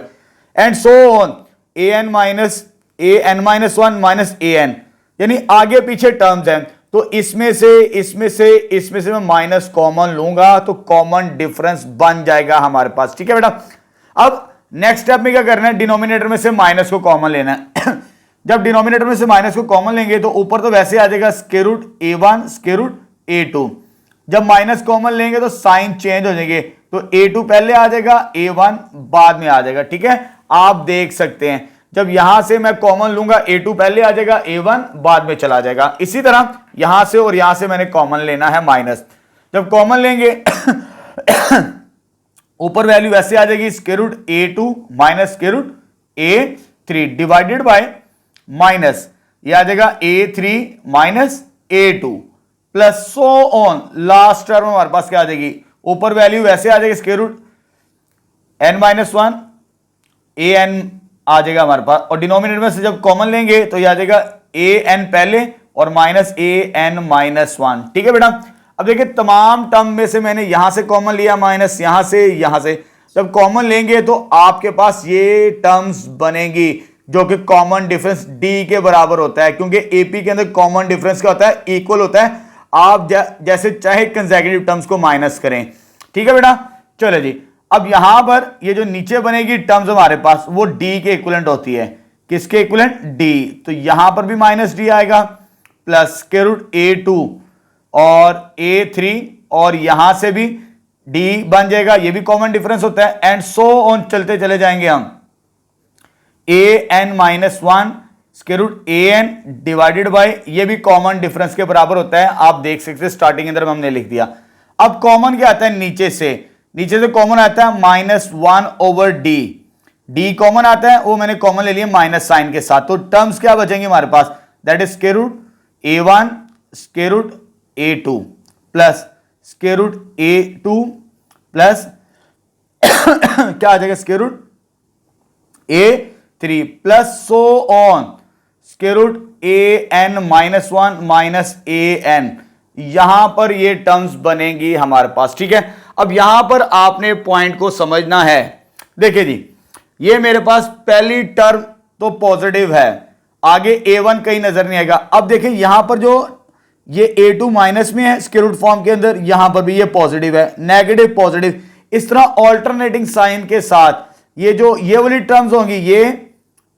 and so on an minus 1 minus an, यानी आगे पीछे टर्म्स हैं, तो इसमें से मैं माइनस कॉमन लूंगा तो कॉमन डिफरेंस बन जाएगा हमारे पास। ठीक है बेटा, अब नेक्स्ट स्टेप में क्या करना है, डिनोमिनेटर में से माइनस को कॉमन लेना है। जब डिनोमिनेटर में से माइनस को कॉमन लेंगे तो ऊपर तो वैसे आ जाएगा √a1 √a2, जब माइनस कॉमन लेंगे तो साइन चेंज हो जाएंगे, तो a2 पहले आ जाएगा, a1 बाद में आ जाएगा। ठीक है, आप देख सकते हैं जब यहां से मैं कॉमन लूंगा a2 पहले आ जाएगा, a1 बाद में चला जाएगा। इसी तरह यहां से और यहां से मैंने कॉमन लेना है माइनस, जब कॉमन लेंगे ऊपर वैल्यू वैसे आ जाएगी √a2 minus √a3 divided by minus, ये आ जाएगा a3 minus a2 plus so on. Last term हमारे पास क्या आ जाएगी, ऊपर वैल्यू वैसे आ जाएगी √n-1 an आ जाएगा हमारे पास, और डिनोमिनेटर में से जब कॉमन लेंगे तो ये आ जाएगा an पहले और माइनस an-1। ठीक है बेटा, अब देखिए तमाम टर्म में से मैंने यहां से कॉमन लिया माइनस, यहां से जब कॉमन लेंगे तो आपके पास ये टर्म्स बनेंगी जो कि कॉमन डिफरेंस d के बराबर होता है, क्योंकि एपी के अंदर कॉमन डिफरेंस क्या होता है, इक्वल होता है। आप जैसे चाहे कंसेक्यूटिव टर्म्स को माइनस करें। ठीक है बेटा, चलो जी, अब यहां पर ये जो नीचे बनेगी टर्म्स हमारे पास वो d के इक्विवेलेंट होती है, किसके इक्विवेलेंट, d, तो यहां पर भी माइनस d आएगा प्लस √a2, और A3 और यहां से भी D बन जाएगा, ये भी कॉमन डिफरेंस होता है, एंड सो ऑन चलते चले जाएंगे हम। an-1 square root an divided by, ये भी कॉमन डिफरेंस के बराबर होता है, आप देख सकते हैं स्टार्टिंग के अंदर हमने लिख दिया। अब कॉमन क्या आता है नीचे से कॉमन आता है -1 ओवर डी, डी कॉमन आता है, वो मैंने कॉमन ले लिया माइनस साइन के साथ। तो टर्म्स क्या बचेंगे हमारे पास, that is square root A1 square root A2 plus square root A2 plus क्या आ जाएगा square root A3 plus so on square root an-1 minus an, यहां पर ये टर्म्स बनेंगी हमारे पास। ठीक है, अब यहां पर आपने पॉइंट को समझना है। देखिए जी, ये मेरे पास पहली टर्म तो पॉजिटिव है, आगे A1 कहीं नजर नहीं आएगा। अब देखिए यहां पर जो ये A2 माइनस में है स्क्वायर रूट फॉर्म के अंदर, यहां पर भी ये पॉजिटिव है, नेगेटिव पॉजिटिव, इस तरह ऑल्टरनेटिंग साइन के साथ ये वाली टर्म्स होंगी,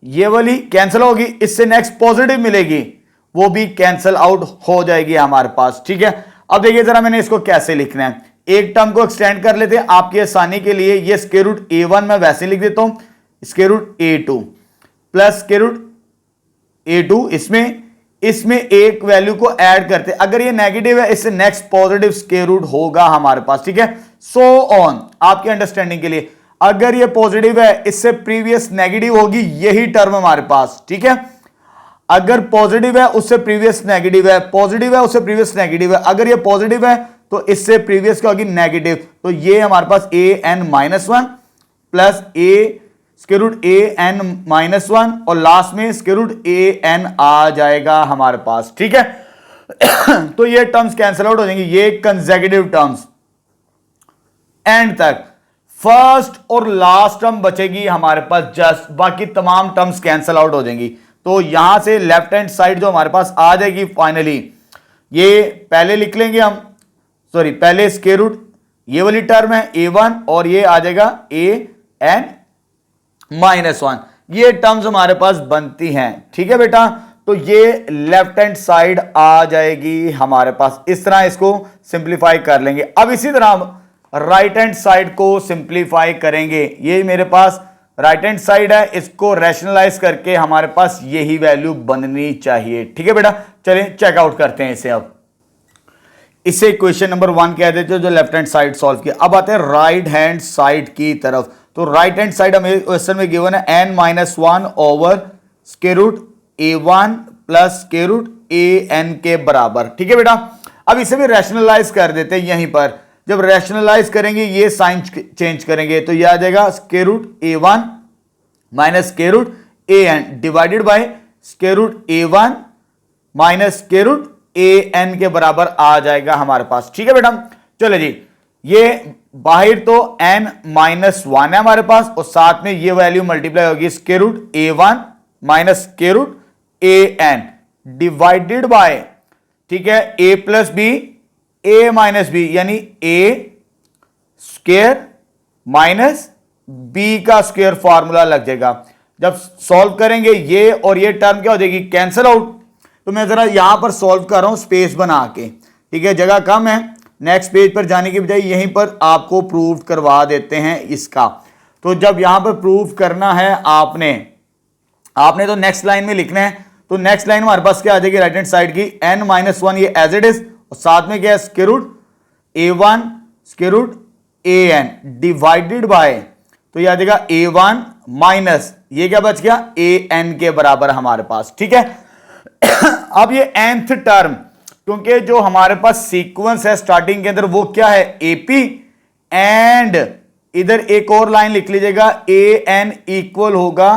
ये वाली कैंसिल होगी, इससे नेक्स्ट पॉजिटिव मिलेगी, वो भी कैंसिल आउट हो जाएगी हमारे पास। ठीक है, अब देखिए जरा मैंने इसको कैसे लिखना है, एक टर्म को एक्सटेंड कर लेते हैं आपकी आसानी के लिए। ये स्क्वायर रूट A1 मैं वैसे लिख देता हूं, square root A2 plus square root A2, इसमें एक वैल्यू को ऐड करते, अगर ये नेगेटिव है इससे नेक्स्ट पॉजिटिव स्क्वायर रूट होगा हमारे पास। ठीक है, सो ऑन, आपके अंडरस्टैंडिंग के लिए, अगर ये पॉजिटिव है इससे प्रीवियस नेगेटिव होगी, यही टर्म हमारे पास। ठीक है, अगर पॉजिटिव है उससे प्रीवियस नेगेटिव है, पॉजिटिव है उससे प्रीवियस नेगेटिव है, अगर ये पॉजिटिव है तो इससे प्रीवियस क्या होगी नेगेटिव, तो ये हमारे पास an-1 plus a square root an-1 और लास्ट में स्क्वायर रूट an आ जाएगा हमारे पास। ठीक है, तो ये टर्म्स कैंसिल आउट हो जाएंगी, ये कंसेक्यूटिव टर्म्स एंड तक। फर्स्ट और लास्ट टर्म बचेगी हमारे पास जस्ट, बाकी तमाम टर्म्स कैंसिल आउट हो जाएंगी। तो यहां से लेफ्ट हैंड साइड जो हमारे पास आ जाएगी फाइनली, ये पहले लिख लेंगे हम, सॉरी पहले स्क्वायर रूट ये वाली टर्म है A1 और ये आ जाएगा an-1, ये टर्म्स हमारे पास बनती हैं। ठीक है बेटा, तो ये लेफ्ट हैंड साइड आ जाएगी हमारे पास, इस तरह इसको सिंप्लीफाई कर लेंगे। अब इसी तरह राइट हैंड साइड को सिंप्लीफाई करेंगे, ये मेरे पास राइट हैंड साइड है, इसको रैशनलाइज करके हमारे पास यही वैल्यू बननी चाहिए। ठीक है बेटा, चलें चेकआउट करते हैं इसे। अब इसे क्वेश्चन नंबर 1 कह देते हैं जो लेफ्ट हैंड साइड सॉल्व किया। अब आते हैं राइट हैंड साइड की तरफ। तो राइट हैंड साइड हमें क्वेश्चन में गिवन है n-1 over square root A1 plus square root an के बराबर। ठीक है बेटा, अब इसे भी रैशनलाइज कर देते हैं। यहीं पर जब रैशनलाइज करेंगे ये साइन चेंज करेंगे तो यह आ जाएगा square root A1 minus square root an divided by square root A1 minus square root an के बराबर आ जाएगा हमारे पास। ठीक है बेटा, चलो जी, ये बाहर तो n-1 है हमारे पास और साथ में ये वैल्यू मल्टीप्लाई होगी square root A1 minus square root an divided by, ठीक है, a plus B a minus B, यानी a स्क्वायर माइनस b का स्क्वायर फॉर्मूला लग जाएगा। जब सॉल्व करेंगे ये और ये टर्म क्या हो जाएगी कैंसिल आउट। तो मैं जरा यहां पर सॉल्व कर रहा हूं स्पेस बना के, ठीक है, जगह कम है, नेक्स्ट पेज पर जाने की बजाय यहीं पर आपको प्रूव करवा देते हैं इसका। तो जब यहां पर प्रूव करना है आपने तो नेक्स्ट लाइन में लिखना है। तो नेक्स्ट लाइन हमारे पास क्या आ जाएगी राइट हैंड साइड की n-1, ये एज इट इज, और साथ में क्या है square root A1 square root an divided by, तो ये आ जाएगा A1 माइनस ये क्या बच गया an के बराबर हमारे पास। ठीक है, अब ये nth टर्म, क्योंकि जो हमारे पास सीक्वेंस है स्टार्टिंग के अंदर वो क्या है AP, एंड इधर एक और लाइन लिख लीजिएगा an इक्वल होगा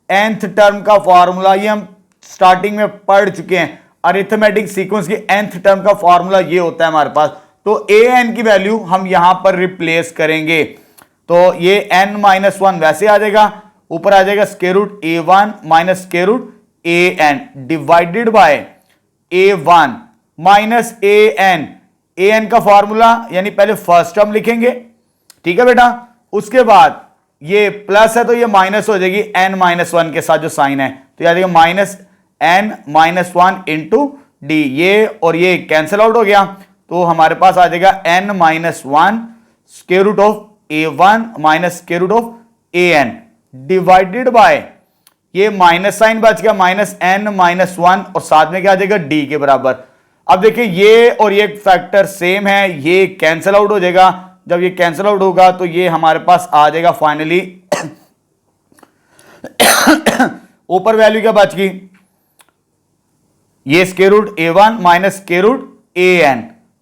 nth टर्म का फॉर्मूला, ये हम स्टार्टिंग में पढ़ चुके हैं। अरिथमेटिक सीक्वेंस की nth टर्म का फॉर्मूला ये होता है हमारे पास। तो an की वैल्यू हम यहां पर रिप्लेस करेंगे, तो ये n-1 वैसे आ जाएगा, ऊपर आ जाएगा square root A1 minus square root an divided by A1 minus an का फॉर्मूला, यानी पहले फर्स्ट टर्म लिखेंगे, ठीक है बेटा, उसके बाद ये प्लस है तो ये माइनस हो जाएगी n-1 के साथ जो साइन है, तो याद माइनस n-1 इंटू डी, ये और ये कैंसिल आउट हो गया, तो हमारे पास आ जाएगा n minus one square root of a1 minus square root of an divided by ये माइनस साइन बच गया माइनस n माइनस वन और साथ में क्या आ जाएगा d के बराबर। अब देखिए ये और ये फैक्टर सेम है, ये कैंसिल आउट हो जाएगा, जब ये कैंसिल आउट होगा तो ये हमारे पास आ जाएगा फाइनली ऊपर वैल्यू क्या बच गई, ये square root a1 minus square root an,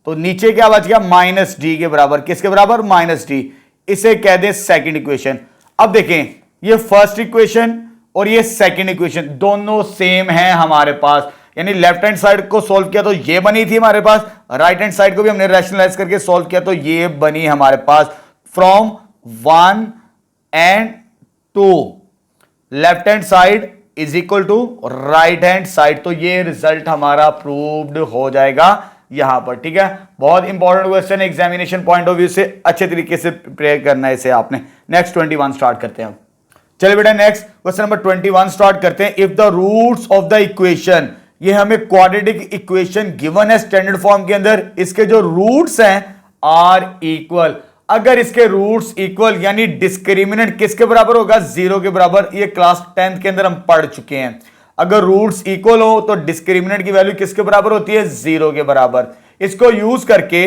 तो नीचे क्या बच गया माइनस डी के बराबर, किसके बराबर माइनस डी, इसे कह दें सेकंड इक्वेशन। अब देखें ये फर्स्ट इक्वेशन और ये सेकंड इक्वेशन दोनों सेम हैं हमारे पास, यानी लेफ्ट हैंड साइड को सॉल्व किया तो ये बनी थी हमारे पास, राइट हैंड साइड को भी हमने रैशनलाइज करके सॉल्व किया तो ये बनी हमारे पास from 1 and 2 left hand side is equal to right hand side, तो ये रिजल्ट हमारा प्रूव्ड हो जाएगा यहां पर। ठीक है, बहुत important question, examination point of view से अच्छे तरीके से प्रिपेयर करना है इसे आपने। नेक्स्ट 21 स्टार्ट करते हैं। चलिए बेटा नेक्स्ट क्वेश्चन नंबर 21 स्टार्ट करते हैं। If the roots of the equation, ये हमें क्वाड्रेटिक इक्वेशन गिवन है स्टैंडर्ड फॉर्म के अंदर, इसके जो रूट्स हैं आर इक्वल, अगर इसके रूट्स इक्वल यानी डिस्क्रिमिनेंट किसके बराबर होगा, 0 के बराबर, ये क्लास 10th के अंदर हम पढ़ चुके हैं। अगर रूट्स इक्वल हो तो डिस्क्रिमिनेंट की वैल्यू किसके बराबर होती है, 0 के बराबर। इसको यूज करके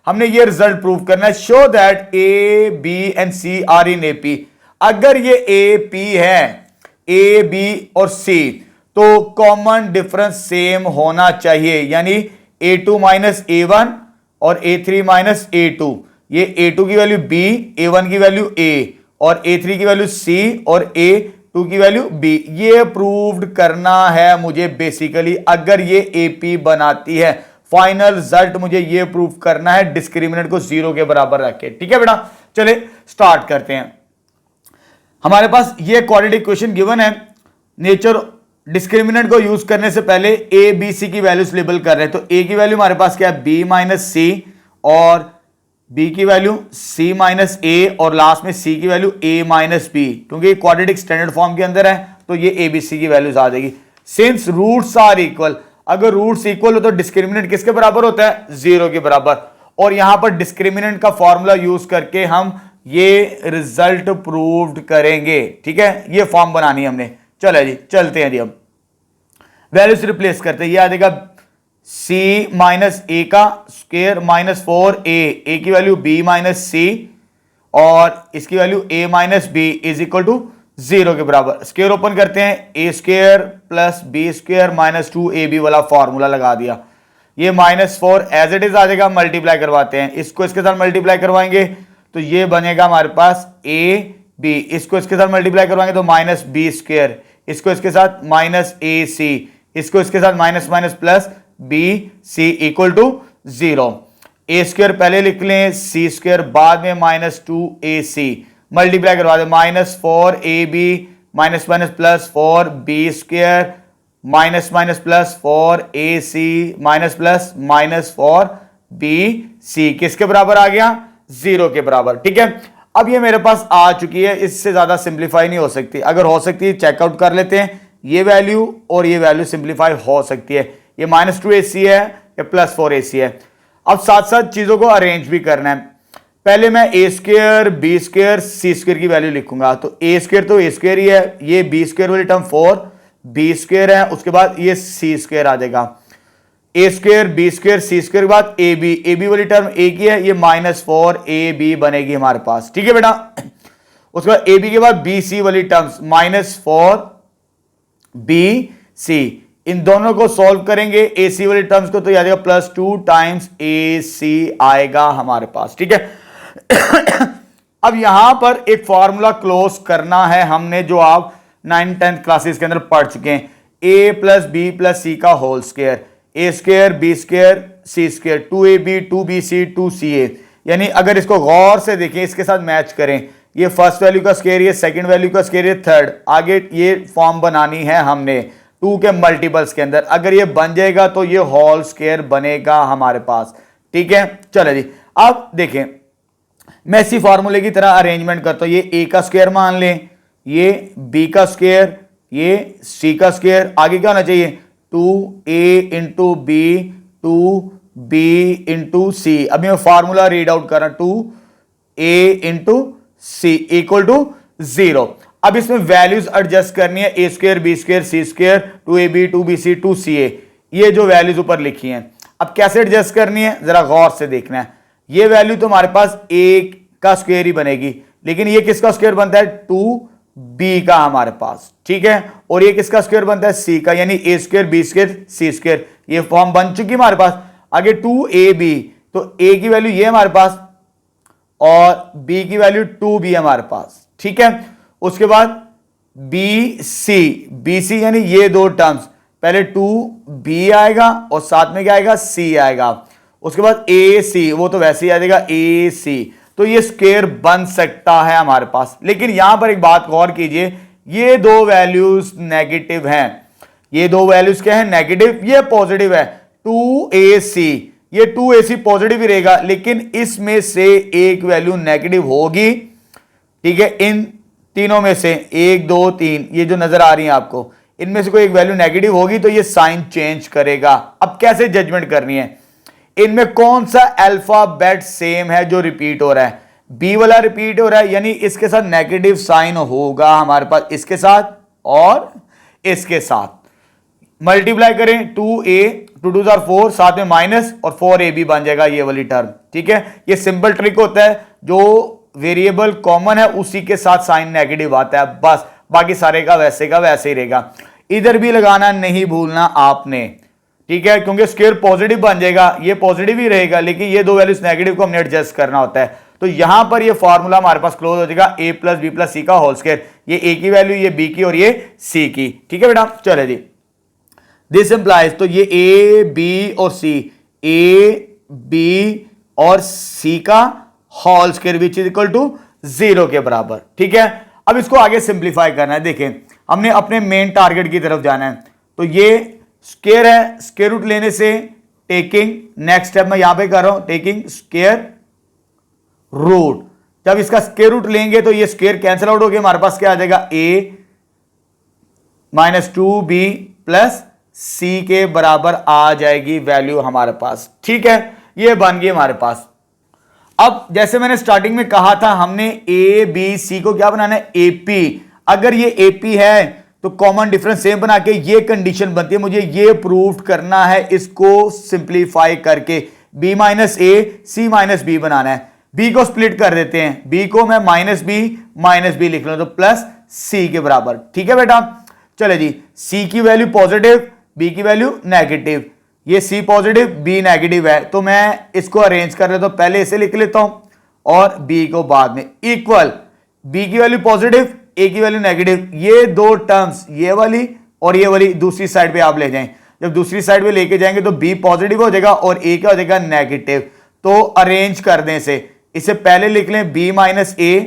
हमने ये रिजल्ट प्रूव करना है, show that A B and C are in AP. अगर ये ए पी है, ए बी और सी, तो कॉमन डिफरेंस सेम होना चाहिए, यानी a2 माइनस a1 और a3 माइनस a2, ये a2 की वैल्यू b, a1 की वैल्यू a और a3 की वैल्यू c और a2 की वैल्यू b। ये प्रूव्ड करना है मुझे बेसिकली, अगर ये AP बनाती है, फाइनल रिजल्ट मुझे ये प्रूव करना है डिस्क्रिमिनेंट को 0 के बराबर रख के। ठीक है बेटा, चले स्टार्ट करते हैं। हमारे पास ये क्वाड्रेटिक इक्वेशन गिवन है, नेचर डिस्क्रिमिनेंट को यूज करने से पहले ए बी सी की वैल्यूज लेबल कर रहे हैं, तो ए की वैल्यू हमारे पास क्या है, बी माइनस सी, और बी की वैल्यू सी माइनस ए, और लास्ट में सी की वैल्यू ए माइनस बी, क्योंकि क्वाड्रेटिक स्टैंडर्ड फॉर्म के अंदर है तो ये ए बी सी की वैल्यूज आ जाएगी। सिंस रूट्स आर इक्वल, अगर रूट्स इक्वल हो तो डिस्क्रिमिनेंट किसके बराबर होता है, 0 के बराबर, और यहां पर डिस्क्रिमिनेंट का फॉर्मूला यूज करके हम ये रिजल्ट प्रूव्ड करेंगे। ठीक है, ये फॉर्म बनानी है हमने। चलो जी चलते हैं जी, हम वैल्यूज रिप्लेस करते हैं। ये आ जाएगा सी माइनस ए का स्क्वायर माइनस 4a, की वैल्यू b माइनस सी और इसकी value a minus B is equal to 0 के बराबर। स्क्वायर ओपन करते हैं, a square plus B square minus 2ab वाला फॉर्मूला लगा दिया। ये -4 एज इट इज आ जाएगा, मल्टीप्लाई करवाते हैं, इसको इसके साथ मल्टीप्लाई करवाएंगे तो ये बनेगा हमारे पास ए बी, इसको इसके साथ मल्टीप्लाई करवाएंगे तो माइनस बी स्क्वायर, इसको इसके साथ माइनस ए सी, इसको इसके साथ minus minus plus B C equal to 0। A square पहले लिख लें, सी स्क्वायर बाद में माइनस 2ac, मल्टीप्लाई करवा दे, -4ab minus minus plus 4b square minus minus plus 4ac minus plus minus 4bc, किसके बराबर आ गया, 0 के बराबर। ठीक है, अब ये मेरे पास आ चुकी है, इससे ज्यादा सिंप्लीफाई नहीं हो सकती, अगर हो सकती है चेकआउट कर लेते हैं, ये वैल्यू और ये वैल्यू सिंप्लीफाई हो सकती है, ये -2ac है, ये +4ac है। अब साथ साथ चीजों को अरेंज भी करना है, पहले मैं a square B square C square की वैल्यू लिखूंगा, तो a स्क्वायर तो a स्क्वायर ही है, ये b स्क्वायर वाली टर्म 4b स्क्वायर है, उसके बाद ये c स्क्वायर आ जाएगा, A square B square C square के बाद ए बी वाली टर्म ए की है, ये -4ab बनेगी हमारे पास। ठीक है बेटा, उसके बाद ए बी के बाद बी सी वाली टर्म्स -4bc, इन दोनों को सॉल्व करेंगे ए सी वाली टर्म्स को, तो ये आ जाएगा +2 टाइम्स ए सी आएगा हमारे पास। ठीक है अब यहां पर एक फॉर्मूला क्लोज करना है हमने, जो आप 9th 10th क्लासेस के अंदर पढ़ चुके हैं, a प्लस बी प्लस सी का होल स्क्वायर, ए square B square C square, 2ab 2bc 2ca, यानी अगर इसको गौर से देखें, इसके साथ मैच करें, ये फर्स्ट वैल्यू का स्क्वायर, ये सेकंड वैल्यू का स्क्वायर, ये थर्ड, आगे ये फॉर्म बनानी है हमने 2 के मल्टीपल्स के अंदर, अगर ये बन जाएगा तो ये होल स्क्वायर बनेगा हमारे पास। ठीक है, चलो जी अब देखें, मैं इसी फॉर्मूले की तरह अरेंजमेंट करता हूं, ये a का स्क्वायर मान लें, ये b का स्क्वायर, ये c का स्क्वायर, आगे क्या होना चाहिए 2a into B 2b into सी। अभी मैं फॉर्मूला रीड आउट कर रहा हूं, 2a into C equal to 0। अब इसमें वैल्यूज एडजस्ट करनी है, ए स्क्र बी स्क्र सी स्क्र 2ab 2bc 2ca, ये जो वैल्यूज ऊपर लिखी हैं। अब कैसे एडजस्ट करनी है जरा गौर से देखना है। ये वैल्यू तो हमारे पास a का स्क्वायर ही बनेगी, लेकिन ये किसका स्क्वायर बनता है 2b का हमारे पास, ठीक है। और ये किसका स्क्वायर बनता है c का, यानी a square B square C square. ये फॉर्म बन चुकी हमारे पास। आगे 2ab, तो a की वैल्यू ये हमारे पास और b की वैल्यू 2b हमारे पास, ठीक है। उसके बाद bc यानी ये दो टर्म्स, पहले 2b आएगा और साथ में क्या आएगा c आएगा। उसके बाद ac, वो तो वैसे ही आ जाएगा ac। तो ये स्क्वायर बन सकता है हमारे पास, लेकिन यहां पर एक बात गौर कीजिए, ये दो वैल्यूज नेगेटिव हैं। ये दो वैल्यूज क्या है, नेगेटिव, ये पॉजिटिव है 2ac। ये 2ac पॉजिटिव ही रहेगा, लेकिन इसमें से एक वैल्यू नेगेटिव होगी, ठीक है। इन तीनों में से 1 2 3 ये जो नजर आ रही है आपको, इनमें से कोई एक वैल्यू नेगेटिव होगी तो ये साइन चेंज करेगा। अब कैसे जजमेंट करनी है, इनमें कौन सा अल्फाबेट सेम है जो रिपीट हो रहा है, बी वाला रिपीट हो रहा है, यानी इसके साथ नेगेटिव साइन होगा हमारे पास, इसके साथ और इसके साथ। मल्टीप्लाई करें 2a 2 2 4, साथ में माइनस और 4ab बन जाएगा ये वाली टर्म, ठीक है। ये सिंपल ट्रिक होता है, जो वेरिएबल कॉमन है उसी के साथ साइन नेगेटिव आता है, बस। बाकी सारे का वैसे ही रहेगा। इधर भी लगाना नहीं भूलना आपने, ठीक है, क्योंकि स्क्वायर पॉजिटिव बन जाएगा, ये पॉजिटिव ही रहेगा, लेकिन ये दो वैल्यूज नेगेटिव को हमने एडजस्ट करना होता है। तो यहां पर ये फॉर्मूला हमारे पास क्लोज हो जाएगा a प्लस बी प्लस सी का होल स्क्वायर। ये a की वैल्यू, ये b की और ये c की, ठीक है बेटा। चले जी, दिस इंप्लाइज, तो ये a b और c, a b और c का whole square which is equal to 0 के बराबर, ठीक है। अब इसको आगे सिंप्लीफाई करना है। देखें, हमने अपने मेन टारगेट की तरफ जाना है। तो ये स्क्वायर है, स्क्वायर रूट लेने से टेकिंग, नेक्स्ट स्टेप मैं यहां पे कर रहा हूं, टेकिंग स्क्वायर रूट। जब इसका स्क्वायर रूट लेंगे तो ये स्क्वायर कैंसिल आउट हो गया, हमारे पास क्या आ जाएगा a minus 2b plus c के बराबर आ जाएगी वैल्यू हमारे पास, ठीक है। ये बन गई हमारे पास। अब जैसे मैंने स्टार्टिंग में कहा था, हमने a b c को क्या बनाना है, ap। अगर ये ap है तो कॉमन डिफरेंस सेम बना के ये कंडीशन बनती है, मुझे ये प्रूव करना है, इसको सिंप्लीफाई करके b minus a c minus b बनाना है। b को स्प्लिट कर देते हैं, b को मैं माइनस b लिख लूं तो प्लस c के बराबर, ठीक है बेटा। चले जी, c की वैल्यू पॉजिटिव, b की वैल्यू नेगेटिव, ये c पॉजिटिव b नेगेटिव है, तो मैं इसको अरेंज कर लेता हूं, पहले इसे लिख लेता हूं और b को बाद में, इक्वल b की वैल्यू पॉजिटिव a की वैल्यू नेगेटिव, ये दो टर्म्स, ये वाली और ये वाली दूसरी साइड पे आप ले जाएं। जब दूसरी साइड पे लेके जाएंगे तो b पॉजिटिव हो जाएगा और a क्या हो जाएगा, नेगेटिव। तो अरेंज कर दें इसे पहले लिख लें b माइनस a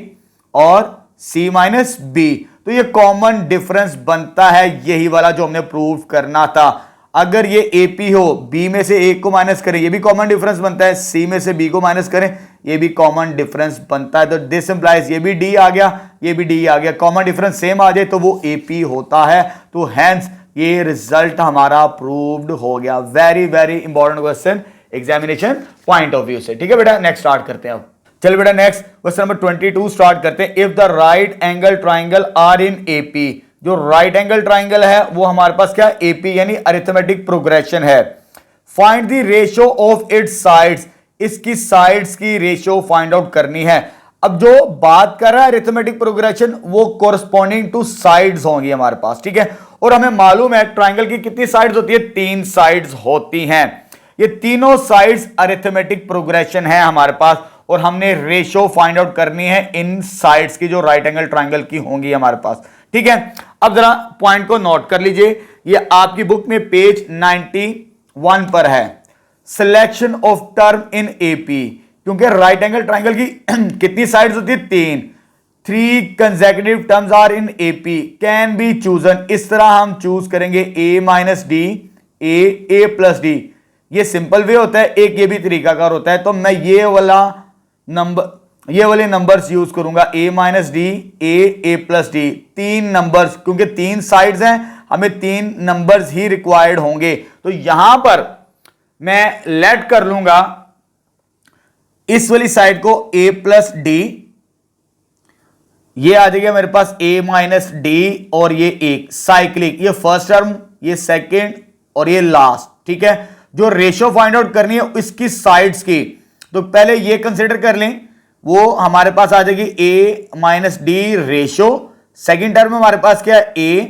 और c माइनस b, तो ये कॉमन डिफरेंस बनता है, यही वाला जो हमने प्रूव करना था। अगर ये AP हो, B में से एक को माइनस करें, ये भी कॉमन डिफरेंस बनता है, C में से B को माइनस करें, ये भी कॉमन डिफरेंस बनता है। तो दिस इंप्लाइज, ये भी D आ गया, ये भी D आ गया, कॉमन डिफरेंस सेम आ जाए तो वो AP होता है। तो हेंस ये रिजल्ट हमारा प्रूव्ड हो गया। Very very important question examination point of view से, ठीक है बेटा। नेक्स्ट स्टार्ट करते हैं अब। चल बेटा, नेक्स्ट क्वेश्चन नंबर 22 स्टार्ट करते हैं। If the right angle triangle are in AP, जो राइट एंगल ट्राइंगल है वो हमारे पास क्या, AP यानी अरिथमेटिक प्रोग्रेशन है। Find the ratio of its sides, इसकी साइड्स की रेशियो फाइंड आउट करनी है। अब जो बात कर रहा है अरिथमेटिक प्रोग्रेशन, वो कोरस्पॉन्डिंग टू साइड्स होंगी हमारे पास, ठीक है। और हमें मालूम है ट्राइंगल की कितनी साइड्स होती है, 3 साइड्स होती हैं। ये तीनों साइड्स अरिथमेटिक प्रोग्रेशन है हमारे पास, और हमने रेशियो फाइंड आउट करनी है इन साइड्स की जो राइट एंगल ट्राइंगल की होंगी हमारे पास, ठीक है। अब जरा पॉइंट को नोट कर लीजिए, ये आपकी बुक में पेज 91 पर है। Selection of term in AP, क्योंकि राइट एंगल ट्राइंगल की कितनी साइड्स होती है, 3 consecutive terms are in AP can be chosen. इस तरह हम चूज करेंगे a minus D, a plus D. ये सिंपल वे होता है, एक ये भी तरीकाकार होता है। तो मैं ये वाले नंबर्स यूज करूंगा, a minus D, a plus D, 3 numbers, क्योंकि 3 साइड्स हैं हमें 3 नंबर्स ही रिक्वायर्ड होंगे। तो यहां पर मैं लेट कर लूंगा इस वाली साइड को a प्लस डी, ये आ जाएगा मेरे पास a माइनस डी, और ये एक साइक्लिक, ये फर्स्ट टर्म, ये सेकंड और ये लास्ट। ठीक है, जो रेशियो फाइंड आउट करनी है इसकी साइड्स की, तो पहले ये कंसिडर कर लें, वो हमारे पास आ जाएगी a minus D ratio, second term में हमारे पास क्या है a,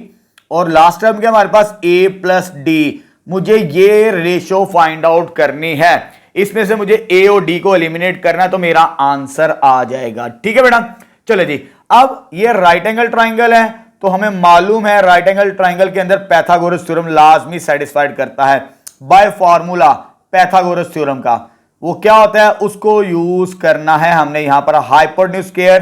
और लास्ट टर्म क्या हमारे पास a प्लस डी। मुझे ये रेशियो फाइंड आउट करनी है, इसमें से मुझे a और d को एलिमिनेट करना है, तो मेरा आंसर आ जाएगा। ठीक है बेटा, चलो जी। अब ये राइट एंगल ट्राइंगल है, तो हमें मालूम है राइट एंगल ट्राइंगल के अंदर पाइथागोरस थ्योरम लाजमी सेटिस्फाइड करता है बाय फार्मूला पाइथागोरस थ्योरम का। वो क्या होता है, उसको यूज करना है हमने यहां पर, hypotenuse square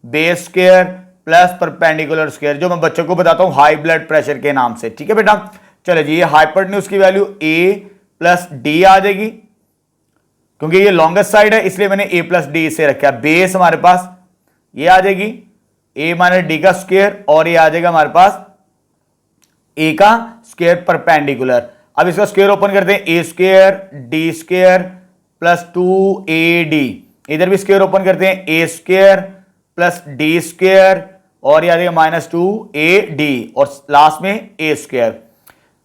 base square plus perpendicular square, जो मैं बच्चों को बताता हूं हाई ब्लड प्रेशर के नाम से। ठीक है बेटा, चलो जी। ये हाइपोटेन्यूज की वैल्यू a प्लस डी आ जाएगी, क्योंकि ये लॉन्गेस्ट साइड है इसलिए मैंने a प्लस डी से रखा। बेस हमारे पास ये आ जाएगी a माइनस डी का स्क्वायर, और ये आ जाएगा हमारे पास a का स्क्वायर परपेंडिकुलर। अब इसका स्क्वायर ओपन करते हैं, a square D square plus 2ad, इधर भी स्क्वायर ओपन करते हैं, a square plus D square, और ये आ जाएगा माइनस 2ad, और लास्ट में a स्क्वायर।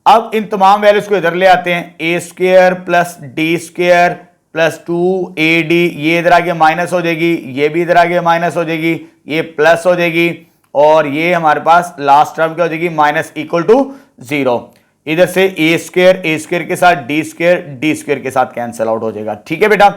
अब इन तमाम वैल्यूज को इधर ले आते हैं, a square plus D square plus 2ad, ये इधर आगे माइनस हो जाएगी, ये भी इधर आगे माइनस हो जाएगी, ये प्लस हो जाएगी, और ये हमारे पास लास्ट टर्म क्या हो जाएगी, माइनस इक्वल टू 0। इधर से a स्क्वायर के साथ डी स्क्वायर के साथ कैंसिल आउट हो जाएगा। ठीक है बेटा,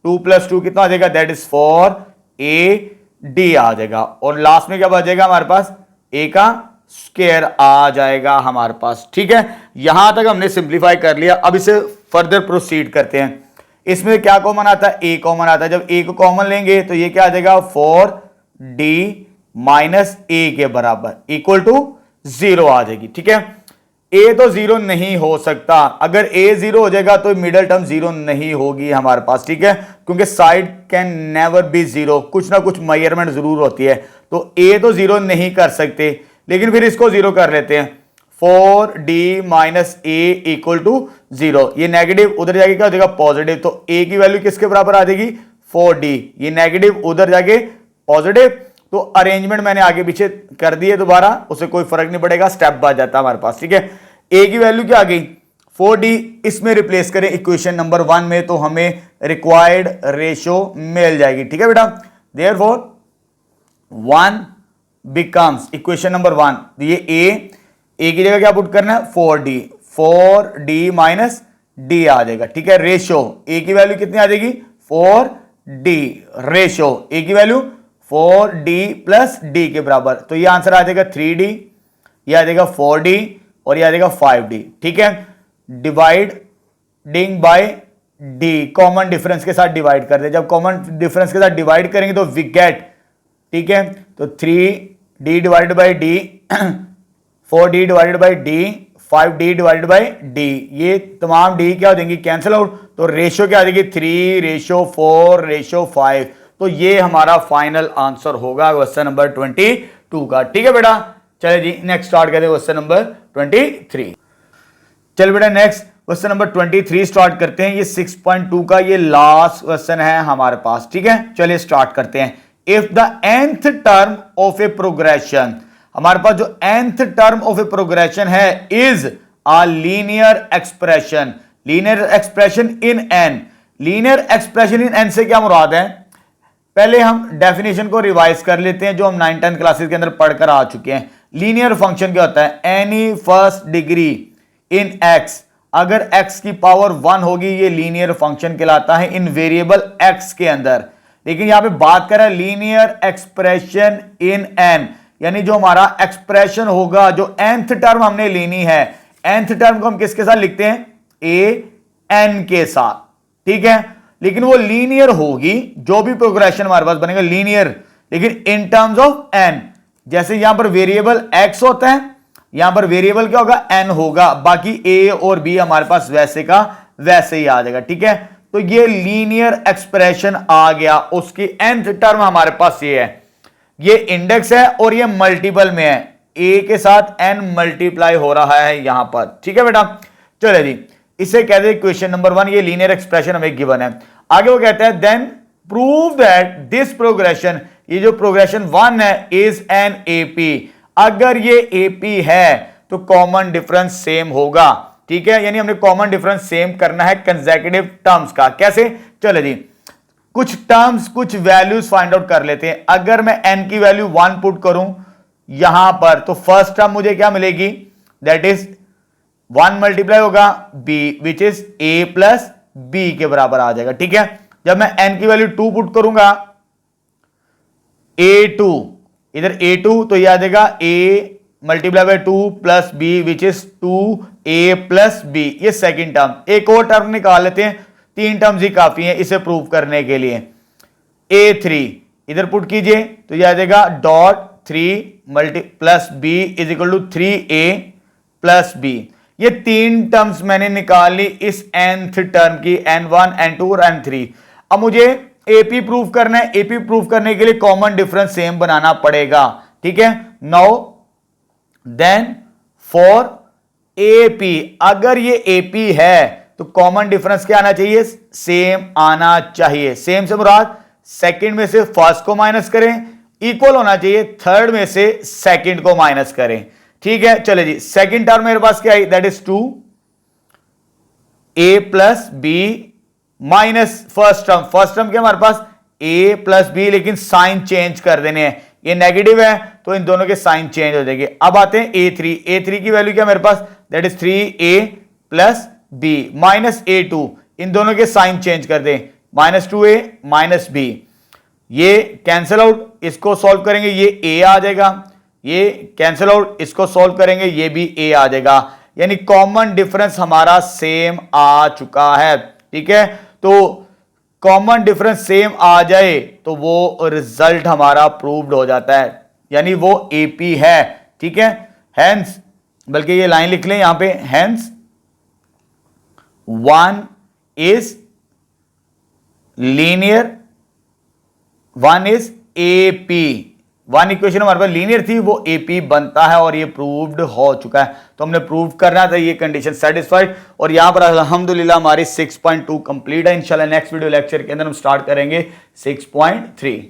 2 प्लस 2 कितना आ जाएगा, दैट इज 4ad आ जाएगा, और लास्ट में क्या बचेगा हमारे पास, a का स्क्वायर आ जाएगा हमारे पास। ठीक है, यहां तक हमने सिंप्लीफाई कर लिया। अब इसे फर्दर प्रोसीड करते हैं। इसमें क्या कॉमन आता है, a कॉमन आता है। जब a को कॉमन लेंगे तो ये क्या आ जाएगा, 4d माइनस a के बराबर इक्वल टू 0 आ जाएगी। ठीक है, a तो 0 नहीं हो सकता, अगर a 0 हो जाएगा तो मिडिल टर्म 0 नहीं होगी हमारे पास। ठीक है, क्योंकि साइड कैन नेवर बी 0, कुछ ना कुछ मेजरमेंट जरूर होती है, तो a तो 0 नहीं कर सकते, लेकिन फिर इसको 0 कर लेते हैं, 4d minus a equal to 0। ये नेगेटिव उधर जाके क्या हो जाएगा, पॉजिटिव, तो a की वैल्यू किसके बराबर आ जाएगी, 4d, ये नेगेटिव उधर जाके पॉजिटिव। तो अरेंजमेंट मैंने आगे पीछे कर दिए दोबारा, उससे कोई फर्क नहीं पड़ेगा, स्टेप बच जाता है हमारे पास। ठीक है, a की वैल्यू क्या आ गई, 4d, इसमें रिप्लेस करें इक्वेशन नंबर 1 में, तो हमें रिक्वायर्ड रेशियो मिल जाएगी। ठीक है बेटा, देयरफॉर 1 बिकम्स इक्वेशन नंबर 1, ये a की जगह क्या पुट करना है, 4d माइनस d आ जाएगा। ठीक है, रेशियो a की वैल्यू कितनी आ जाएगी, 4d, रेशियो a की वैल्यू 4d प्लस d के बराबर, तो ये आंसर आ जाएगा 3d, ये आ जाएगा 4d, और ये आ जाएगा 5d। ठीक है, dividing by d, common difference के साथ डिवाइड कर दे। जब कॉमन डिफरेंस के साथ डिवाइड करेंगे तो वी गेट, ठीक है, तो 3d divided by d, 4d divided by d, 5d divided by d, ये तमाम d क्या हो जाएंगी, कैंसिल आउट, तो रेशियो क्या आ जाएगी, 3:4:5, तो ये हमारा फाइनल आंसर होगा क्वेश्चन नंबर 22 का। ठीक है बेटा, चलिए जी नेक्स्ट स्टार्ट करते हैं क्वेश्चन नंबर 23। चलिए बेटा नेक्स्ट क्वेश्चन नंबर 23 स्टार्ट करते हैं। ये 6.2 का ये लास्ट क्वेश्चन है हमारे पास। ठीक है, चलिए स्टार्ट करते हैं। If the nth term of a progression, हमारे पास जो nth term of a progression है is a linear expression, linear expression in n, linear expression in n से क्या मुराद है, पहले हम डेफिनेशन को रिवाइज कर लेते हैं जो हम 9-10 क्लासेस के अंदर पढ़कर आ चुके हैं। लीनियर फंक्शन क्या होता है, any first degree in x, अगर x की पावर 1 होगी ये लीनियर फंक्शन कहलाता है इन वेरिएबल x के अंदर। लेकिन यहां पे बात कर रहा है लीनियर एक्सप्रेशन इन n, यानी जो हमारा एक्सप्रेशन होगा, जो nth टर्म हमने लेनी है, nth टर्म को हम किसके साथ लिखते हैं, a n के साथ। ठीक है, लेकिन वो लीनियर होगी, जो भी प्रोग्रेशन हमारे पास बनेगा लीनियर, लेकिन इन टर्म्स ऑफ n। जैसे यहां पर वेरिएबल x होता है, यहां पर वेरिएबल क्या होगा, n होगा, बाकी a और b हमारे पास वैसे का वैसे ही आ जाएगा। ठीक है, तो ये लीनियर एक्सप्रेशन आ गया, उसकी nth टर्म हमारे पास ये है, ये इंडेक्स है और ये मल्टीपल में है। ए के साथ एन मल्टीप्लाई हो रहा है यहां पर, ठीक है बेटा। चले जी, इसे कहते हैं क्वेश्चन नंबर 1, ये लीनियर एक्सप्रेशन हमें गिवन है। आगे वो कहता है then prove that this progression, ये जो प्रोग्रेशन 1 है, इज एन एपी। अगर ये एपी है तो कॉमन डिफरेंस सेम होगा, ठीक है। यानी हमने कॉमन डिफरेंस सेम करना है कंसेक्यूटिव टर्म्स का। कैसे? चले जी, कुछ टर्म्स, कुछ वैल्यूज फाइंड आउट कर लेते हैं। अगर मैं n की वैल्यू 1 पुट करूं यहां पर, तो फर्स्ट टर्म मुझे क्या मिलेगी, दैट इज 1 मल्टीप्लाई होगा b, which is a plus b के बराबर आ जाएगा, ठीक है। जब मैं n की वैल्यू 2 पुट करूंगा, a2, इधर a2, तो ये आ जाएगा a multiply by 2 plus b, which is 2a plus b। ये सेकेंड टर्म। एक और टर्म निकाल लेते हैं, 3 टर्म्स ही काफी है इसे प्रूव करने के लिए। a3 इधर पुट कीजिए तो यह आ जाएगा dot 3 multi plus b is equal to 3a plus b। ये 3 टर्म्स मैंने निकाल ली इस nth टर्म की, n1, n2 और n3। अब मुझे AP प्रूव करना है। AP प्रूव करने के लिए कॉमन डिफरेंस सेम बनाना पड़ेगा, ठीक है। नाउ देन फॉर AP, अगर ये AP है तो कॉमन डिफरेंस क्या आना चाहिए, सेम आना चाहिए। सेम से मुराद सेकंड में से फर्स्ट को माइनस करें, इक्वल होना चाहिए थर्ड में से सेकंड को माइनस करें, ठीक है। चले जी, सेकंड टर्म मेरे पास क्या है, that is 2a plus b minus first term. First term क्या हमारे पास a प्लस b, लेकिन साइन चेंज कर देने हैं, ये नेगेटिव है तो इन दोनों के साइन चेंज हो जाएंगे। अब आते हैं a3। a3 की वैल्यू क्या मेरे पास, that is 3a plus b minus a2, इन दोनों के साइन चेंज कर दें, माइनस 2a माइनस b। ये कैंसिल आउट, इसको सॉल्व करेंगे ये a आ जाएगा, ये कैंसिल आउट, इसको सॉल्व करेंगे ये भी a आ जाएगा। यानी कॉमन डिफरेंस हमारा सेम आ चुका है, ठीक है। तो कॉमन डिफरेंस सेम आ जाए तो वो रिजल्ट हमारा प्रूव्ड हो जाता है, यानी वो AP है, ठीक है। हेंस, बल्कि ये लाइन लिख लें यहां पे, hence 1 is linear, 1 is AP। 1 equation हमारे पास लीनियर थी, वो AP बनता है और ये प्रूव्ड हो चुका है। तो हमने प्रूव करना था, ये कंडीशन सेटिस्फाइड। और यहां पर अल्हम्दुलिल्लाह हमारी 6.2 कंप्लीट है। इंशाल्लाह नेक्स्ट वीडियो लेक्चर के अंदर हम स्टार्ट करेंगे 6.3।